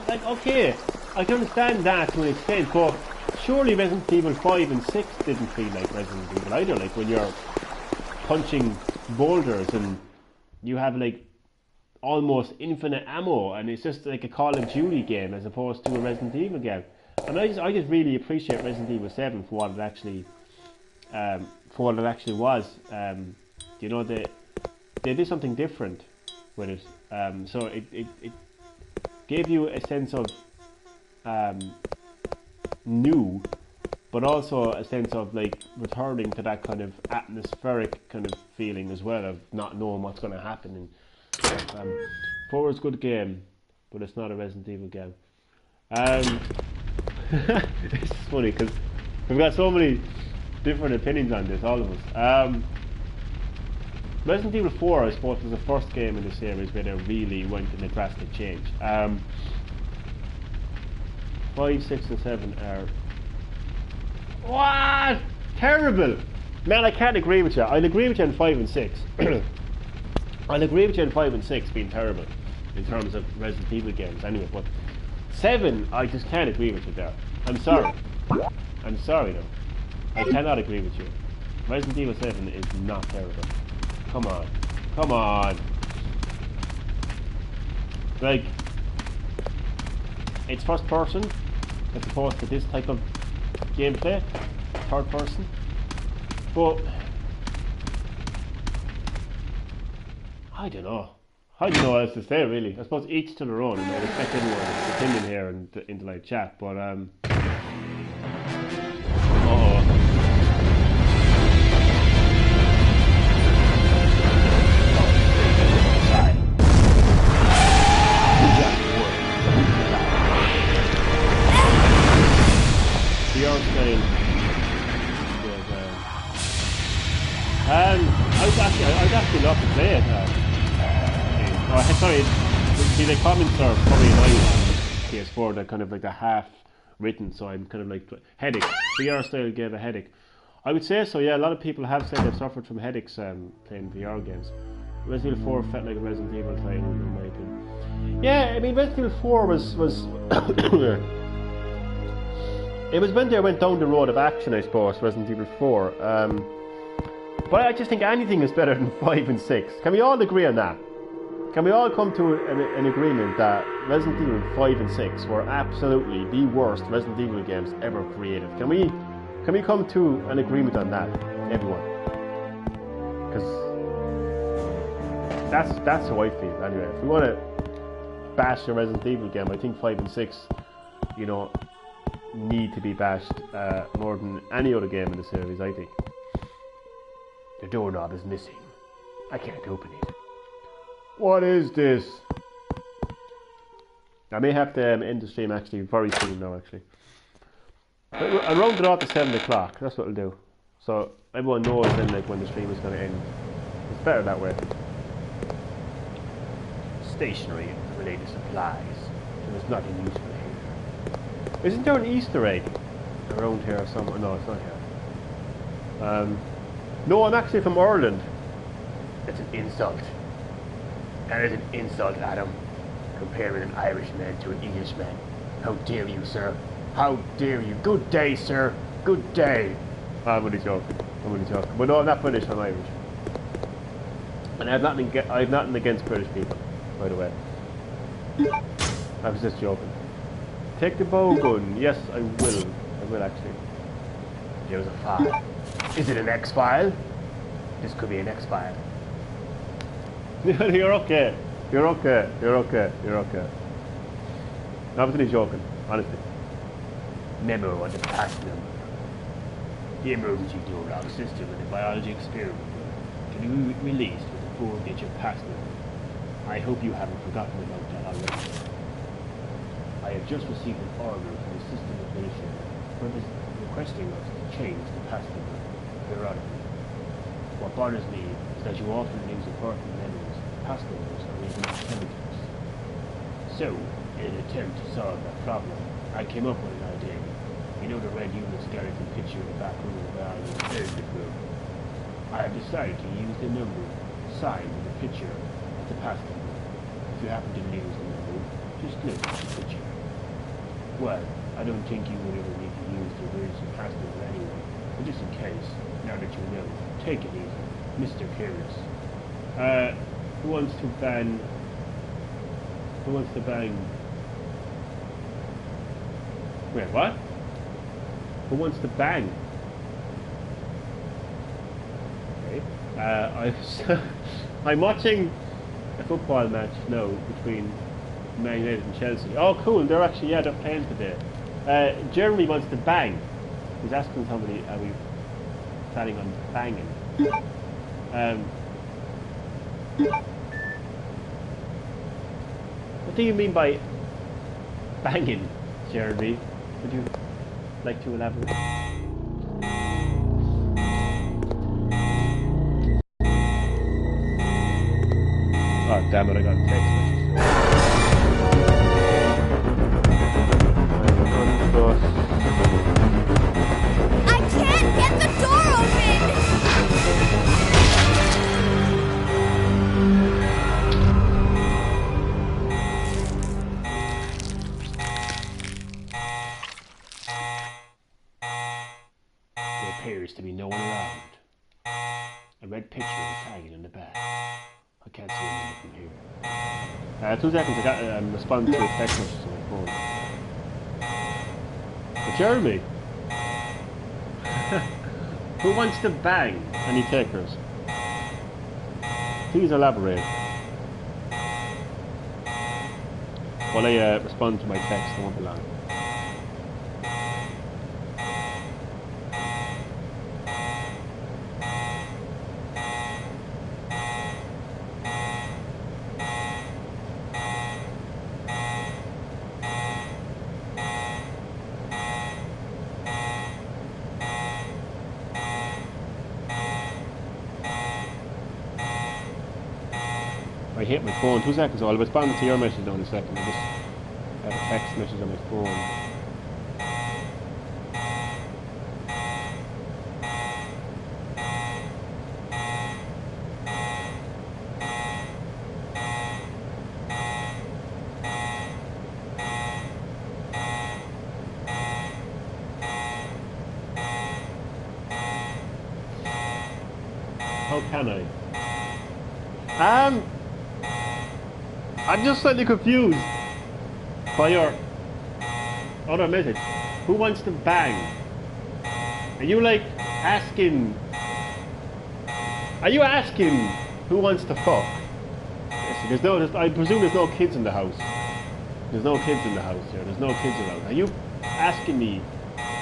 like, okay, I can understand that to an extent, but surely Resident Evil 5 and 6 didn't feel like Resident Evil either, like when you're punching boulders and you have like almost infinite ammo and it's just like a Call of Duty game as opposed to a Resident Evil game. And I just really appreciate Resident Evil 7 for what it actually was. You know, they did something different with it. So it gave you a sense of new, but also a sense of like returning to that kind of atmospheric kind of feeling as well of not knowing what's going to happen. And 4 is a good game, but it's not a Resident Evil game. It's funny because we've got so many different opinions on this, all of us. Resident Evil 4, I suppose, was the first game in the series where they really went in a drastic change. 5, 6 and 7 are... What? Terrible! Man, I can't agree with you. I'll agree with you on 5 and 6. I'll agree with you on 5 and 6 being terrible in terms of Resident Evil games anyway, but 7, I just can't agree with you there. I'm sorry. I'm sorry though. I cannot agree with you. Resident Evil 7 is not terrible. Come on. Come on. Like, it's first person as opposed to this type of gameplay, third person. But I don't know. I don't know what else to say really. I suppose each to their own, and I respect everyone's opinion here in the live chat, but I'd actually love to play it. Sorry, see the comments are probably annoying on PS4. They're kind of like a half written, so I'm kind of like headache. VR style gave a headache. I would say so. Yeah, a lot of people have said they've suffered from headaches playing VR games. Resident Evil 4 felt like a Resident Evil title in my opinion. Yeah, I mean Resident Evil 4 was it was when they went down the road of action, I suppose. Resident Evil 4. But I just think anything is better than 5 and 6. Can we all agree on that? Can we all come to an agreement that Resident Evil 5 and 6 were absolutely the worst Resident Evil games ever created? Can we come to an agreement on that, everyone? Because that's how I feel anyway. If we want to bash a Resident Evil game, I think 5 and 6, you know, need to be bashed more than any other game in the series, I think. The doorknob is missing. I can't open it. What is this? I may have to end the stream actually very soon now actually. I'll round it off to 7 o'clock. That's what I'll do. So everyone knows then like when the stream is going to end. It's better that way. Stationery and related supplies. There's nothing useful here. Isn't there an Easter egg around here somewhere? No, it's not here. No, I'm actually from Ireland. It's an insult. That is an insult, Adam. Comparing an Irishman to an Englishman. How dare you, sir? How dare you? Good day, sir. Good day. I'm only joking. But no, I'm not British. I'm Irish. And I have nothing against British people, by the way. I was just joking. Take the bow gun. Yes, I will. I will actually. There's a file. Is it an X-file? This could be an X-file. You're okay. You're okay. You're okay. You're okay. I was only joking, honestly. Memo on the pass number. The emergency door lock system in the biology experiment can be released with a 4-digit pass number. I hope you haven't forgotten about that already. I have just received an order from the system administrator requesting us to change the pass number periodically. What bothers me is that you often lose important memos, pass numbers, or even intelligence. So, in an attempt to solve that problem, I came up with an idea. You know the red unit skeleton picture in the back room of the biology experiment room? I have decided to use the number signed with the picture as the pass number. If you happen to lose the number, just look at the picture. Well, I don't think you would ever need to use the emergency pass number anyway, but just in case, now that you know, take it easy, Mr. Careless. Who wants to bang? Who wants to bang? Wait, what? Who wants to bang? Okay. I'm watching a football match now between Man United and Chelsea. Oh, cool! They're actually they're playing today. Jeremy wants to bang. He's asking somebody, are we planning on banging? What do you mean by banging, Jeremy? Would you like to elaborate? Oh, damn it, I got a text message. I can't get the door open! There appears to be no one around. A red picture is hanging in the back. I can't see anything from here. 2 seconds, I got responding to a text message on my phone. But Jeremy! Who wants to bang? Any takers? Please elaborate. While I respond to my text, I won't be long. I hit my phone. 2 seconds, so I'll respond to your message now in a second. I just have a text message on my phone. How can I? I'm just slightly confused by your other message. Who wants to bang? Are you like asking? Are you asking who wants to fuck? Yes, I presume there's no kids in the house. There's no kids in the house here. There's no kids around. Are you asking me,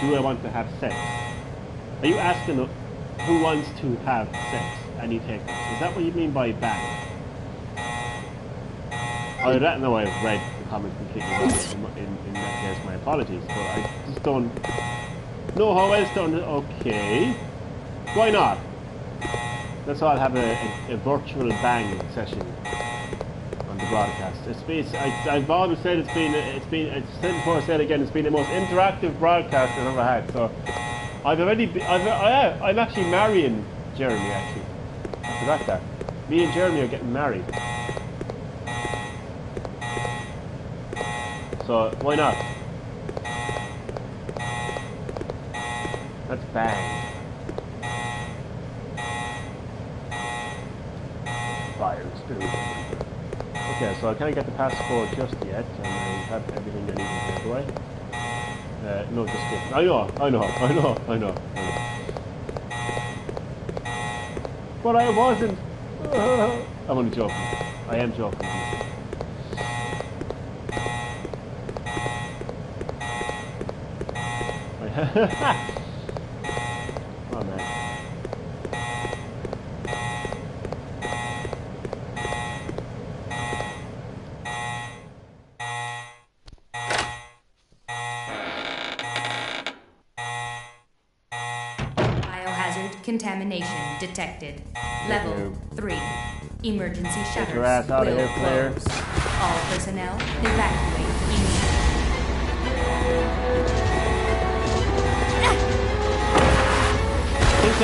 do I want to have sex? Are you asking who wants to have sex? Any takers? Is that what you mean by bang? I don't know. I've read the comments completely wrong. In that case, my apologies. But I just don't know how else to. Okay, why not? That's why I'll have a virtual bang session on the broadcast. I've always said it's said before, I said again, it's been the most interactive broadcast I've ever had. So I'm actually marrying Jeremy. Actually, I forgot that. Me and Jeremy are getting married. So why not? Let's bang. Fire experience. Okay, so I can't get the passport just yet, and I have everything I need here, do I? No, just kidding. I know. But I wasn't. I'm only joking. I am joking. Oh man. Biohazard contamination detected. Level 3. Emergency shutters your ass out of will here, Claire. close. All personnel evacuate immediately. I think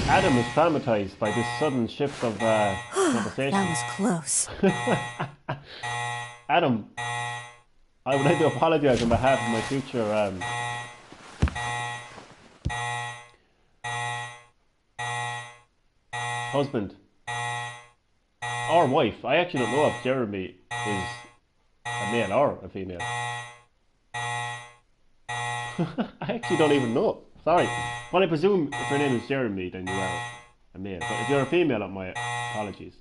Adam is traumatized by this sudden shift of conversation. That was close. Adam, I would like to apologize on behalf of my future husband or wife. I actually don't know if Jeremy is a male or a female. I actually don't even know. Sorry. Well, I presume if your name is Jeremy, then you are a male. But if you're a female, my apologies.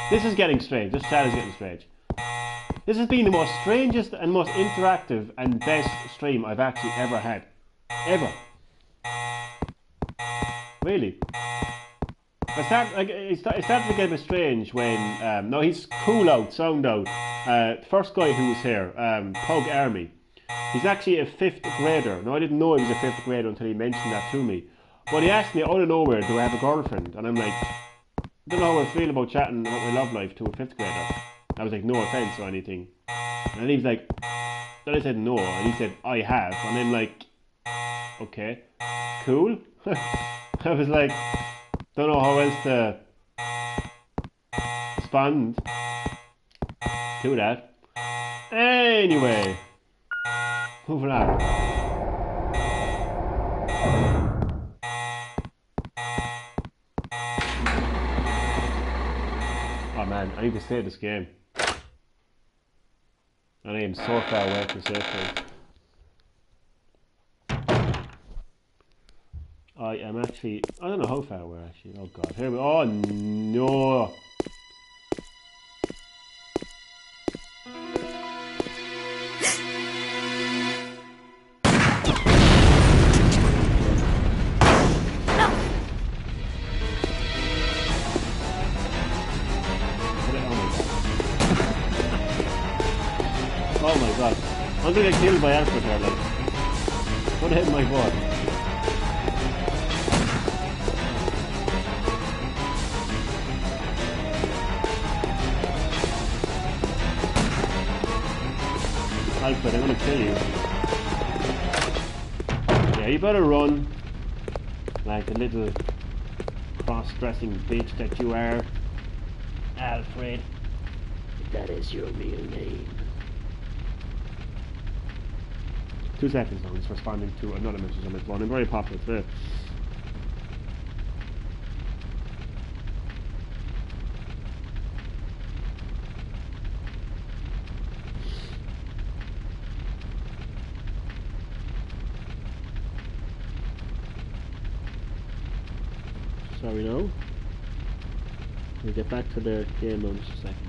This is getting strange. This chat is getting strange. This has been the most strangest and most interactive and best stream I've actually ever had. Ever. Really. It started to get a bit strange when... no, he's cool out, sound out. First guy who was here, Pug Army. He's actually a 5th grader. Now, I didn't know he was a 5th grader until he mentioned that to me. But he asked me out of nowhere, do I have a girlfriend? And I'm like, I don't know how I feel about chatting about my love life to a 5th grader. I was like, no offence or anything. And he was like, then I said no, and he said, I have. And I'm like, okay, cool. I was like, don't know how else to respond to that. Anyway, moving on. Oh man, I need to save this game. And I am so far away from save point. I am actually, I don't know how far away actually. Oh god, here we go. Oh no! Oh my god. I'm gonna get killed by Alfred there, like. What hit my board? Alfred, I'm gonna kill you. Yeah, you better run. Like the little cross-dressing bitch that you are. Alfred. That is your real name. 2 seconds now, it's responding to another message on my phone. I'm very popular today. Sorry now. We'll get back to the game in just a second.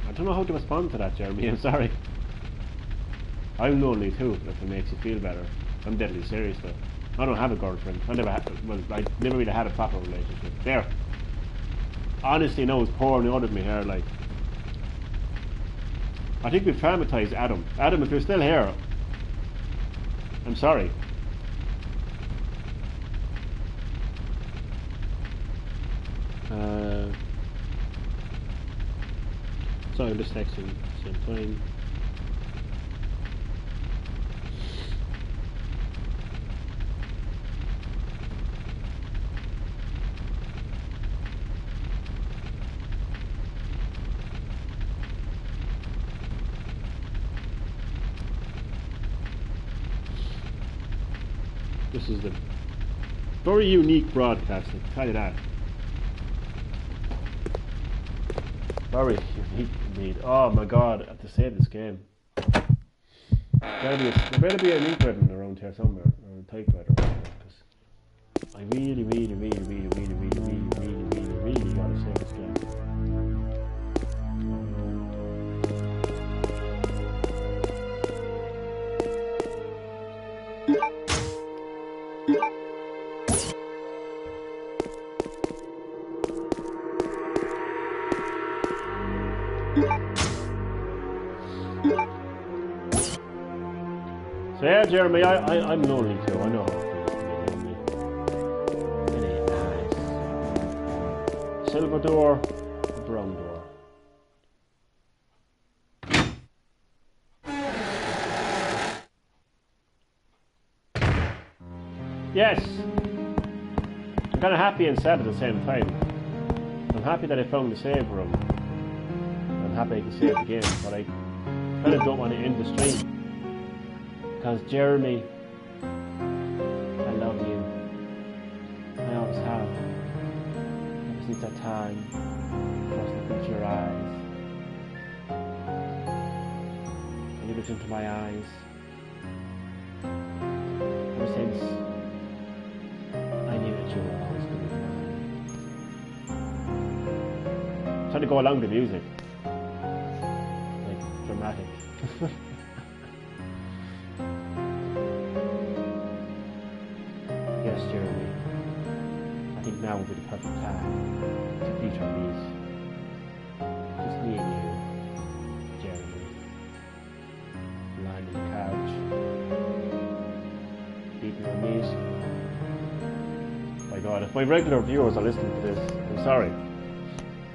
I don't know how to respond to that, Jeremy. I'm sorry. I'm lonely too, if it makes you feel better. I'm deadly serious though. I don't have a girlfriend. I never really had a proper relationship. There. Honestly, no, it's pouring out of me here, like. I think we've traumatized Adam. Adam, if you're still here, I'm sorry. Sorry, I'm just texting at the same time. This is the very unique broadcast, I can tell you that. Very unique indeed. Oh my god, I have to save this game. There better be an ink ribbon around here somewhere, or a typewriter or somewhere, because I really gotta save this game. So yeah, Jeremy, I'm lonely too. I know how it feels to be lonely. It ain't nice. Silver door, brown door. Yes! I'm kind of happy and sad at the same time. I'm happy that I found the save room. I'm happy I can save the game, but I kind of don't want to end the stream. Because Jeremy, I love you. I always have. Ever since that time, first looked into your eyes. And you looked into my eyes. Ever since, I knew that you were always going to be mine. Trying to go along with the music. Like, dramatic. Yes, Jeremy. I think now will be the perfect time to beat our knees. Just me and you, Jeremy. Lying on the couch. Beating our knees. My God, if my regular viewers are listening to this, I'm sorry.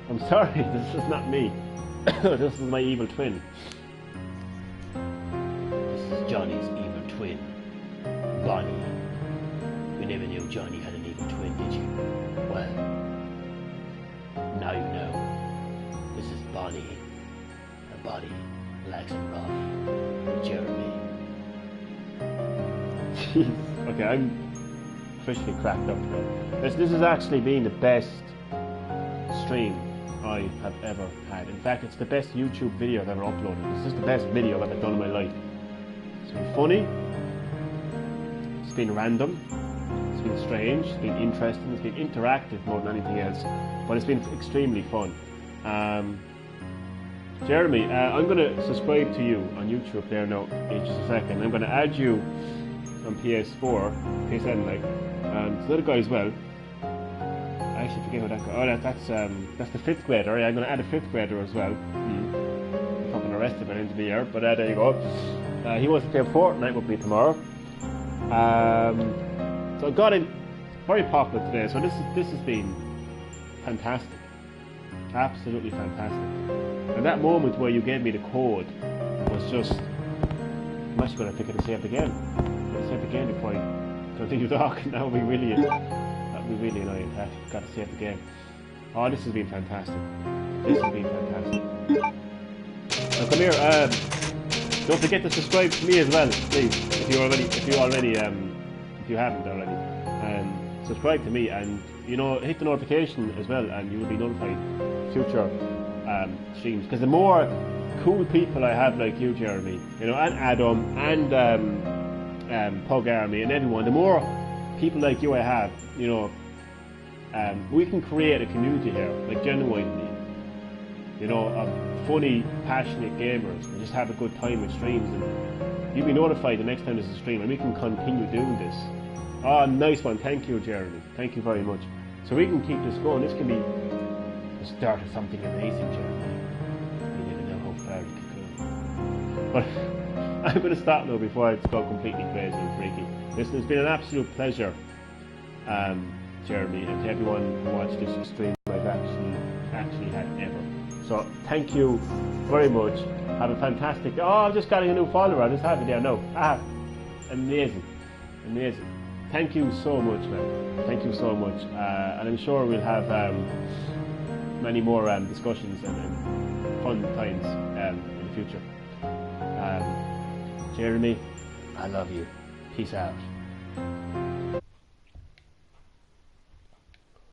I'm sorry, this is not me. This is my evil twin. This is Johnny's evil twin, Bonnie. You never knew Johnny had an evil twin, did you? Well, now you know. This is Bonnie. And Bonnie likes it rough. Jeremy. Jeez. Okay, I'm officially cracked up now. This has actually been the best stream I have ever had. In fact, it's the best YouTube video I've ever uploaded. It's just the best video I've ever done in my life. It's been funny. It's been random. It's been strange, it's been interesting, it's been interactive more than anything else, but it's been extremely fun. Jeremy, I'm going to subscribe to you on YouTube there now in just a second. I'm going to add you on PS4, PSN like, and the other guy as well. I actually forget who that guy. Oh, that's the 5th grader. Yeah, I'm going to add a 5th grader as well. Fucking arrested by the end of the year, but there you go. He wants to play Fortnite with me tomorrow. So I got in very popular today, so this has been fantastic. Absolutely fantastic. And that moment where you gave me the code was just, I'm actually going to pick it and save it again. I'm going to save it again before I continue talking. That would be really annoying. I've got to save the game. Oh, this has been fantastic. This has been fantastic. Now come here, don't forget to subscribe to me as well, please. If you haven't already, subscribe to me, and hit the notification as well, and you will be notified future streams. Because the more cool people I have like you, Jeremy, and Adam, and Pug Army, and everyone, the more people like you I have, we can create a community here, like genuinely, of funny, passionate gamers, and just have a good time with streams, and you'll be notified the next time there's a stream, and we can continue doing this. Oh, nice one. Thank you, Jeremy. Thank you very much. So we can keep this going. This can be the start of something amazing, Jeremy. You never know how far it could go. But I'm going to stop now before it's gone completely crazy and freaky. Listen, it's been an absolute pleasure, Jeremy, and to everyone who watched this stream I've actually had ever. So thank you very much. Have a fantastic... Oh, I've just got a new follower. I just have it there now. Amazing. Amazing. Thank you so much, man. Thank you so much. And I'm sure we'll have many more discussions and fun times in the future. Jeremy, I love you. Peace out.